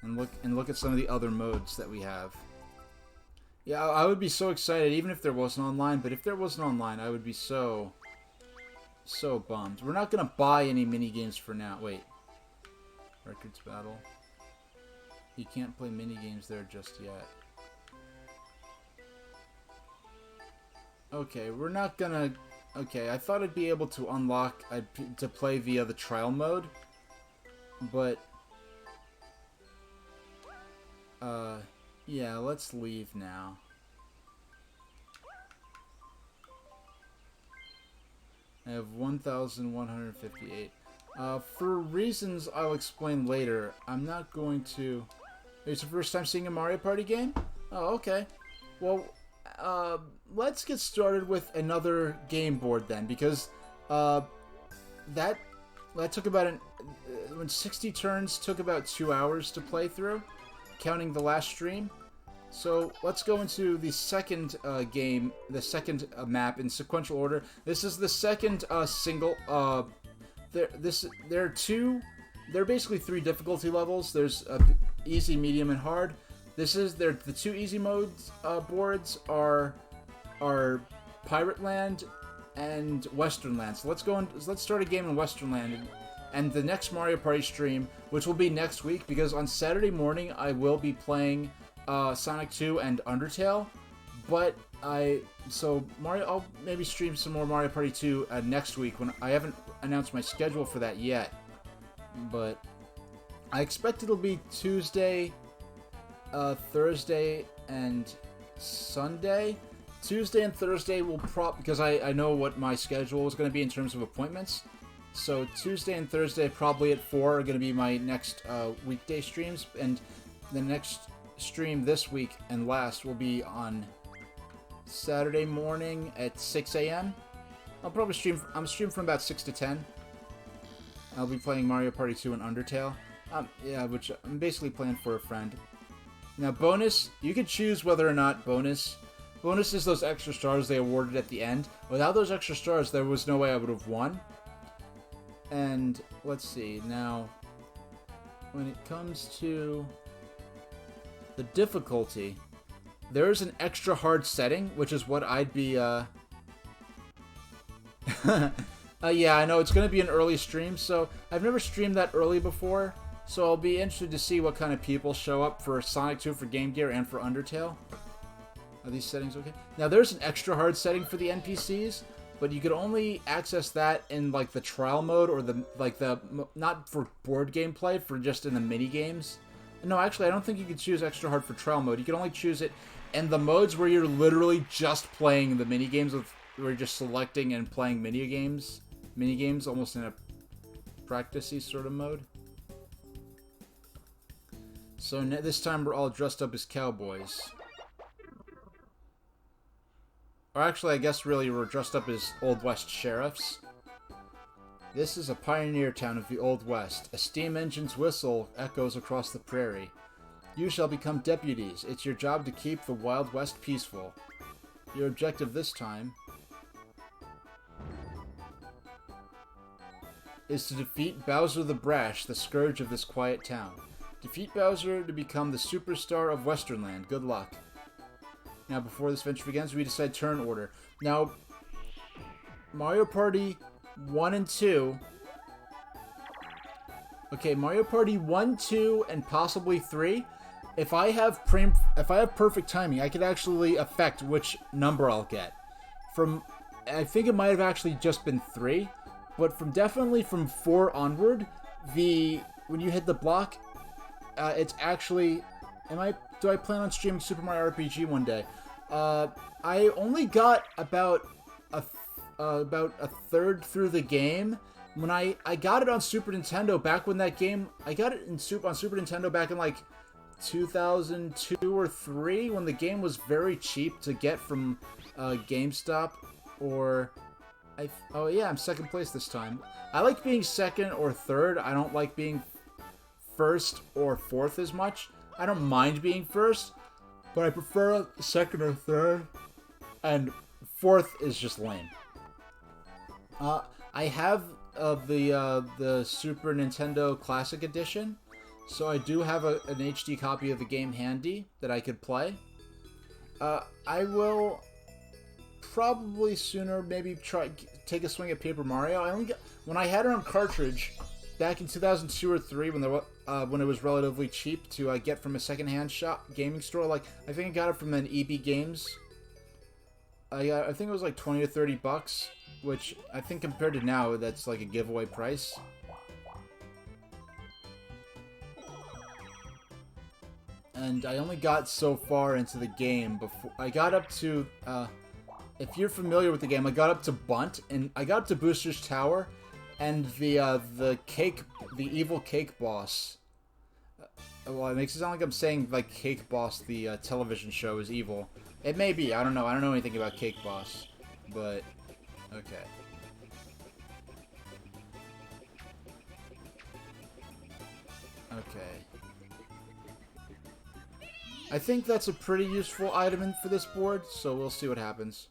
and look at some of the other modes that we have. Yeah, I would be so excited, even if there wasn't online, but if there wasn't online, I would be so bummed. We're not going to buy any minigames for now. Wait. Records battle. You can't play minigames there just yet. Okay, we're not gonna... Okay, I thought I'd be able to unlock... to play via the trial mode. But... yeah, let's leave now. I have 1,158. For reasons I'll explain later, I'm not going to... It's the first time seeing a Mario Party game? Oh, okay. Well, let's get started with another game board then, because that took about when 60 turns took about 2 hours to play through, counting the last stream. So let's go into the second game, the second map in sequential order. This is the second single. There are basically 3 difficulty levels. There's easy, medium, and hard. The 2 easy modes boards are Pirate Land and Western Land. So let's start a game in Western Land, and the next Mario Party stream, which will be next week, because on Saturday morning I will be playing Sonic 2 and Undertale, but I'll maybe stream some more Mario Party 2 next week. When I haven't announced my schedule for that yet, but I expect it'll be Tuesday, Thursday, and Sunday. Tuesday and Thursday will because I know what my schedule is going to be in terms of appointments. So Tuesday and Thursday, probably at 4, are going to be my next weekday streams, and the next stream this week and last will be on Saturday morning at 6 a.m. I'll probably stream from about 6 to 10. I'll be playing Mario Party 2 and Undertale. Yeah, which I'm basically playing for a friend. Now, bonus, you can choose whether or not bonus is those extra stars they awarded at the end. Without those extra stars, there was no way I would have won. And let's see, now, when it comes to the difficulty, there is an extra hard setting, which is what I'd be, yeah, I know it's going to be an early stream, so I've never streamed that early before, so I'll be interested to see what kind of people show up for Sonic 2 for Game Gear and for Undertale. Are these settings okay? Now, there's an extra hard setting for the NPCs, but you could only access that in, like, the trial mode, or not for board gameplay, for just in the mini games. No, actually, I don't think you could choose extra hard for trial mode. You can only choose it in the modes where you're literally just playing the mini games, where you're just selecting and playing mini games, almost in a practice-y sort of mode. So this time we're all dressed up as cowboys. Or actually, I guess really we're dressed up as Old West sheriffs. This is a pioneer town of the Old West. A steam engine's whistle echoes across the prairie. You shall become deputies. It's your job to keep the Wild West peaceful. Your objective this time is to defeat Bowser the Brash, the scourge of this quiet town. Defeat Bowser to become the superstar of Westernland. Good luck. Now, before this venture begins, we decide turn order. Now, Mario Party 1 and 2. Okay, Mario Party 1, 2, and possibly 3. If I have perfect timing, I could actually affect which number I'll get. I think it might have actually just been 3, but definitely from 4 onward, when you hit the block, it's actually. Do I plan on streaming Super Mario RPG one day? I only got about a third through the game. When I got it on Super Nintendo back when that game, I got it on Super Nintendo back in like 2002 or 3 when the game was very cheap to get from GameStop oh yeah, I'm second place this time. I like being second or third. I don't like being first or fourth as much. I don't mind being first, but I prefer second or third, and fourth is just lame. I have the Super Nintendo Classic Edition, so I do have an HD copy of the game handy that I could play. I will probably sooner maybe take a swing at Paper Mario. When I had it on cartridge back in 2002 or 3 when it was relatively cheap to get from a secondhand gaming store. Like, I think I got it from an EB Games. I think it was like 20 to 30 bucks, which I think compared to now, that's like a giveaway price. And I only got so far into the game before I got up to, if you're familiar with the game, I got up to Bunt, and I got up to Booster's Tower, and the evil cake boss. Well, it makes it sound like I'm saying like Cake Boss, the television show, is evil. It may be. I don't know. I don't know anything about Cake Boss, but okay. Okay. I think that's a pretty useful item for this board, so we'll see what happens.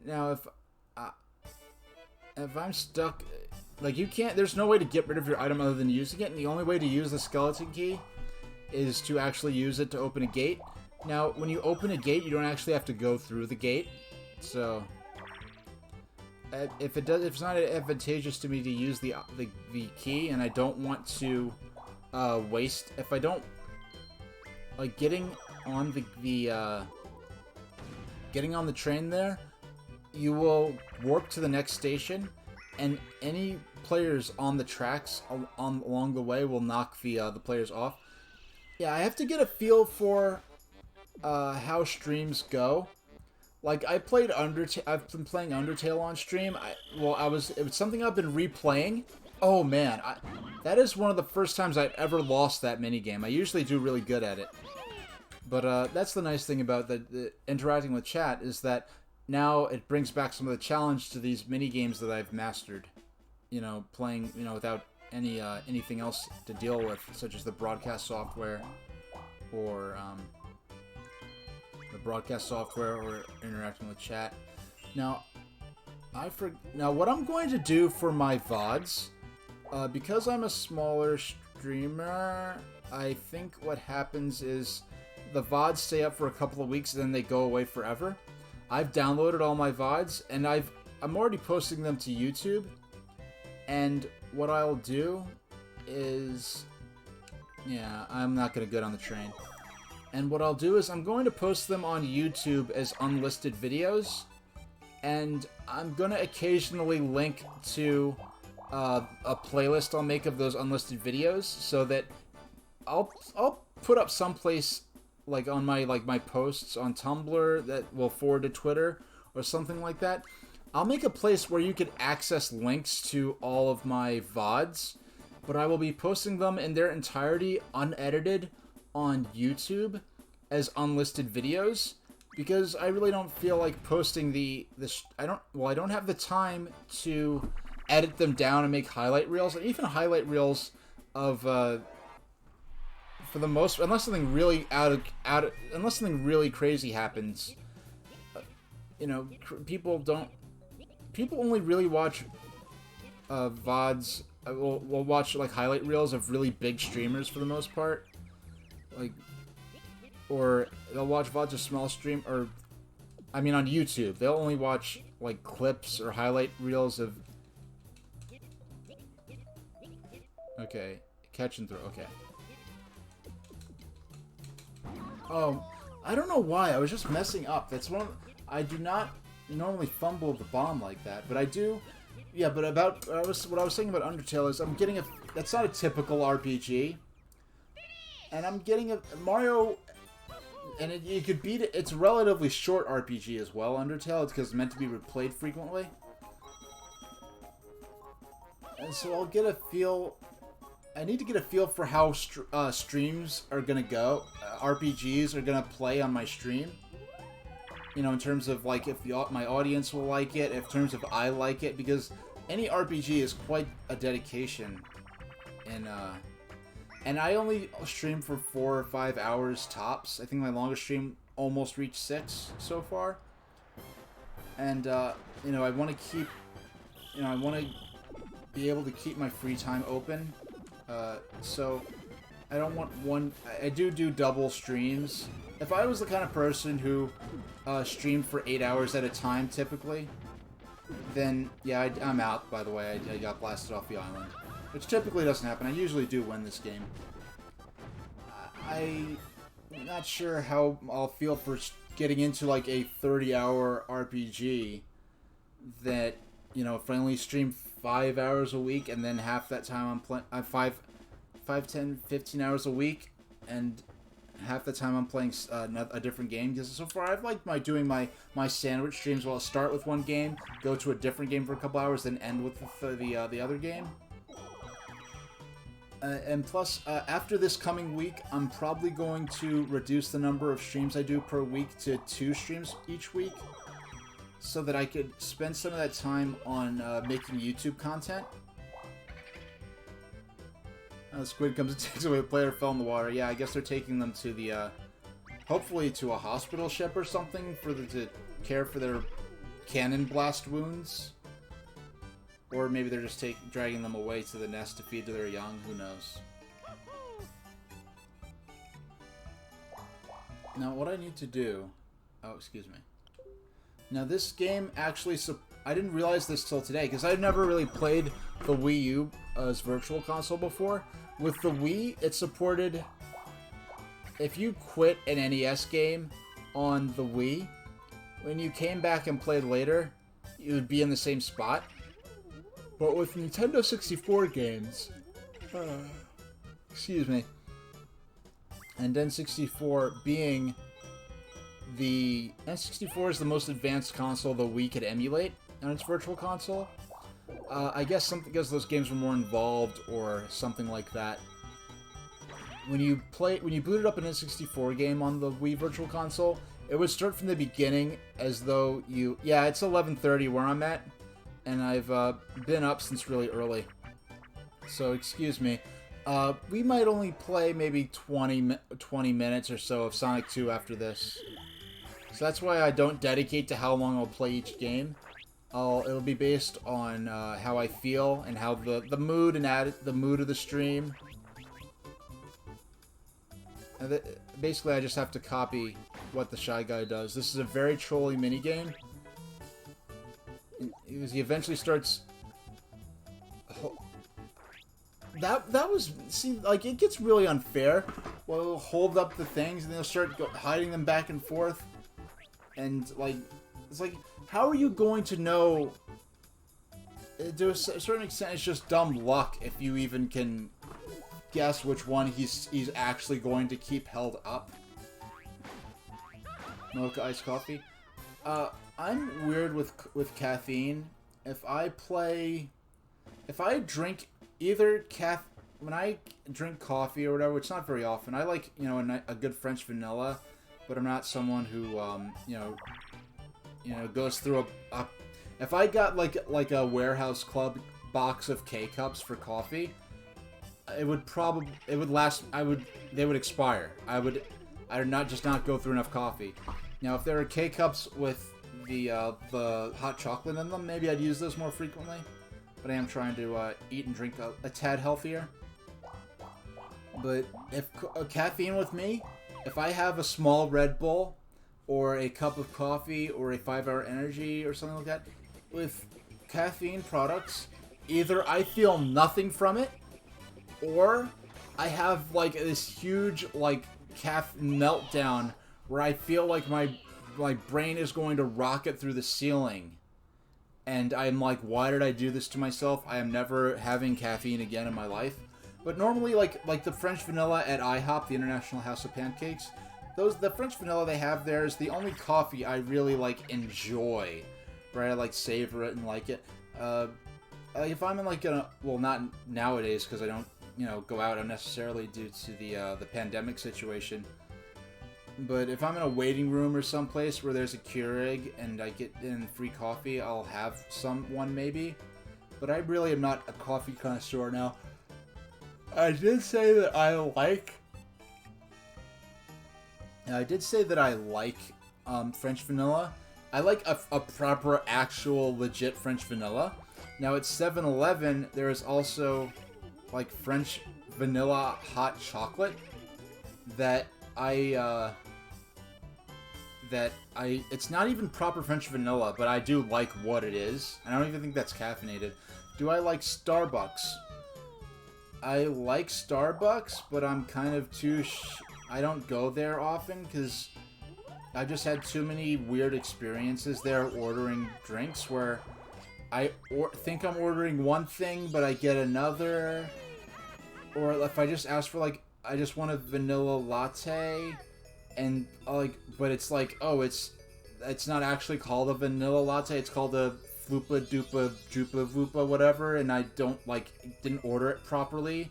Now, if I'm stuck, like, you can't, there's no way to get rid of your item other than using it, and the only way to use the skeleton key is to actually use it to open a gate. Now, when you open a gate, you don't actually have to go through the gate, so if it's not advantageous to me to use the key, and I don't want to waste, if I don't like getting on getting on the train there, you will warp to the next station, and any players on the tracks along the way will knock the players off. Yeah, I have to get a feel for how streams go. Like, I've been playing Undertale on stream. It was something I've been replaying. Oh man, that is one of the first times I've ever lost that minigame. I usually do really good at it. But that's the nice thing about the interacting with chat, is that now it brings back some of the challenge to these mini games that I've mastered. You know, playing, you know, without anything else to deal with, such as the broadcast software, or interacting with chat. Now, what I'm going to do for my VODs, because I'm a smaller streamer, I think what happens is the VODs stay up for a couple of weeks and then they go away forever. I've downloaded all my VODs, and I'm already posting them to YouTube. And what I'll do is, yeah, I'm not gonna get on the train. And what I'll do is I'm going to post them on YouTube as unlisted videos, and I'm gonna occasionally link to a playlist I'll make of those unlisted videos, so that I'll put up someplace like on my posts on Tumblr that will forward to Twitter or something like that. I'll make a place where you can access links to all of my VODs, but I will be posting them in their entirety unedited on YouTube as unlisted videos, because I really don't feel like posting I don't have the time to edit them down and make highlight reels, and even highlight reels of for the most, unless something really unless something really crazy happens, you know, people only really watch VODs. Will watch like highlight reels of really big streamers for the most part, like, or they'll watch VODs of small stream, or I mean on YouTube they'll only watch like clips or highlight reels of. Okay, catch and throw. Okay. Oh, I don't know why. I was just messing up. That's one. I do not normally fumble the bomb like that, but I do. Yeah, but about what I was saying about Undertale is I'm getting a. That's not a typical RPG, and I'm getting a Mario, and you could beat it. It's a relatively short RPG as well. Undertale, it's because it's meant to be replayed frequently, and so I'll get a feel. I need to get a feel for how streams are gonna go. RPGs are gonna play on my stream. You know, in terms of like if my audience will like it, in terms of I like it, because any RPG is quite a dedication, and I only stream for 4 or 5 hours tops. I think my longest stream almost reached 6 so far, and you know, I want to keep, you know, I want to be able to keep my free time open. So I don't want one. I do double streams. If I was the kind of person who streamed for 8 hours at a time, typically, then yeah, I'm out. By the way, I got blasted off the island, which typically doesn't happen. I usually do win this game. I'm not sure how I'll feel for getting into like a 30-hour RPG. That, you know, if I only stream 5 hours a week, and then half that time I'm playing 10, 15 hours a week, and half the time I'm playing a different game. Because so far I've liked doing my sandwich streams. Where I'll start with one game, go to a different game for a couple hours, then end with the other game. And plus, after this coming week, I'm probably going to reduce the number of streams I do per week to 2 streams each week, so that I could spend some of that time on making YouTube content. The squid comes and takes away the player fell in the water. Yeah, I guess they're taking them to the, hopefully to a hospital ship or something to care for their cannon blast wounds. Or maybe they're just dragging them away to the nest to feed to their young. Who knows? Now, what I need to do... Oh, excuse me. Now, this game actually... I didn't realize this till today, because I've never really played the Wii U as Virtual Console before. With the Wii, it supported... If you quit an NES game on the Wii, when you came back and played later, you would be in the same spot. But with Nintendo 64 games... excuse me. And N64 being... The N64 is the most advanced console the Wii could emulate on its Virtual Console. I guess something because those games were more involved or something like that. When you booted up an N64 game on the Wii Virtual Console, it would start from the beginning as though you... Yeah, it's 11:30 where I'm at, and I've been up since really early. So, excuse me. We might only play maybe 20 minutes or so of Sonic 2 after this. So that's why I don't dedicate to how long I'll play each game. It'll be based on how I feel and how the mood and the mood of the stream. And basically, I just have to copy what the Shy Guy does. This is a very trolly minigame. Because he eventually starts... That was... See, like, it gets really unfair. Well, he'll hold up the things, and they'll start hiding them back and forth. And, like... It's like, how are you going to know... To a certain extent, it's just dumb luck if you even can guess which one he's actually going to keep held up. Mocha iced coffee. I'm weird with caffeine. If I drink either when I drink coffee or whatever, which is not very often, I like, you know, a good French vanilla, but I'm not someone who, you know, goes through if I got like a warehouse club box of K-Cups for coffee, they would expire. I would not go through enough coffee. Now, if there are K-Cups with the hot chocolate in them, maybe I'd use those more frequently. But I am trying to eat and drink a tad healthier. But if caffeine with me, if I have a small Red Bull, or a cup of coffee, or a 5-hour energy, or something like that, with caffeine products, either I feel nothing from it, or I have, like, this huge, like, meltdown where I feel like my brain is going to rocket through the ceiling. And I'm like, why did I do this to myself? I am never having caffeine again in my life. But normally, like the French vanilla at IHOP, the International House of Pancakes, the French vanilla they have there is the only coffee I really, like, enjoy. Right? I, like, savor it and like it. If I'm in, like, well, not nowadays, because I don't, go out unnecessarily due to the pandemic situation. But if I'm in a waiting room or someplace where there's a Keurig and I get in free coffee, I'll have one maybe. But I really am not a coffee connoisseur now. I did say that I like French vanilla. I like a proper, actual, legit French vanilla. Now at 7-Eleven, there is also, like, French vanilla hot chocolate that it's not even proper French vanilla, but I do like what it is. I don't even think that's caffeinated. Do I like Starbucks? I like Starbucks, but I'm kind of I don't go there often because I just had too many weird experiences there ordering drinks where I think I'm ordering one thing, but I get another. Or if I just ask for, like, I just want a vanilla latte, and, but it's like, oh, it's not actually called a vanilla latte, it's called a Floopa Doopa Droopa Voopa whatever, and I didn't order it properly.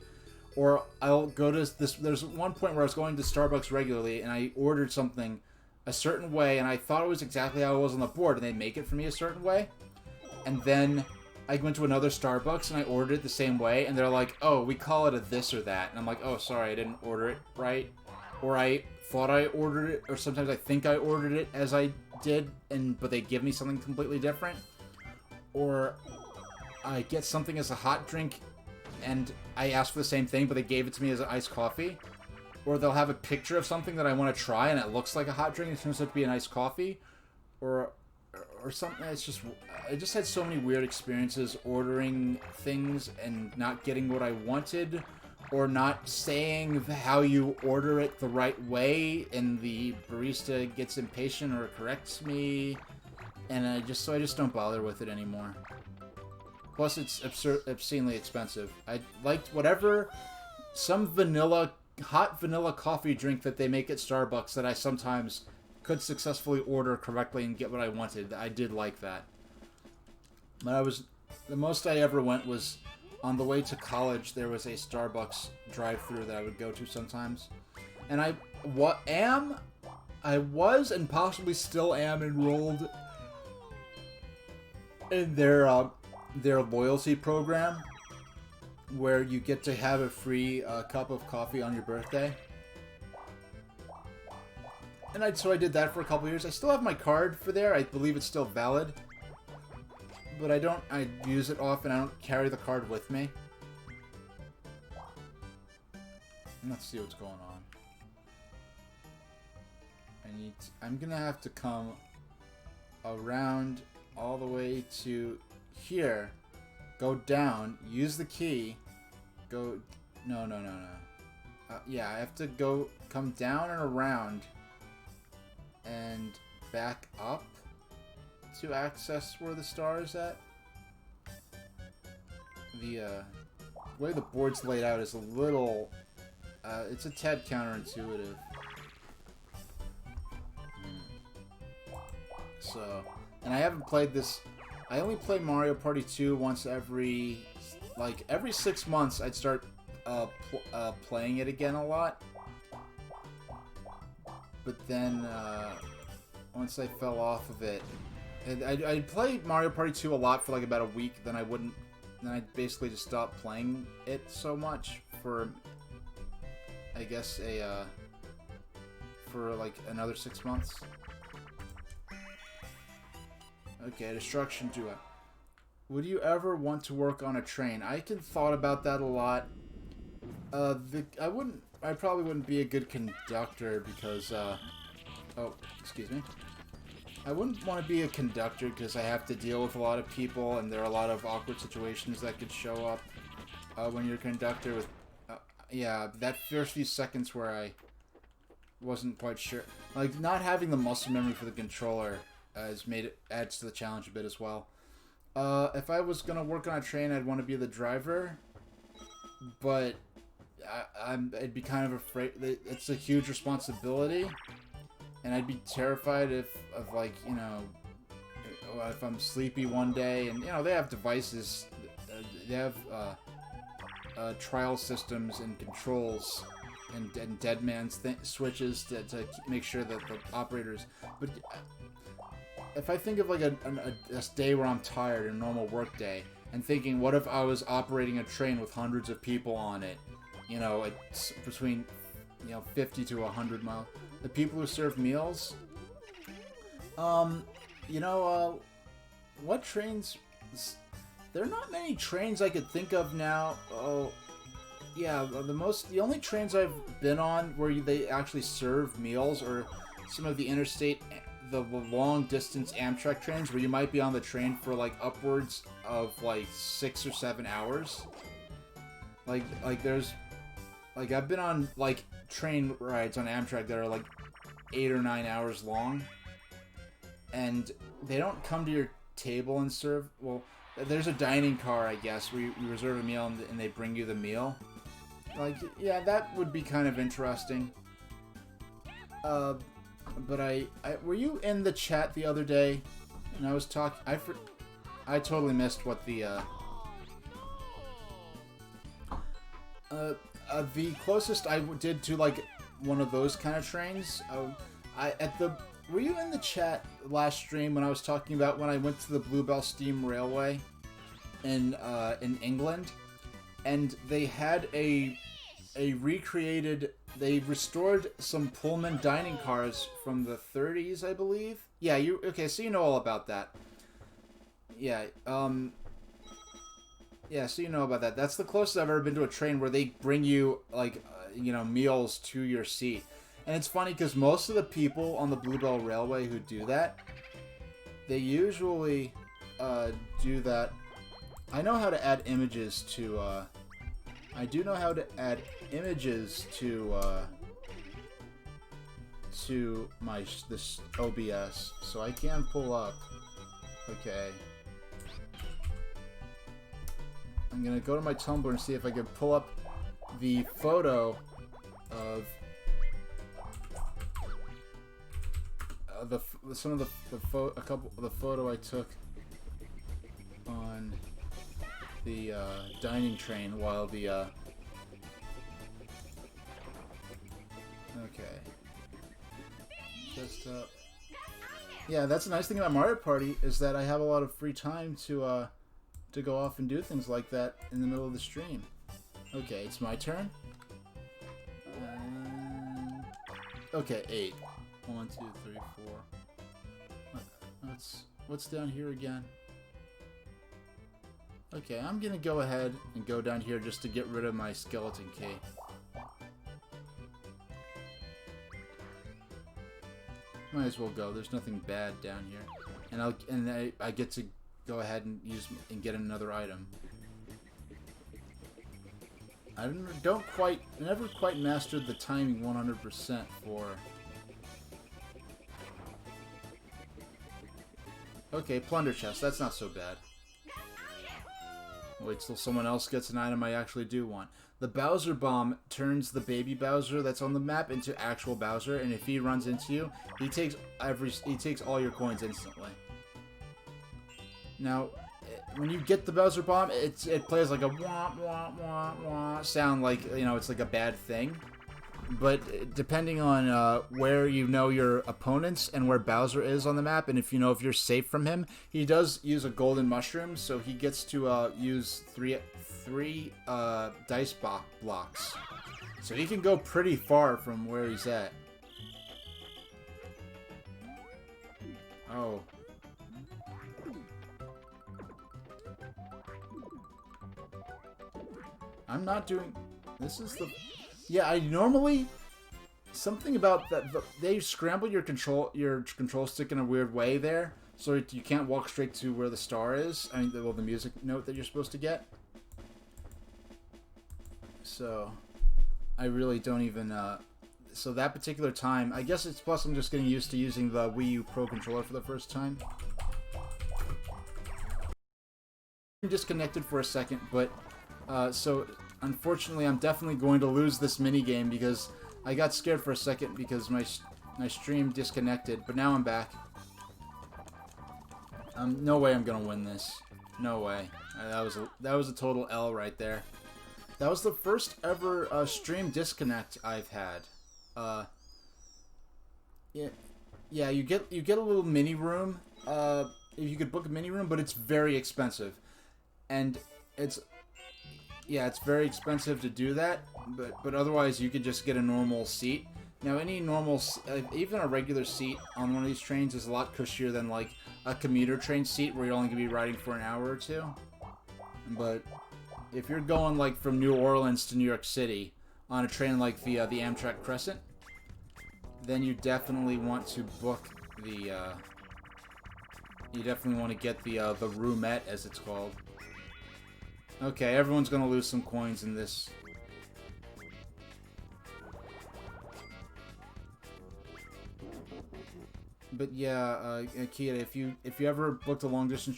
Or I'll go to there's one point where I was going to Starbucks regularly, and I ordered something a certain way, and I thought it was exactly how it was on the board, and they make it for me a certain way. And then I went to another Starbucks, and I ordered it the same way, and they're like, oh, we call it a this or that. And I'm like, oh, sorry, I didn't order it right. Or I thought I ordered it, or sometimes I think I ordered it as I did, but they give me something completely different. Or I get something as a hot drink, and I asked for the same thing, but they gave it to me as an iced coffee. Or they'll have a picture of something that I want to try, and it looks like a hot drink, and it turns out to be an iced coffee. Or something. I just had so many weird experiences ordering things and not getting what I wanted, or not saying how you order it the right way, and the barista gets impatient or corrects me, and I just don't bother with it anymore. Plus, it's obscenely expensive. I liked some hot vanilla coffee drink that they make at Starbucks that I sometimes could successfully order correctly and get what I wanted. I did like that. But the most I ever went was on the way to college. There was a Starbucks drive-thru that I would go to sometimes, and I was and possibly still am enrolled in their loyalty program, where you get to have a free cup of coffee on your birthday. And so I did that for a couple years. I still have my card for there. I believe it's still valid. But I use it often. I don't carry the card with me. And let's see what's going on. I'm gonna have to come around all the way to here. Go down. Use the key. No. Yeah, I have to come down and around and back up to access where the star is at. The way the board's laid out is a little, it's a tad counterintuitive. So, and I haven't played this, I only play Mario Party 2 once every 6 months I'd start playing it again a lot. But then, once I fell off of it, I'd play Mario Party 2 a lot for like about a week, then I wouldn't then I basically just stopped playing it so much for, I guess, for like another 6 months. Okay, destruction duo. Would you ever want to work on a train? I can thought about that a lot. I probably wouldn't be a good conductor because, oh, excuse me. I wouldn't want to be a conductor because I have to deal with a lot of people, and there are a lot of awkward situations that could show up when you're a conductor. With, yeah, that first few seconds where I wasn't quite sure, like not having the muscle memory for the controller adds to the challenge a bit as well. If I was gonna work on a train, I'd want to be the driver, but I'd be kind of afraid. It's a huge responsibility. And I'd be terrified of like, you know, if I'm sleepy one day, and, you know, they have devices, they have, trial systems and controls and dead man's switches to make sure that the operators, but if I think of like a day where I'm tired, a normal work day, and thinking, what if I was operating a train with hundreds of people on it, you know, it's between, you know, 50 to 100 miles. The people who serve meals, you know, what trains? There are not many trains I could think of now. Oh, yeah, the only trains I've been on where they actually serve meals are some of the interstate, the long distance Amtrak trains where you might be on the train for like upwards of like 6 or 7 hours. Like there's, like I've been on like train rides on Amtrak that are like 8 or 9 hours long, and they don't come to your table and serve. Well, there's a dining car, I guess, where you reserve a meal and they bring you the meal. Like, yeah, that would be kind of interesting. But were you in the chat the other day? And I was talking. I totally missed what the closest I did to like one of those kind of trains. Were you in the chat last stream when I was talking about when I went to the Bluebell Steam Railway in England, and they had they restored some Pullman dining cars from the 30s, I believe. Yeah, okay, so you know all about that. Yeah, yeah, so you know about that. That's the closest I've ever been to a train where they bring you, like, you know, meals to your seat. And it's funny because most of the people on the Bluebell Railway who do that, they usually do that. I know how to add images to, I do know how to add images to this OBS, so I can pull up. Okay. I'm gonna go to my Tumblr and see if I can pull up the photo of the photo I took on the dining train while the okay. Just yeah, that's the nice thing about Mario Party is that I have a lot of free time to go off and do things like that in the middle of the stream. Okay, it's my turn. Okay, 8. 1, 2, 3, 4. What's down here again? Okay, I'm gonna go ahead and go down here just to get rid of my skeleton key. Might as well go. There's nothing bad down here, and I get to go ahead and get another item. I never quite mastered the timing 100% for. Okay, plunder chest. That's not so bad. Wait till someone else gets an item I actually do want. The Bowser Bomb turns the baby Bowser that's on the map into actual Bowser, and if he runs into you, he takes all your coins instantly. Now, when you get the Bowser Bomb, it plays like a wah wah wah wah sound, like, you know, it's like a bad thing. But depending on where you know your opponents and where Bowser is on the map, and if you know if you're safe from him, he does use a golden mushroom, so he gets to use three dice blocks. So he can go pretty far from where he's at. Oh. I'm not doing... This is the... Yeah, I normally... Something about that... They scramble your control stick in a weird way there, so you can't walk straight to where the star is. I mean, well, the music note that you're supposed to get. So... I really don't even... So that particular time... I guess it's plus I'm just getting used to using the Wii U Pro Controller for the first time. I'm disconnected for a second, but... so, unfortunately, I'm definitely going to lose this minigame because I got scared for a second because my stream disconnected, but now I'm back. No way I'm gonna win this. No way. That was a total L right there. That was the first ever stream disconnect I've had. Yeah, you get a little mini room. If you could book a mini room, but it's very expensive, and it's very expensive to do that. But otherwise, you could just get a normal seat. Now, any normal, even a regular seat on one of these trains is a lot cushier than like a commuter train seat where you're only gonna be riding for an hour or two. But if you're going like from New Orleans to New York City on a train like the Amtrak Crescent, then you definitely want to book the. You definitely want to get the roomette, as it's called. Okay, everyone's gonna lose some coins in this. But yeah, Kia, if you ever booked a long distance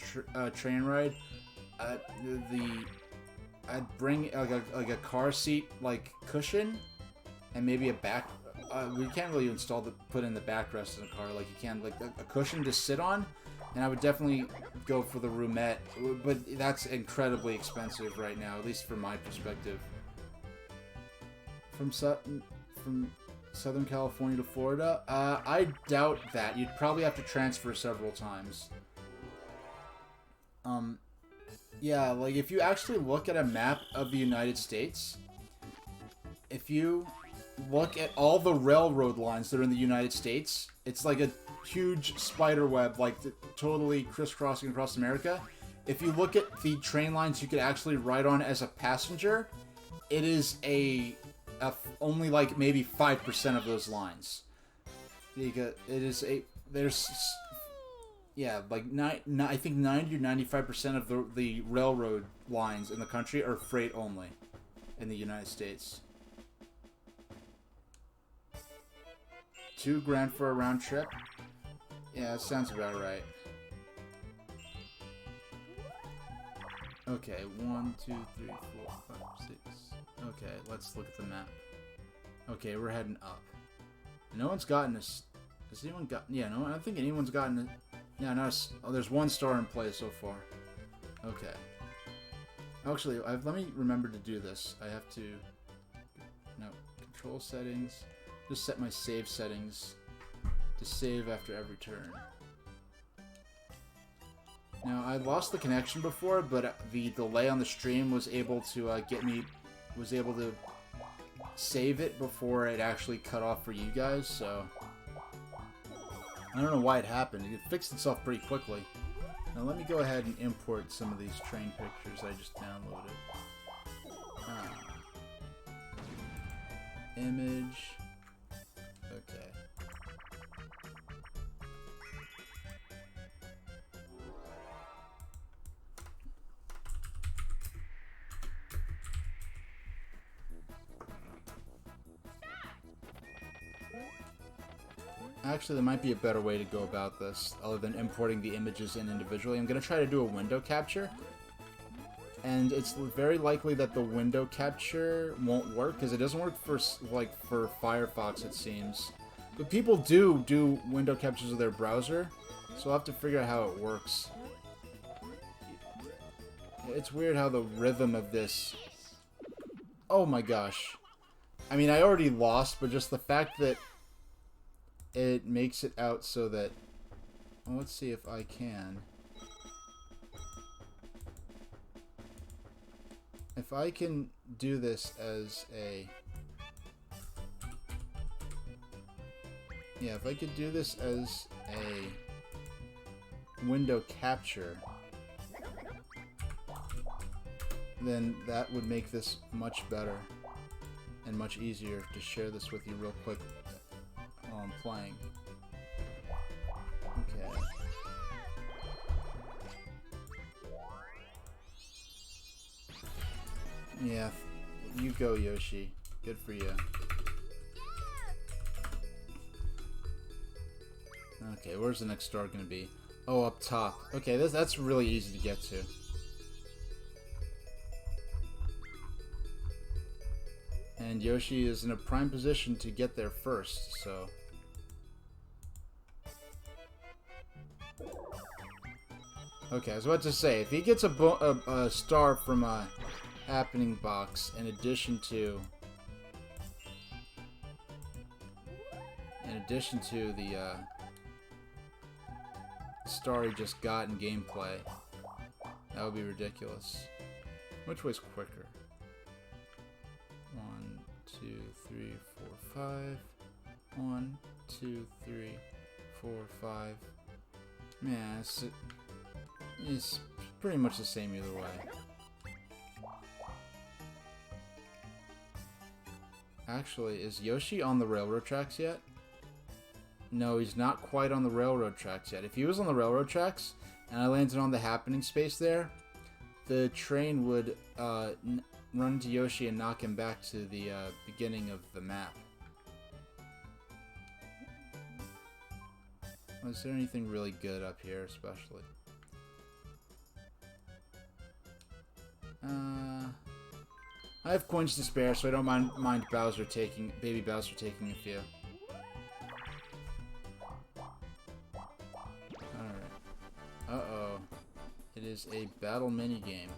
train ride, I'd bring like a car seat like cushion, and maybe a back. We can't really put in the backrest in a car like you can, like a cushion to sit on, and I would definitely go for the roomette. But that's incredibly expensive right now, at least from my perspective. From Southern California to Florida, I doubt that. You'd probably have to transfer several times. Yeah, like if you actually look at a map of the United States, if you look at all the railroad lines that are in the United States, it's like a huge spider web, like totally crisscrossing across America. If you look at the train lines you could actually ride on as a passenger, it is only like maybe 5% of those lines. Yeah, like I think 90 or 95% of the railroad lines in the country are freight only in the United States. $2,000 for a round trip? Yeah, that sounds about right. Okay, 1, 2, 3, 4, 5, 6. Okay, let's look at the map. Okay, we're heading up. No one's gotten this. Has anyone got? Yeah, no, I don't think anyone's gotten it. Yeah, no. Oh, there's one star in play so far. Okay. Actually, let me remember to do this. I have to. No, control settings. Just set my save settings to save after every turn. Now, I lost the connection before, but the delay on the stream was able to was able to save it before it actually cut off for you guys, so I don't know why it happened. It fixed itself pretty quickly. Now let me go ahead and import some of these train pictures I just downloaded. Image. Okay. Actually, there might be a better way to go about this, other than importing the images in individually. I'm going to try to do a window capture, and it's very likely that the window capture won't work, because it doesn't work for Firefox, it seems. But people do window captures of their browser, so I'll have to figure out how it works. It's weird how the rhythm of this... Oh my gosh. I mean, I already lost, but just the fact that it makes it out so that... Well, let's see if I can. If I can do this as a... Yeah, if I could do this as a window capture, then that would make this much better and much easier to share this with you real quick while I'm playing. Okay. Yeah, you go, Yoshi. Good for you. Okay, where's the next star gonna be? Oh, up top. Okay, that's really easy to get to. And Yoshi is in a prime position to get there first, so... Okay, I was about to say, if he gets a star from a happening box, in addition to the star he just got in gameplay, that would be ridiculous. Which way's quicker? 1, 2, 3, 4, 5. 1, 2, 3, 4, 5. Man, it's pretty much the same either way. Actually, is Yoshi on the railroad tracks yet? No, he's not quite on the railroad tracks yet. If he was on the railroad tracks, and I landed on the happening space there, the train would run into Yoshi and knock him back to the beginning of the map. Was there anything really good up here, especially? I have coins to spare, so I don't mind baby Bowser taking a few. Alright. Uh-oh. It is a battle minigame.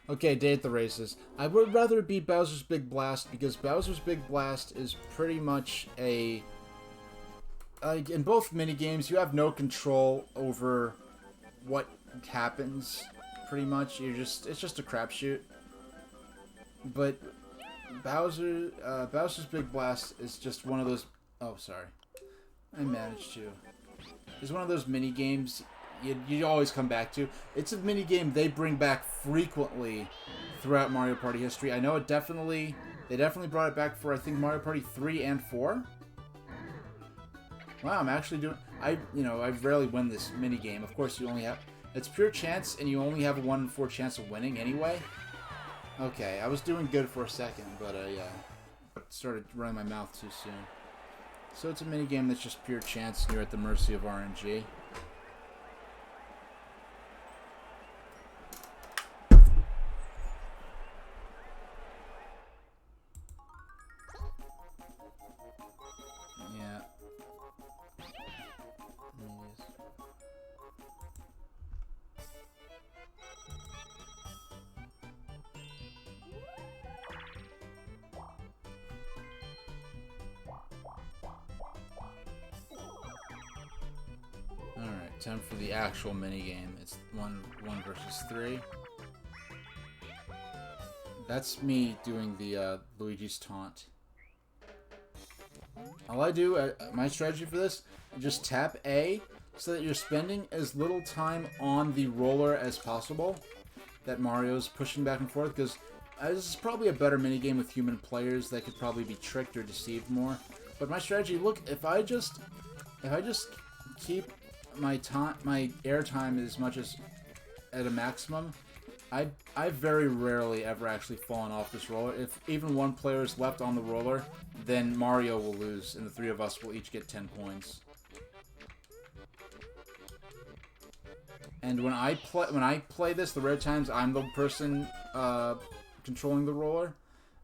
Okay, day at the races. I would rather be Bowser's Big Blast, because Bowser's Big Blast is pretty much a... in both minigames, you have no control over what happens, pretty much. It's just a crapshoot. But Bowser's Big Blast is just one of those... Oh, sorry. I managed to. It's one of those minigames you always come back to. It's a minigame they bring back frequently throughout Mario Party history. I know they definitely brought it back for, I think, Mario Party 3 and 4. Wow, I'm actually doing... I rarely win this minigame. Of course, you only have... It's pure chance, and you only have a 1 in 4 chance of winning anyway. Okay, I was doing good for a second, but I started running my mouth too soon. So it's a minigame that's just pure chance, and you're at the mercy of RNG. Yeah. Alright, time for the actual minigame. It's 1 versus 3. That's me doing the Luigi's taunt. All I do, my strategy for this, just tap A so that you're spending as little time on the roller as possible that Mario's pushing back and forth, because this is probably a better minigame with human players that could probably be tricked or deceived more. But my strategy, look, if I just keep my air time as much as at a maximum, I very rarely ever actually fallen off this roller. If even one player is left on the roller, then Mario will lose, and the 3 of us will each get 10 coins. And when I play this, the rare times I'm the person controlling the roller,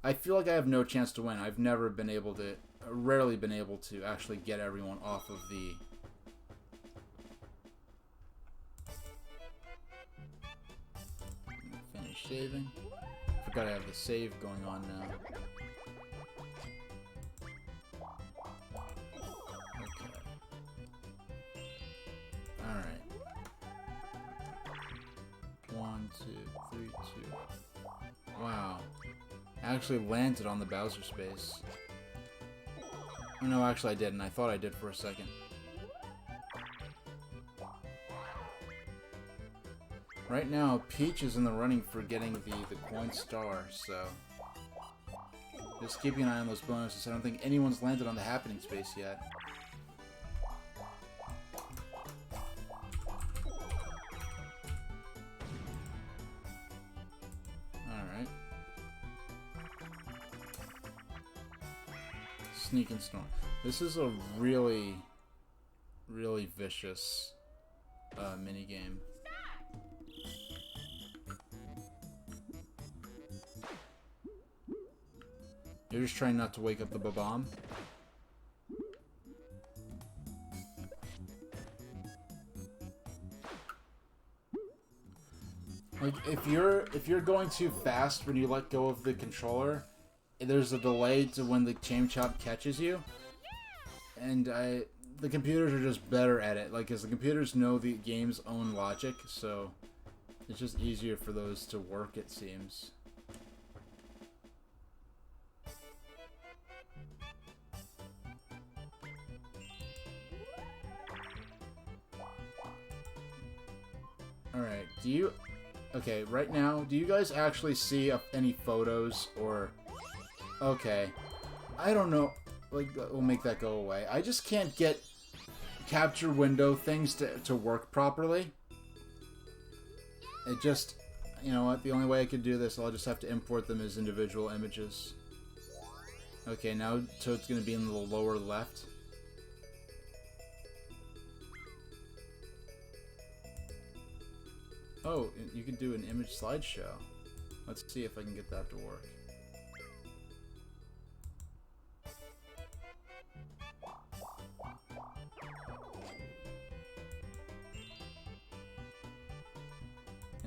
I feel like I have no chance to win. I've rarely been able to actually get everyone off of saving. Forgot I have the save going on now. Okay. Alright. 1, 2, 3, 2. Wow. I actually landed on the Bowser space. Oh, no, actually I didn't. I thought I did for a second. Right now, Peach is in the running for getting the coin star, so... just keeping an eye on those bonuses. I don't think anyone's landed on the happening space yet. Alright. Sneak and Snore. This is a really, really vicious minigame. You're just trying not to wake up the Babam. Like if you're going too fast when you let go of the controller, there's a delay to when the Chain Chomp catches you. And the computers are just better at it. Like, as the computers know the game's own logic, so it's just easier for those to work, it seems. Alright, okay, right now, do you guys actually see any photos, or... okay, I don't know, like, we'll make that go away. I just can't get capture window things to work properly. It just, you know what, the only way I could do this, I'll just have to import them as individual images. Okay, now, so it's going to be in the lower left. Oh, you can do an image slideshow. Let's see if I can get that to work.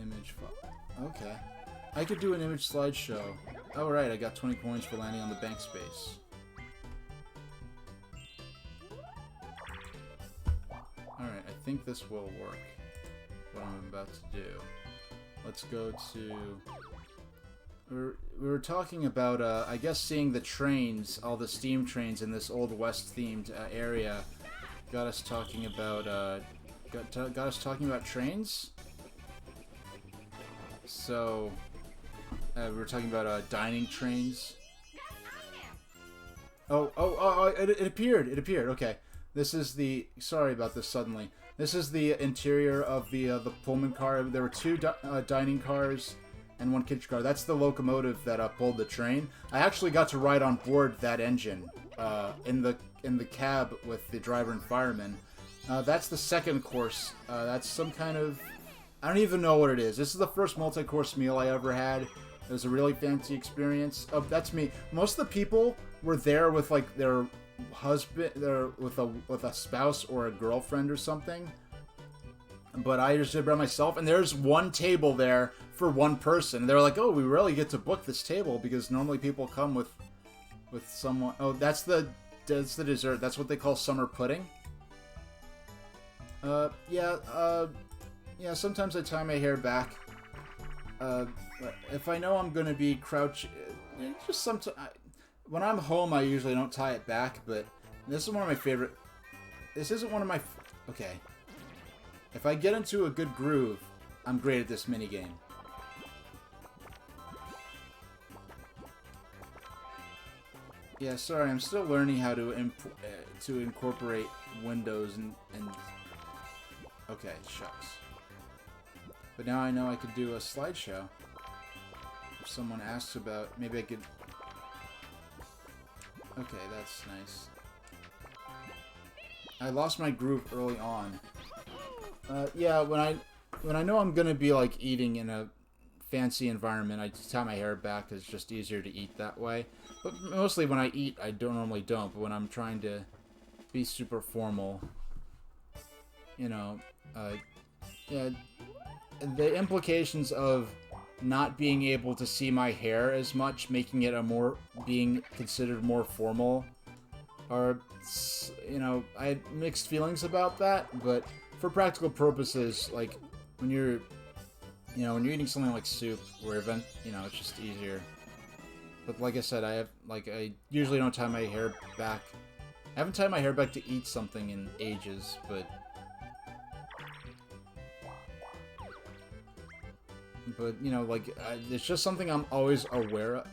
Image file. Okay. I could do an image slideshow. Oh, right, I got 20 coins for landing on the bank space. Alright, I think this will work. What I'm about to do. Let's go to... We were talking about, I guess, seeing the trains, all the steam trains in this Old West-themed area, got us talking about, got us talking about trains? So, we were talking about, dining trains. Oh, it appeared, okay. This is the... sorry about this suddenly. This is the interior of the Pullman car. There were two dining cars and one kitchen car. That's the locomotive that pulled the train. I actually got to ride on board that engine in the cab with the driver and fireman. That's the second course. That's some kind of... I don't even know what it is. This is the first multi-course meal I ever had. It was a really fancy experience. Oh, that's me. Most of the people were there with like their husband, with a spouse or a girlfriend or something, but I just did by myself, and there's one table there for one person. They're like, oh, we really get to book this table because normally people come with someone. Oh, that's the dessert. That's what they call summer pudding. Yeah, sometimes I tie my hair back if I know I'm gonna be crouching. Just sometimes when I'm home, I usually don't tie it back, but this is one of my favorite... This isn't one of my... Okay. If I get into a good groove, I'm great at this minigame. Yeah, sorry, I'm still learning how to incorporate windows and... Okay, shucks. But now I know I could do a slideshow. If someone asks about... Maybe I could... Okay, that's nice. I lost my groove early on. Yeah, when I know I'm gonna be like eating in a fancy environment, I just tie my hair back because it's just easier to eat that way. But mostly when I eat, I normally don't. But when I'm trying to be super formal, you know, yeah, the implications of not being able to see my hair as much, making it being considered more formal, or, you know, I had mixed feelings about that, but for practical purposes, like, when you're, you know, when you're eating something like soup, where you know, it's just easier. But like I said, I usually don't tie my hair back. I haven't tied my hair back to eat something in ages, but you know, like, it's just something I'm always aware of.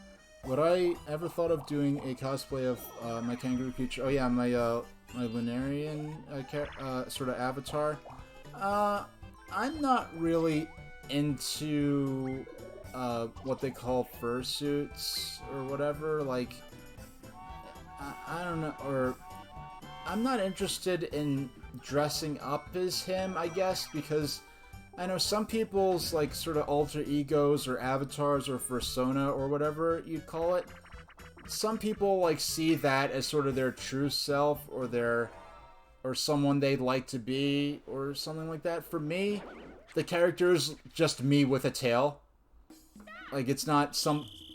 Would I ever thought of doing a cosplay of my kangaroo creature? Oh yeah, my Lunarian sort of avatar. I'm not really into what they call fursuits or whatever. Like, I don't know, or I'm not interested in dressing up as him, I guess, because I know some people's, like, sort of alter egos or avatars or persona or whatever you'd call it. Some people, like, see that as sort of their true self or someone they'd like to be or something like that. For me, the character's just me with a tail. Like, it's not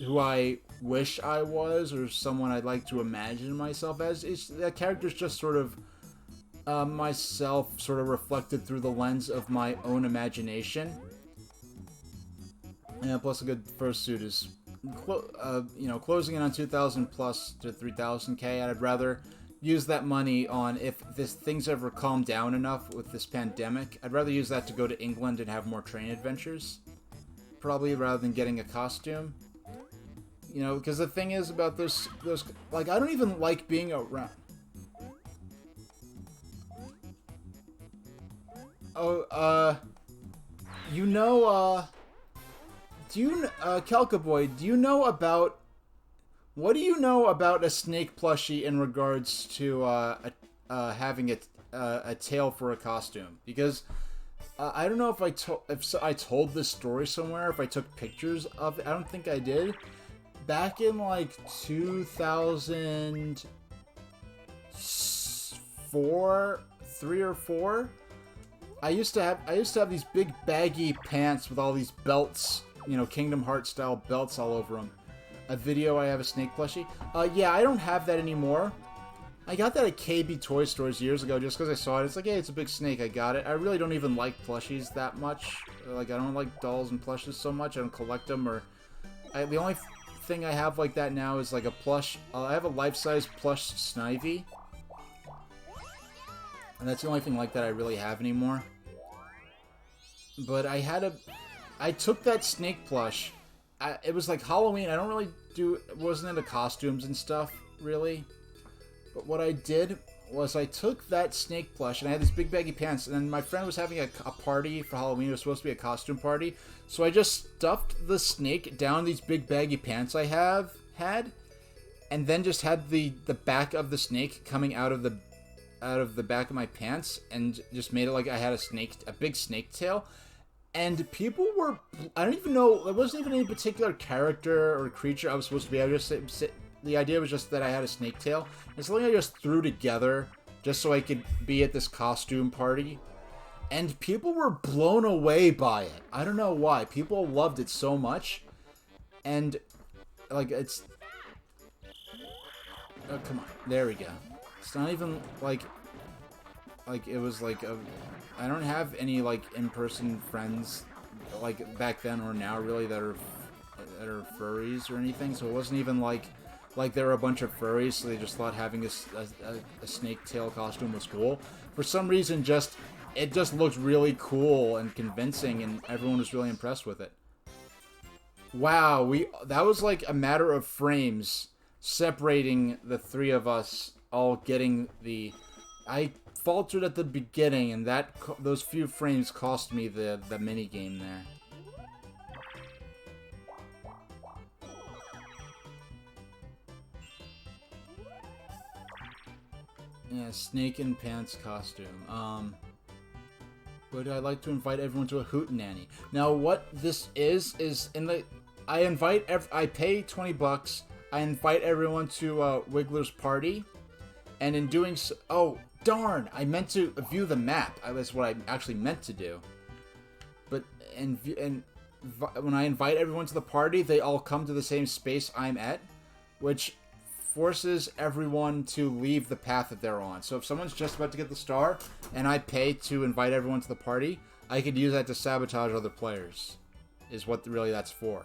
who I wish I was or someone I'd like to imagine myself as. The character's just sort of myself, sort of reflected through the lens of my own imagination. Yeah, plus a good fursuit is, you know, closing in on 2,000 plus to 3,000k. I'd rather use that money on, if things ever calm down enough with this pandemic, I'd rather use that to go to England and have more train adventures. Probably, rather than getting a costume. You know, because the thing is about those, like, I don't even like being around. Oh, you know, Kelkaboy, do you know about, what do you know about a snake plushie in regards to, having a tail for a costume? Because, I don't know if I told this story somewhere, if I took pictures of it. I don't think I did. Back in, like, 2004, 3 or 4, I used to have these big baggy pants with all these belts, you know, Kingdom Hearts style belts all over them. A video, I have a snake plushie. Yeah, I don't have that anymore. I got that at KB Toy Stores years ago just because I saw it. It's like, hey, it's a big snake. I got it. I really don't even like plushies that much. Like, I don't like dolls and plushes so much. I don't collect them. The only thing I have like that now is like a plush. I have a life-size plush Snivy. And that's the only thing like that I really have anymore. But I took that snake plush. It was like Halloween. I don't really wasn't into costumes and stuff, really. But what I did was I took that snake plush, and I had these big baggy pants, and then my friend was having a party for Halloween. It was supposed to be a costume party. So I just stuffed the snake down these big baggy pants I had, and then just had the back of the snake coming out of the back of my pants, and just made it like I had a big snake tail. And people were, I don't even know, it wasn't even any particular character or creature I was supposed to be. The idea was just that I had a snake tail. It's something I just threw together just so I could be at this costume party. And people were blown away by it. I don't know why. People loved it so much. And, like, it's... Oh, come on. There we go. It's not even, like, it was, like, I don't have any, like, in-person friends, like, back then or now, really, that are furries or anything. So it wasn't even, like there were a bunch of furries, so they just thought having a snake tail costume was cool. For some reason, it just looked really cool and convincing, and everyone was really impressed with it. Wow, that was like a matter of frames separating the three of us all getting the... I faltered at the beginning, and those few frames cost me the mini game there. Yeah, snake and pants costume. Would I like to invite everyone to a hootenanny? Now, what this is I pay 20 bucks. I invite everyone to Wiggler's party, and in doing so, oh darn! I meant to view the map. That's what I actually meant to do. But and when I invite everyone to the party, they all come to the same space I'm at, which forces everyone to leave the path that they're on. So if someone's just about to get the star, and I pay to invite everyone to the party, I could use that to sabotage other players, is what really that's for.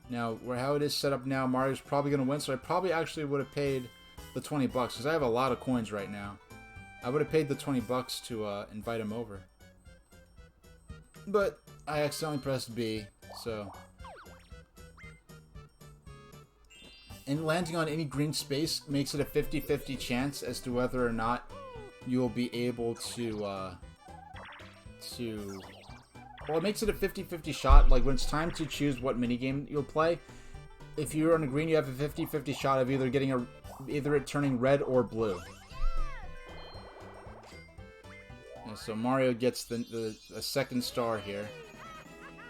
Now, how it is set up now, Mario's probably going to win, so I probably actually would have paid the 20 bucks, because I have a lot of coins right now. I would have paid the 20 bucks to invite him over. But I accidentally pressed B, so... And landing on any green space makes it a 50-50 chance as to whether or not you will be able to... Well, it makes it a 50-50 shot. Like, when it's time to choose what minigame you'll play, if you're on a green, you have a 50-50 shot of either getting either it turning red or blue. Yeah, so Mario gets the second star here.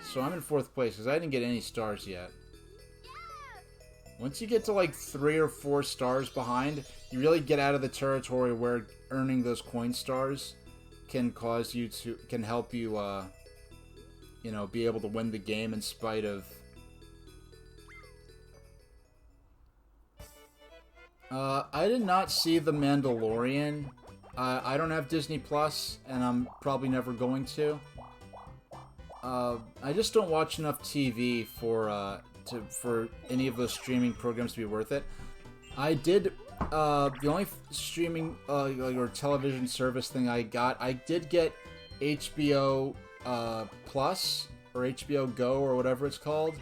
So I'm in 4th place, because I didn't get any stars yet. Once you get to, like, 3 or 4 stars behind, you really get out of the territory where earning those coin stars can cause you to... can help you, you know, be able to win the game in spite of... I did not see The Mandalorian. I don't have Disney Plus, and I'm probably never going to. I just don't watch enough TV for any of those streaming programs to be worth it. I did, the only streaming, or television service thing I did get HBO, Plus, or HBO Go, or whatever it's called.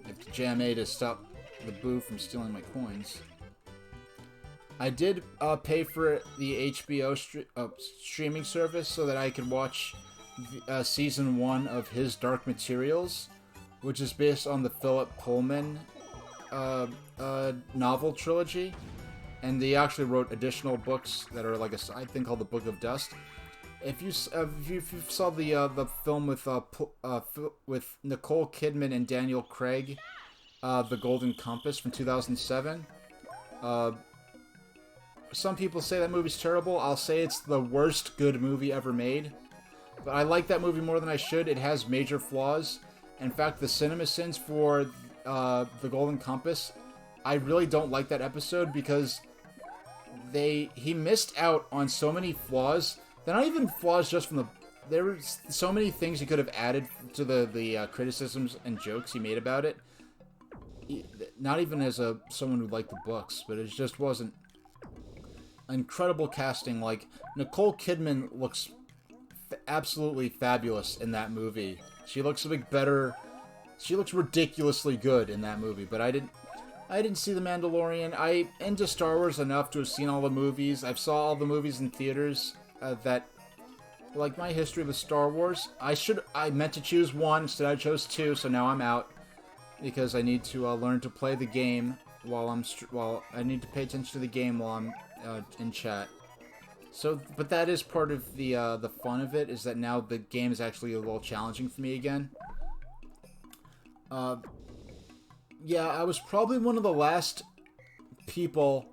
I have to jam A to stop the boo from stealing my coins. I did pay for the HBO streaming service so that I could watch Season 1 of his Dark Materials, which is based on the Philip Pullman novel trilogy. And they actually wrote additional books that are like a side thing called the Book of Dust. If you saw the film with Nicole Kidman and Daniel Craig, The Golden Compass from 2007, some people say that movie's terrible. I'll say it's the worst good movie ever made. But I like that movie more than I should. It has major flaws. In fact, the CinemaSins for The Golden Compass, I really don't like that episode because he missed out on so many flaws. They're not even flaws just from the... There were so many things he could have added to the criticisms and jokes he made about it. Not even as someone who liked the books, but it just wasn't... Incredible casting. Like, Nicole Kidman looks absolutely fabulous in that movie. She looks like better... She looks ridiculously good in that movie, but I didn't see The Mandalorian. I'm into Star Wars enough to have seen all the movies. I've saw all the movies in theaters that... Like, my history with Star Wars, I meant to choose one, instead I chose 2, so now I'm out. Because I need to learn to play the game while I need to pay attention to the game while I'm in chat. So, but that is part of the fun of it, is that now the game is actually a little challenging for me again. Yeah, I was probably one of the last people.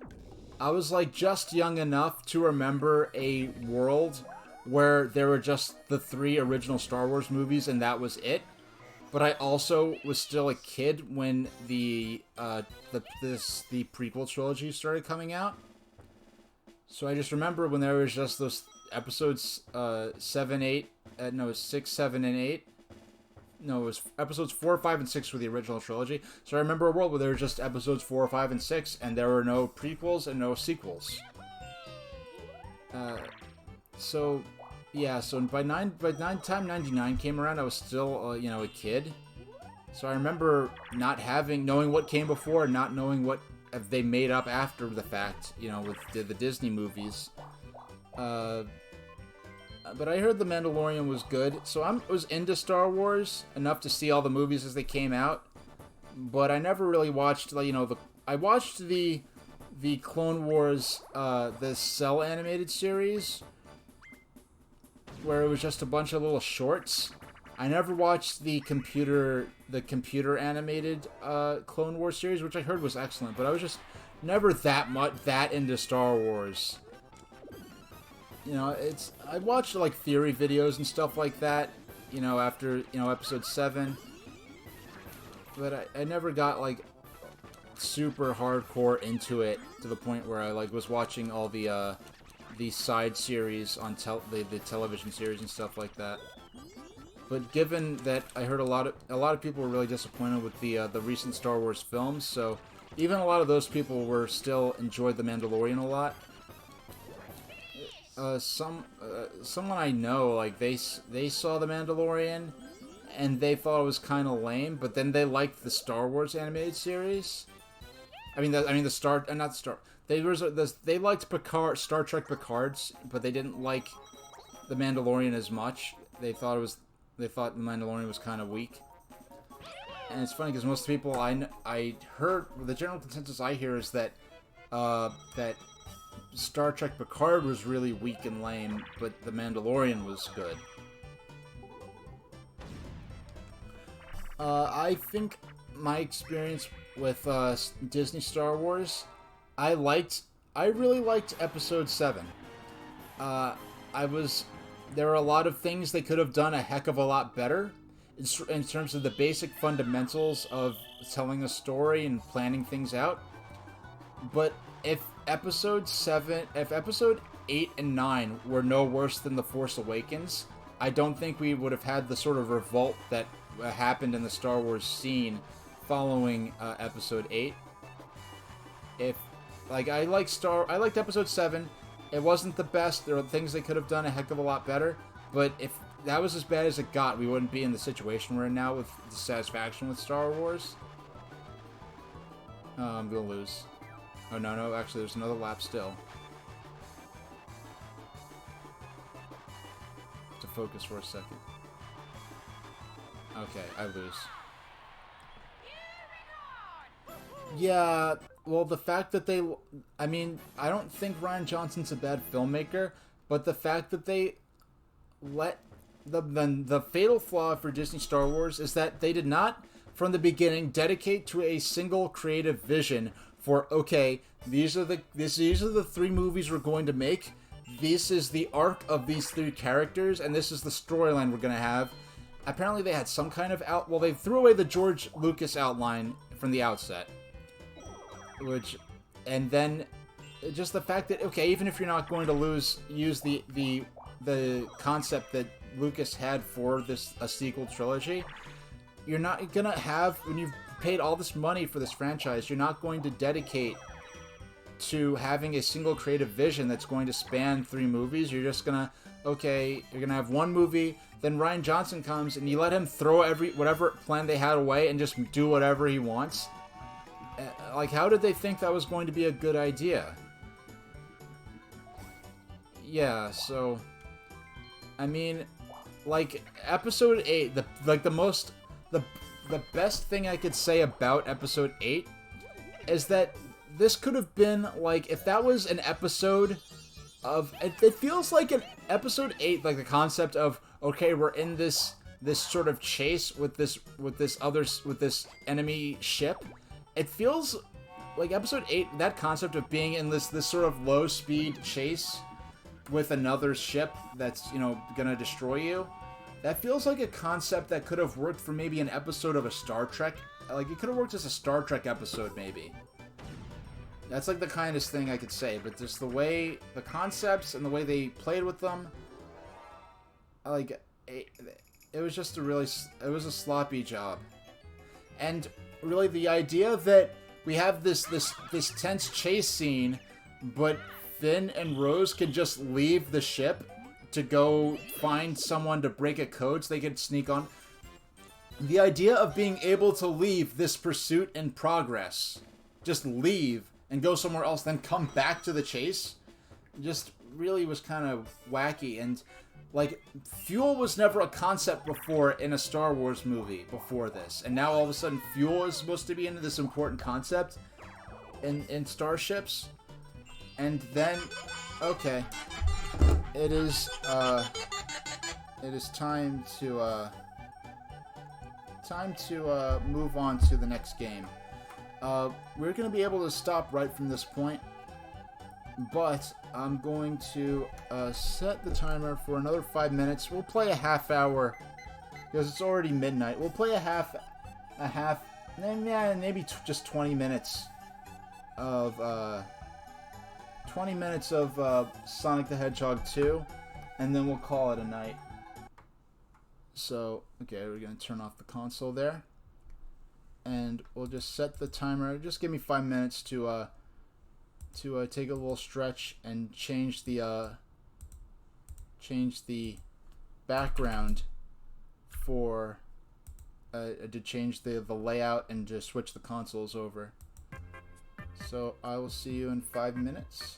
I was like just young enough to remember a world where there were just the 3 original Star Wars movies and that was it. But I also was still a kid when the prequel trilogy started coming out. So I just remember when there was just those episodes 7, 8, no, 6, 7, and 8. No, it was episodes 4, 5, and 6 for the original trilogy. So I remember a world where there were just episodes 4, 5, and 6, and there were no prequels and no sequels. So yeah, so by time 99 came around, I was still you know, a kid. So I remember knowing what came before, and not knowing what they made up after the fact, you know, with the Disney movies. But I heard The Mandalorian was good, so I was into Star Wars enough to see all the movies as they came out. But I never really watched, like, you know, I watched the Clone Wars, the Cell animated series, where it was just a bunch of little shorts. I never watched the computer animated Clone Wars series, which I heard was excellent, but I was just never that into Star Wars. You know, I watched like theory videos and stuff like that, you know, after, you know, episode 7. But I never got, like, super hardcore into it to the point where I, like, was watching all the side series on the television series and stuff like that. But given that I heard a lot of people were really disappointed with the recent Star Wars films, so even a lot of those people were still enjoyed The Mandalorian a lot. Someone I know, like, they saw The Mandalorian and they thought it was kind of lame, but then they liked the Star Wars animated series. They liked Picard, Star Trek Picard's, but they didn't like The Mandalorian as much. They thought The Mandalorian was kind of weak. And it's funny because most people I heard, the general consensus I hear is that that Star Trek Picard was really weak and lame, but The Mandalorian was good. I think my experience with Disney Star Wars, I really liked Episode 7. There were a lot of things they could have done a heck of a lot better in terms of the basic fundamentals of telling a story and planning things out. But if Episode 8 and 9 were no worse than The Force Awakens, I don't think we would have had the sort of revolt that happened in the Star Wars scene following Episode 8. I liked Episode 7. It wasn't the best. There were things they could have done a heck of a lot better. But if that was as bad as it got, we wouldn't be in the situation we're in now with dissatisfaction with Star Wars. I'm gonna lose. Oh, no, actually, there's another lap still. To focus for a second. Okay, I lose. Yeah, well, the fact that I don't think Rian Johnson's a bad filmmaker, but the fact that they let the fatal flaw for Disney Star Wars is that they did not, from the beginning, dedicate to a single creative vision for, okay, these are the 3 movies we're going to make. This is the arc of these 3 characters, and this is the storyline we're going to have. Apparently they had some kind of they threw away the George Lucas outline from the outset. And then just the fact that, okay, even if you're not going to use the concept that Lucas had for a sequel trilogy, you're not gonna have, when you've paid all this money for this franchise, you're not going to dedicate to having a single creative vision that's going to span 3 movies. You're just gonna, okay, you're gonna have one movie, then Rian Johnson comes and you let him throw whatever plan they had away and just do whatever he wants. Like, how did they think that was going to be a good idea? Yeah, so I mean, like, Episode 8, the best thing I could say about Episode 8 is that this could have been, like, if that was an episode of, it feels like an Episode 8, like the concept of, okay, we're in this sort of chase with this enemy ship. It feels like Episode 8, that concept of being in this sort of low-speed chase with another ship that's, you know, gonna destroy you. That feels like a concept that could have worked for maybe an episode of a Star Trek. Like, it could have worked as a Star Trek episode, maybe. That's, like, the kindest thing I could say. But just the way, the concepts and the way they played with them, like, it was just it was a sloppy job. And really, the idea that we have this tense chase scene, but Finn and Rose can just leave the ship to go find someone to break a code so they could sneak on. The idea of being able to leave this pursuit in progress, just leave and go somewhere else, then come back to the chase, just really was kind of wacky. And, like, fuel was never a concept before in a Star Wars movie before this. And now all of a sudden fuel is supposed to be into this important concept in starships. And then, okay, it is time to move on to the next game. We're going to be able to stop right from this point, but I'm going to set the timer for another 5 minutes. We'll play a half-hour because it's already midnight. We'll play maybe just 20 minutes of 20 minutes of Sonic the Hedgehog 2, and then we'll call it a night. So, okay, we're gonna turn off the console there, and we'll just set the timer. Just give me 5 minutes to take a little stretch and change the background for to change the layout and just switch the consoles over. So I will see you in 5 minutes.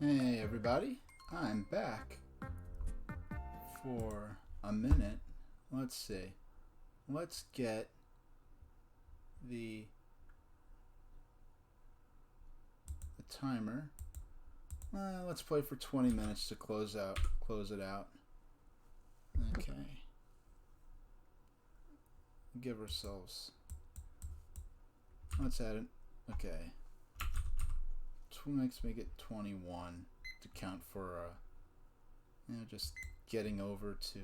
Hey everybody, I'm back for a minute. Let's see. Let's get the timer. Let's play for 20 minutes to close it out. Okay. Give ourselves. Let's add it. Okay. Make it 21 to count for just getting over to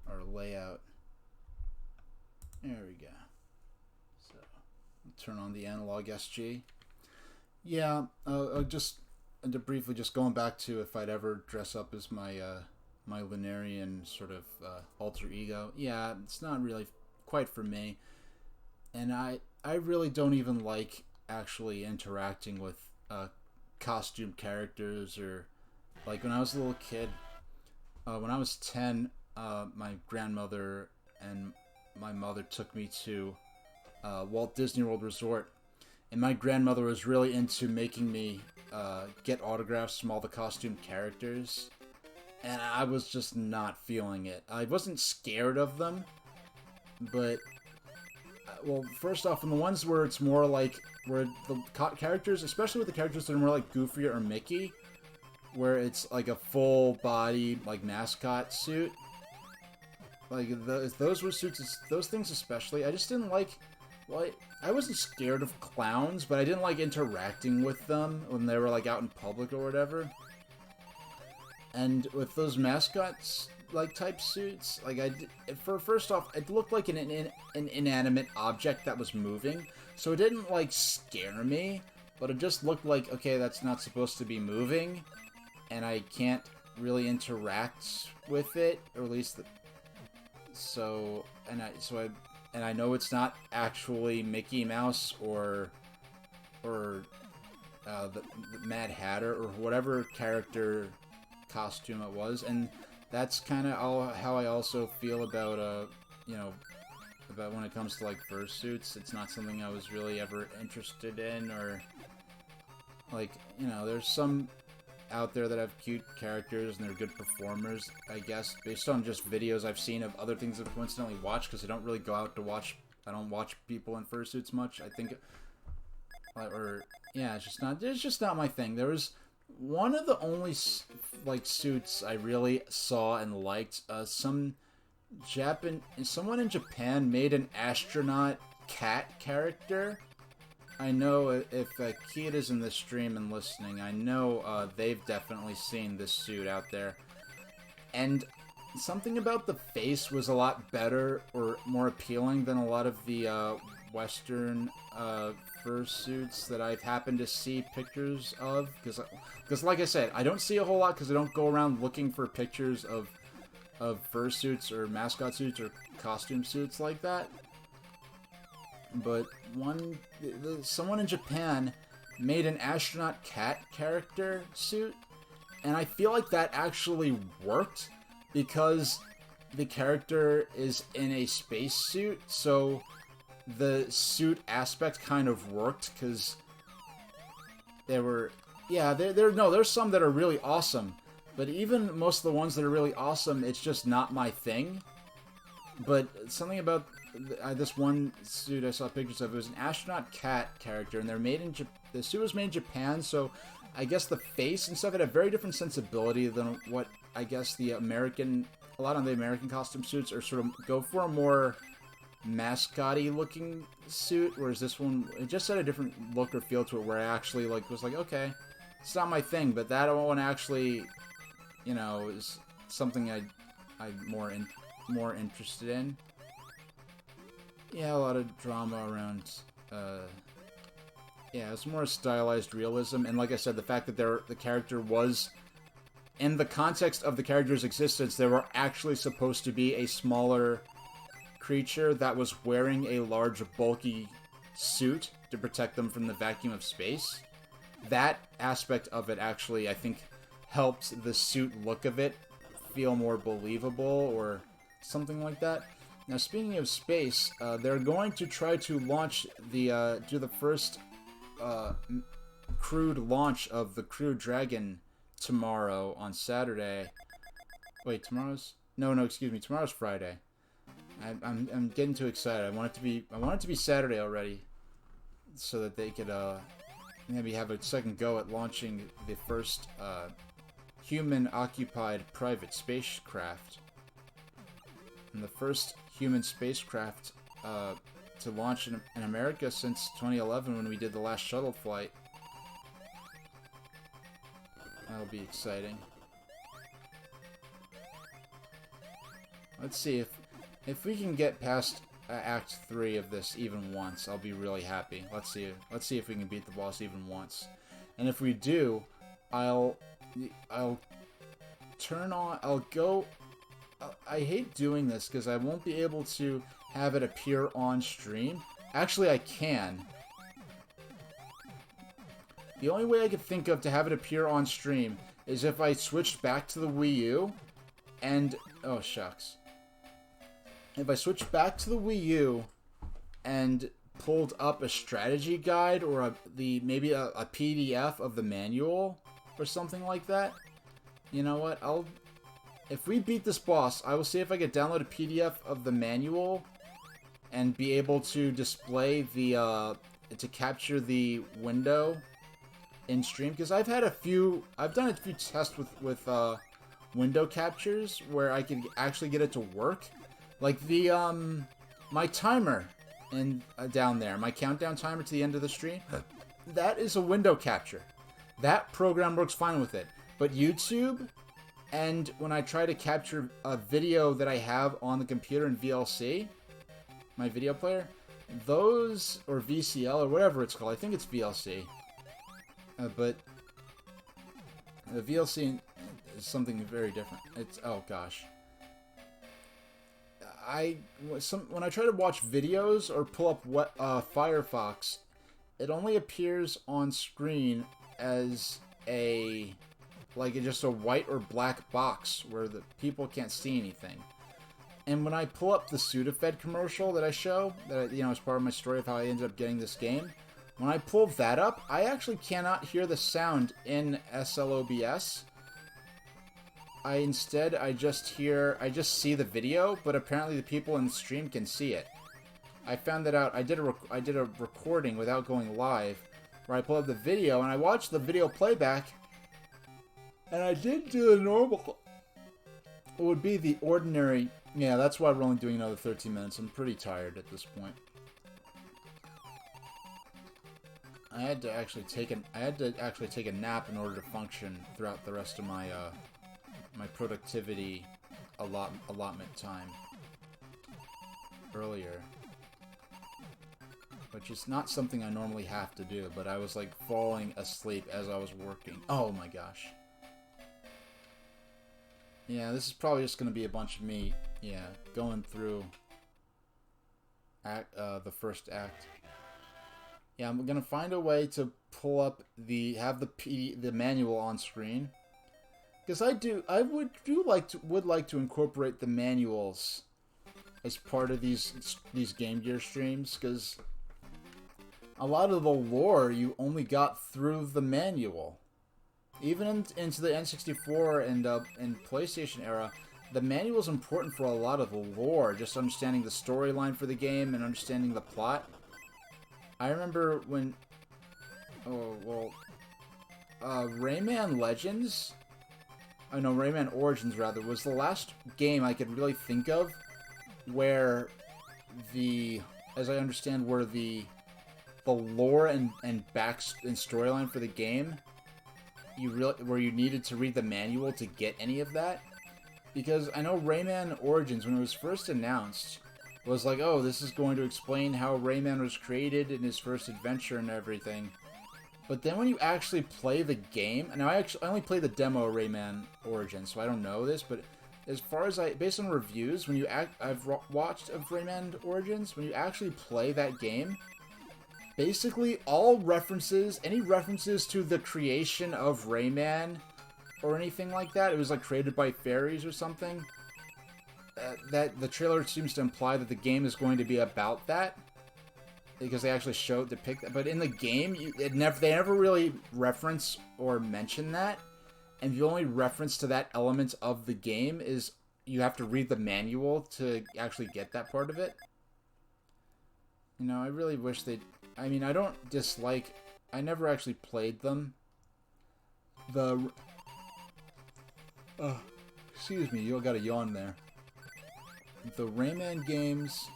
our layout. There we go. So I'll turn on the analog SG. Yeah, just briefly going back to if I'd ever dress up as my my Lunarian sort of alter ego. Yeah, it's not really quite for me, and I really don't even like actually interacting with costume characters, or like when I was a little kid, when I was 10, my grandmother and my mother took me to Walt Disney World Resort, and my grandmother was really into making me get autographs from all the costume characters, and I was just not feeling it. I wasn't scared of them, but well, first off, in the ones where it's more like, where the characters, especially with the characters that are more like Goofy or Mickey, where it's like a full body, like, mascot suit, like, those were suits, those things especially, I just didn't like, well, I wasn't scared of clowns, but I didn't like interacting with them when they were, like, out in public or whatever. And with those mascots, like, type suits, like, first off, it looked like an inanimate object that was moving, so it didn't, like, scare me, but it just looked like, okay, that's not supposed to be moving, and I can't really interact with it, or at least, and I know it's not actually Mickey Mouse or the Mad Hatter, or whatever character costume it was, and that's kind of how I also feel about, about when it comes to, like, fursuits. It's not something I was really ever interested in, or, like, there's some out there that have cute characters and they're good performers, I guess, based on just videos I've seen of other things I've coincidentally watched, because I don't really go out to watch, I don't watch people in fursuits much, I think, or, yeah, it's just not my thing. There was one of the only, like, suits I really saw and liked, someone in Japan made an astronaut cat character. I know if Kid is in the stream and listening, I know they've definitely seen this suit out there. And something about the face was a lot better or more appealing than a lot of the Western fursuits that I've happened to see pictures of. Because like I said, I don't see a whole lot because I don't go around looking for pictures of fursuits or mascot suits or costume suits like that. But someone in Japan made an astronaut cat character suit, and I feel like that actually worked because the character is in a space suit, so the suit aspect kind of worked, because there's some that are really awesome, but even most of the ones that are really awesome, it's just not my thing. But something about this one suit I saw pictures of, it was an astronaut cat character, and the suit was made in Japan, so I guess the face and stuff had a very different sensibility than what I guess a lot of the American costume suits are sort of go for a more mascot-y looking suit, whereas this one, it just had a different look or feel to it, where I actually was like, okay, it's not my thing, but that one actually, is something I'm more interested in. Yeah, a lot of drama around, yeah, it's more stylized realism, and like I said, the fact that the character was, in the context of the character's existence, they were actually supposed to be a smaller creature that was wearing a large, bulky suit to protect them from the vacuum of space. That aspect of it actually, I think, helped the suit look of it feel more believable, or something like that. Now, speaking of space, they're going to try to launch do the first crewed launch of the Crew Dragon tomorrow on Saturday. Wait, tomorrow's... No, excuse me. Tomorrow's Friday. I'm getting too excited. I want it to be Saturday already, so that they could maybe have a second go at launching the first human-occupied private spacecraft, and the first human spacecraft to launch in America since 2011 when we did the last shuttle flight. That'll be exciting. Let's see if we can get past Act 3 of this even once. I'll be really happy. Let's see if we can beat the boss even once. And if we do, I'll turn on. I'll go. I hate doing this because I won't be able to have it appear on stream. Actually, I can. The only way I could think of to have it appear on stream is if I switched back to the Wii U and... Oh, shucks. If I switched back to the Wii U and pulled up a strategy guide or maybe a PDF of the manual or something like that, you know what? If we beat this boss, I will see if I can download a PDF of the manual and be able to display the to capture the window in stream, because I've done a few tests with window captures where I can actually get it to work. Like the my timer down there, my countdown timer to the end of the stream, that is a window capture. That program works fine with it. But YouTube, and when I try to capture a video that I have on the computer in VLC, my video player, those, or VCL or whatever it's called, I think it's VLC. But the VLC is something very different. It's, oh gosh. When I try to watch videos or pull up Firefox, it only appears on screen as just a white or black box where the people can't see anything. And when I pull up the Sudafed commercial that I show, that as part of my story of how I ended up getting this game, when I pull that up, I actually cannot hear the sound in SLOBS. I just see the video, but apparently the people in the stream can see it. I found that out. I did a recording without going live, where I pulled up the video and I watched the video playback, and I did do the normal. It would be the ordinary. Yeah, that's why we're only doing another 13 minutes. I'm pretty tired at this point. I had to actually take a nap in order to function throughout the rest of my my productivity allotment time earlier, which is not something I normally have to do, but I was like falling asleep as I was working. Oh my gosh. Yeah, this is probably just going to be a bunch of me, going through the first act. Yeah, I'm going to find a way to pull up have the manual on screen. Because I would like to incorporate the manuals as part of these Game Gear streams, because a lot of the lore you only got through the manual. Even into the N64 and PlayStation era, the manual is important for a lot of the lore, just understanding the storyline for the game and understanding the plot. I remember when, Rayman Legends, Rayman Origins rather, was the last game I could really think of where as I understand, where the lore and storyline for the game, where you needed to read the manual to get any of that. Because I know Rayman Origins, when it was first announced, was like, oh, this is going to explain how Rayman was created in his first adventure and everything. But then when you actually play the game, and I only played the demo of Rayman Origins, so I don't know this, but as far as based on reviews, I've watched of Rayman Origins, when you actually play that game, basically all references, any references to the creation of Rayman or anything like that, it was like created by fairies or something, that the trailer seems to imply that the game is going to be about that. because they actually depict that. But in the game, they never really reference or mention that. And the only reference to that element of the game is you have to read the manual to actually get that part of it. You know, I really wish they'd... I mean, I don't dislike... I never actually played them. Excuse me, you got a yawn there. The Rayman games...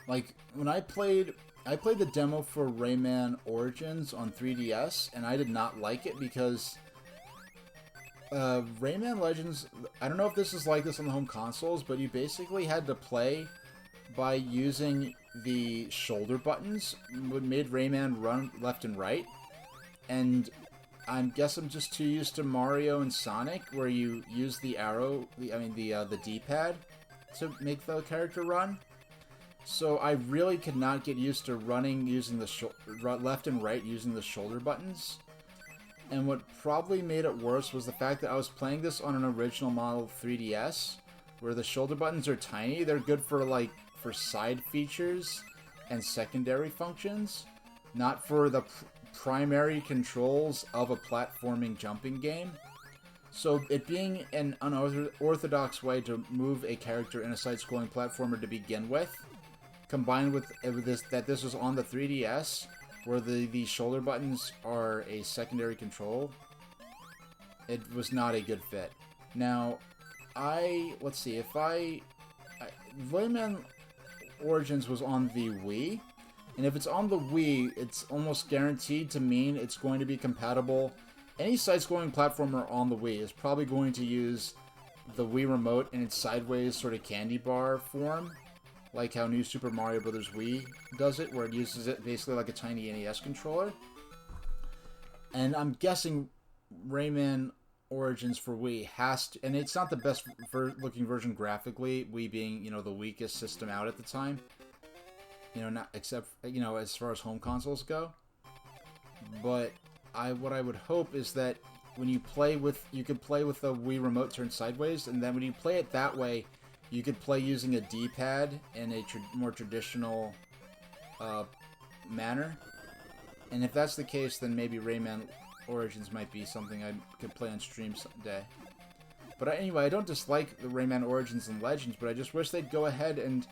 Like, when I played the demo for Rayman Origins on 3DS, and I did not like it because... Rayman Legends... I don't know if this is like this on the home consoles, but you basically had to play by using the shoulder buttons, what made Rayman run left and right. And I guess I'm just too used to Mario and Sonic, where you use the arrow, the D-pad to make the character run. So I really could not get used to running using the left and right using the shoulder buttons. And what probably made it worse was the fact that I was playing this on an original model 3DS, where the shoulder buttons are tiny. They're good for for side features and secondary functions, not for the primary controls of a platforming jumping game. So it being an unorthodox way to move a character in a side-scrolling platformer to begin with, combined with this was on the 3DS, where the shoulder buttons are a secondary control, it was not a good fit. Now, let's see, Rayman Origins was on the Wii, and if it's on the Wii, it's almost guaranteed to mean it's going to be compatible. Any side-scrolling platformer on the Wii is probably going to use the Wii Remote in its sideways sort of candy bar form, like how New Super Mario Bros. Wii does it, where it uses it basically like a tiny NES controller. And I'm guessing Rayman Origins for Wii has to... And it's not the best looking version graphically, Wii being, the weakest system out at the time. Not except, as far as home consoles go. But what I would hope is that when you play with... You could play with the Wii Remote turned sideways, and then when you play it that way, you could play using a D-pad in a more traditional manner. And if that's the case, then maybe Rayman Origins might be something I could play on stream someday. But anyway, I don't dislike the Rayman Origins and Legends, but I just wish they'd go ahead and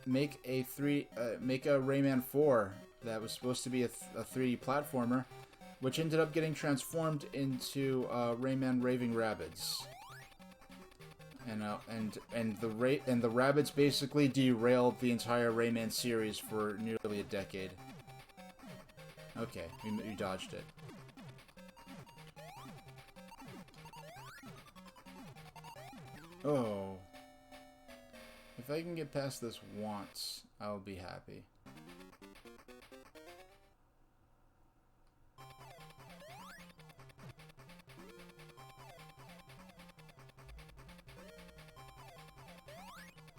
make a Rayman 4 that was supposed to be a 3D platformer, which ended up getting transformed into Rayman Raving Rabbids. And the Rabbids basically derailed the entire Rayman series for nearly a decade. Okay, you dodged it. Oh. If I can get past this once, I'll be happy.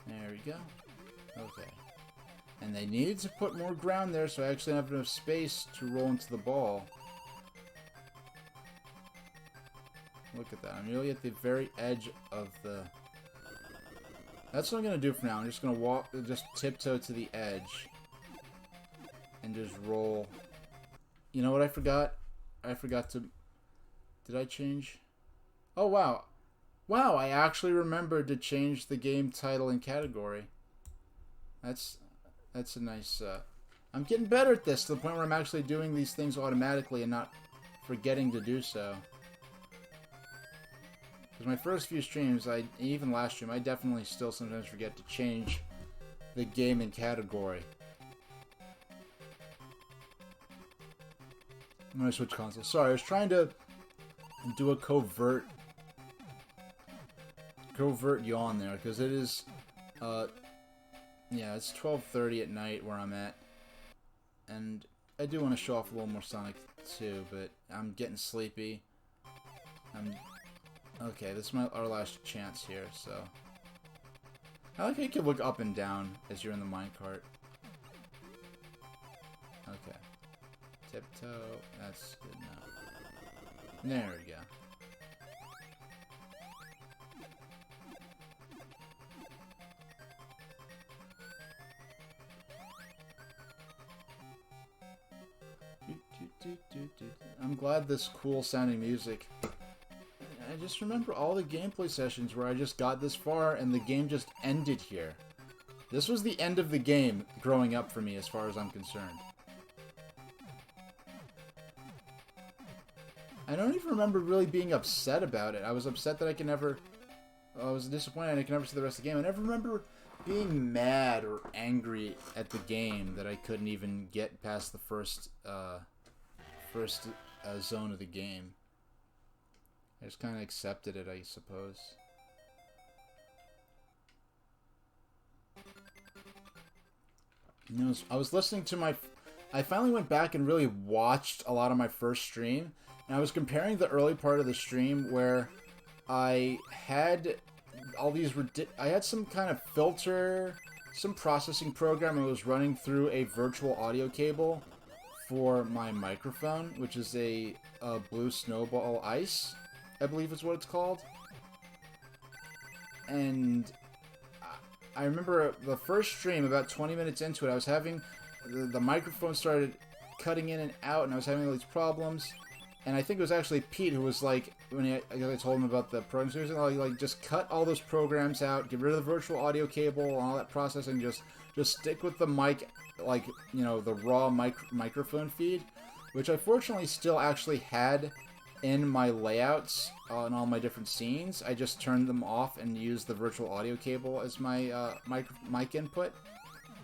There we go. Okay. And they needed to put more ground there, so I actually have enough space to roll into the ball. Look at that. I'm nearly at the very edge of the... That's what I'm going to do for now. I'm just going to just tiptoe to the edge. And just roll. You know what I forgot? I forgot to... Did I change? Oh, wow. Wow, I actually remembered to change the game title and category. That's a nice... I'm getting better at this, to the point where I'm actually doing these things automatically and not forgetting to do so. Because my first few streams, even last stream, I definitely still sometimes forget to change the game and category. I'm going to switch consoles. Sorry, I was trying to do a covert yawn there, because it is, yeah, it's 12:30 at night where I'm at, and I do want to show off a little more Sonic 2, but I'm getting sleepy. Okay, this is our last chance here, so... I like how you can look up and down as you're in the minecart. Okay. Tiptoe, that's good enough. There we go. I'm glad this cool sounding music. I just remember all the gameplay sessions where I just got this far and the game just ended here. This was the end of the game growing up for me as far as I'm concerned. I don't even remember really being upset about it. I was upset that I was disappointed I could never see the rest of the game. I never remember being mad or angry at the game that I couldn't even get past the first zone of the game. I just kind of accepted it, I suppose. You know, I was listening to I finally went back and really watched a lot of my first stream, and I was comparing the early part of the stream where I had all these I had some kind of filter, some processing program that was running through a virtual audio cable for my microphone, which is a Blue Snowball Ice, I believe is what it's called. And I remember the first stream, about 20 minutes into it, I was having the microphone started cutting in and out, and I was having all these problems. And I think it was actually Pete who was like, when I told him about the programs, he was like, just cut all those programs out, get rid of the virtual audio cable and all that processing, just stick with the mic, like, you know, the raw microphone feed, which I fortunately still actually had in my layouts on all my different scenes. I just turned them off and used the virtual audio cable as my mic input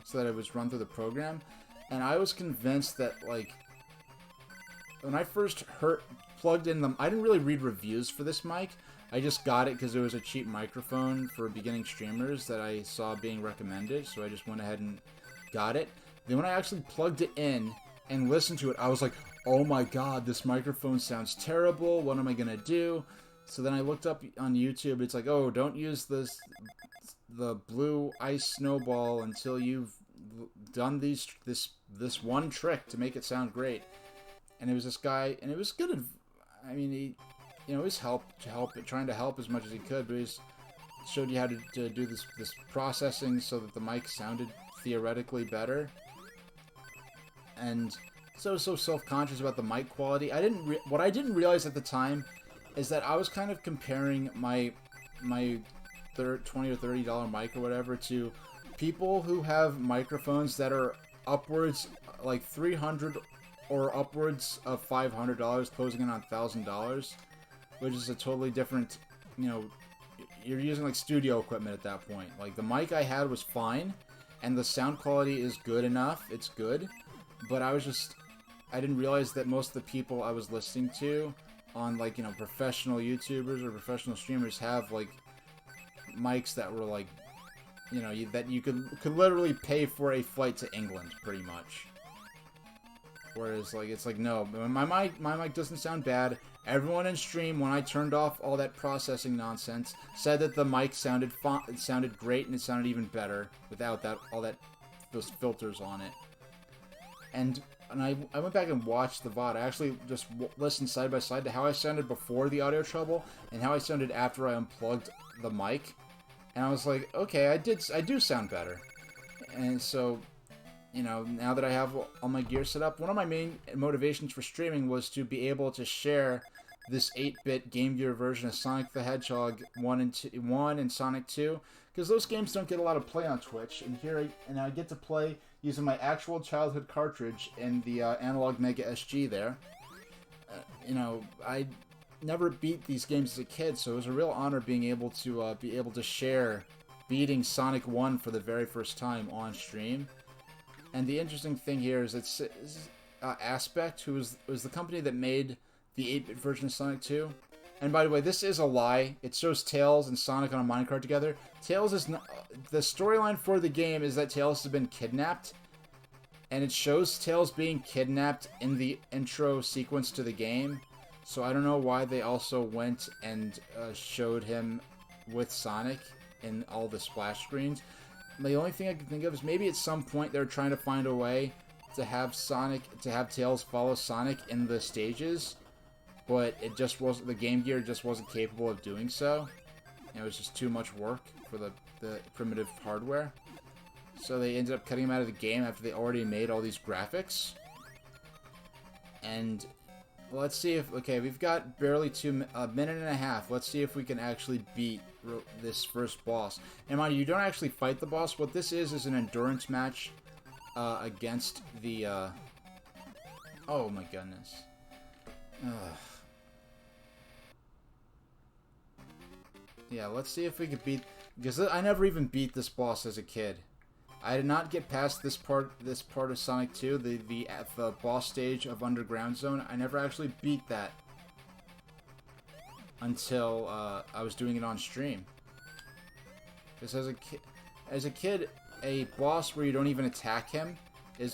so that it was run through the program. And I was convinced that, like, when I first plugged in them, I didn't really read reviews for this mic. I just got it because it was a cheap microphone for beginning streamers that I saw being recommended, so I just went ahead and got it. Then when I actually plugged it in and listened to it, I was like, oh my god, this microphone sounds terrible, what am I gonna do? So then I looked up on YouTube, it's like, oh, don't use the Blue Ice Snowball until you've done this one trick to make it sound great. And it was this guy, and it was good. I mean, he, you know, he was trying to help as much as he could, but he showed you how to do this processing so that the mic sounded theoretically better. And so self-conscious about the mic quality. What I didn't realize at the time is that I was kind of comparing my $20 or $30 mic or whatever to people who have microphones that are upwards like $300 or upwards of $500, closing in on $1,000, which is a totally different, you know, you're using like studio equipment at that point. Like, the mic I had was fine, and the sound quality is good enough, it's good, but I didn't realize that most of the people I was listening to on, like, you know, professional YouTubers or professional streamers have, like, mics that were, like, you know, that you could literally pay for a flight to England, pretty much. Whereas, like, it's like, no, my mic doesn't sound bad. Everyone in stream, when I turned off all that processing nonsense, said that the mic sounded great, and it sounded even better without those filters on it. And I went back and watched the VOD. I actually just listened side by side to how I sounded before the audio trouble and how I sounded after I unplugged the mic. And I was like, okay, I do sound better. And so, you know, now that I have all my gear set up, one of my main motivations for streaming was to be able to share this 8-bit Game Gear version of Sonic the Hedgehog 1 and Sonic 2, because those games don't get a lot of play on Twitch, and I get to play using my actual childhood cartridge and the Analog Mega SG there. You know, I never beat these games as a kid, so it was a real honor being able to share beating Sonic 1 for the very first time on stream. And the interesting thing here is it's Aspect, who was the company that made the 8-bit version of Sonic 2. And by the way, this is a lie. It shows Tails and Sonic on a minecart together. Tails is not, the storyline for the game is that Tails has been kidnapped, and it shows Tails being kidnapped in the intro sequence to the game. So I don't know why they also went and showed him with Sonic in all the splash screens. The only thing I can think of is maybe at some point they're trying to find a way to have Tails follow Sonic in the stages, but it just wasn't, the Game Gear just wasn't capable of doing so. It was just too much work for the primitive hardware. So they ended up cutting him out of the game after they already made all these graphics. And let's see if... Okay, we've got barely a minute and a half. Let's see if we can actually beat this first boss. And mind you, you don't actually fight the boss. What this is an endurance match against the... Oh my goodness. Ugh. Yeah, let's see if we could beat... Because I never even beat this boss as a kid. I did not get past this part of Sonic 2, the boss stage of Underground Zone. I never actually beat that until I was doing it on stream. Because as a kid, a boss where you don't even attack him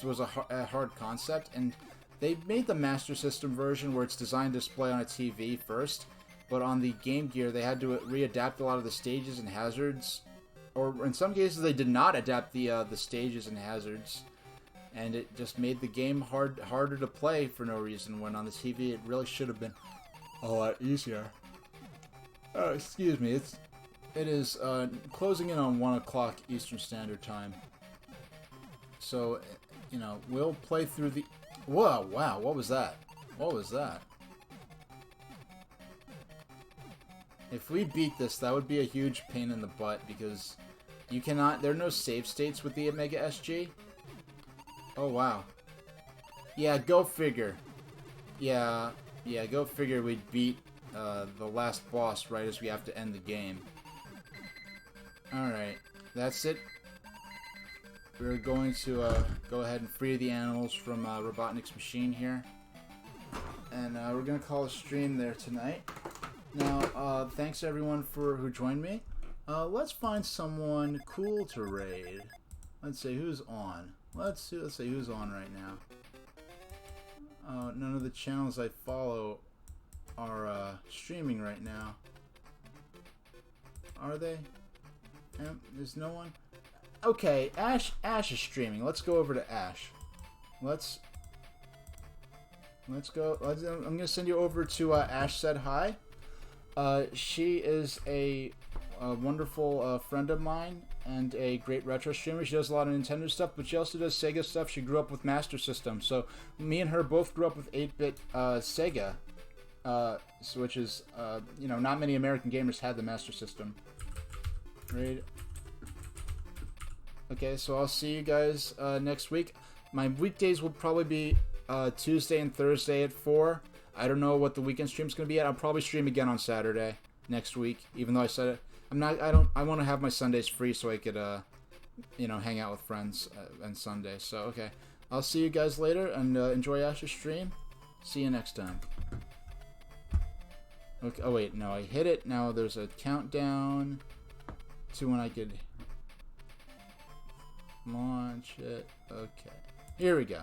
was a hard concept, and they made the Master System version where it's designed to display on a TV first, but on the Game Gear they had to readapt a lot of the stages and hazards. Or in some cases, they did not adapt the stages and hazards, and it just made the game harder to play for no reason. When on the TV, it really should have been a lot easier. Oh, excuse me. It is closing in on 1 o'clock Eastern Standard Time. So, you know, we'll play through the. Whoa! Wow! What was that? What was that? If we beat this, that would be a huge pain in the butt because you cannot... There are no save states with the Omega SG. Oh, wow. Yeah, go figure. Yeah, go figure we'd beat the last boss right as we have to end the game. Alright, that's it. We're going to go ahead and free the animals from Robotnik's machine here. And we're going to call a stream there tonight. Now, thanks everyone who joined me. Let's find someone cool to raid. Let's see who's on. Let's see who's on right now. None of the channels I follow are streaming right now. Are they? There's no one. Okay, Ash is streaming. Let's go over to Ash. Let's go. I'm gonna send you over to Ash Said Hi. She is a wonderful friend of mine and a great retro streamer. She does a lot of Nintendo stuff, but she also does Sega stuff. She grew up with Master System, so me and her both grew up with 8-bit Sega, which is, you know, not many American gamers had the Master System. Right. Okay, so I'll see you guys next week. My weekdays will probably be Tuesday and Thursday at 4. I don't know what the weekend stream's gonna be at. I'll probably stream again on Saturday next week, even though I said it. I want to have my Sundays free so I could, you know, hang out with friends on Sunday. So, okay. I'll see you guys later, and enjoy Ash's stream. See you next time. Okay. Oh, wait. No, I hit it. Now there's a countdown to when I could launch it. Okay. Here we go.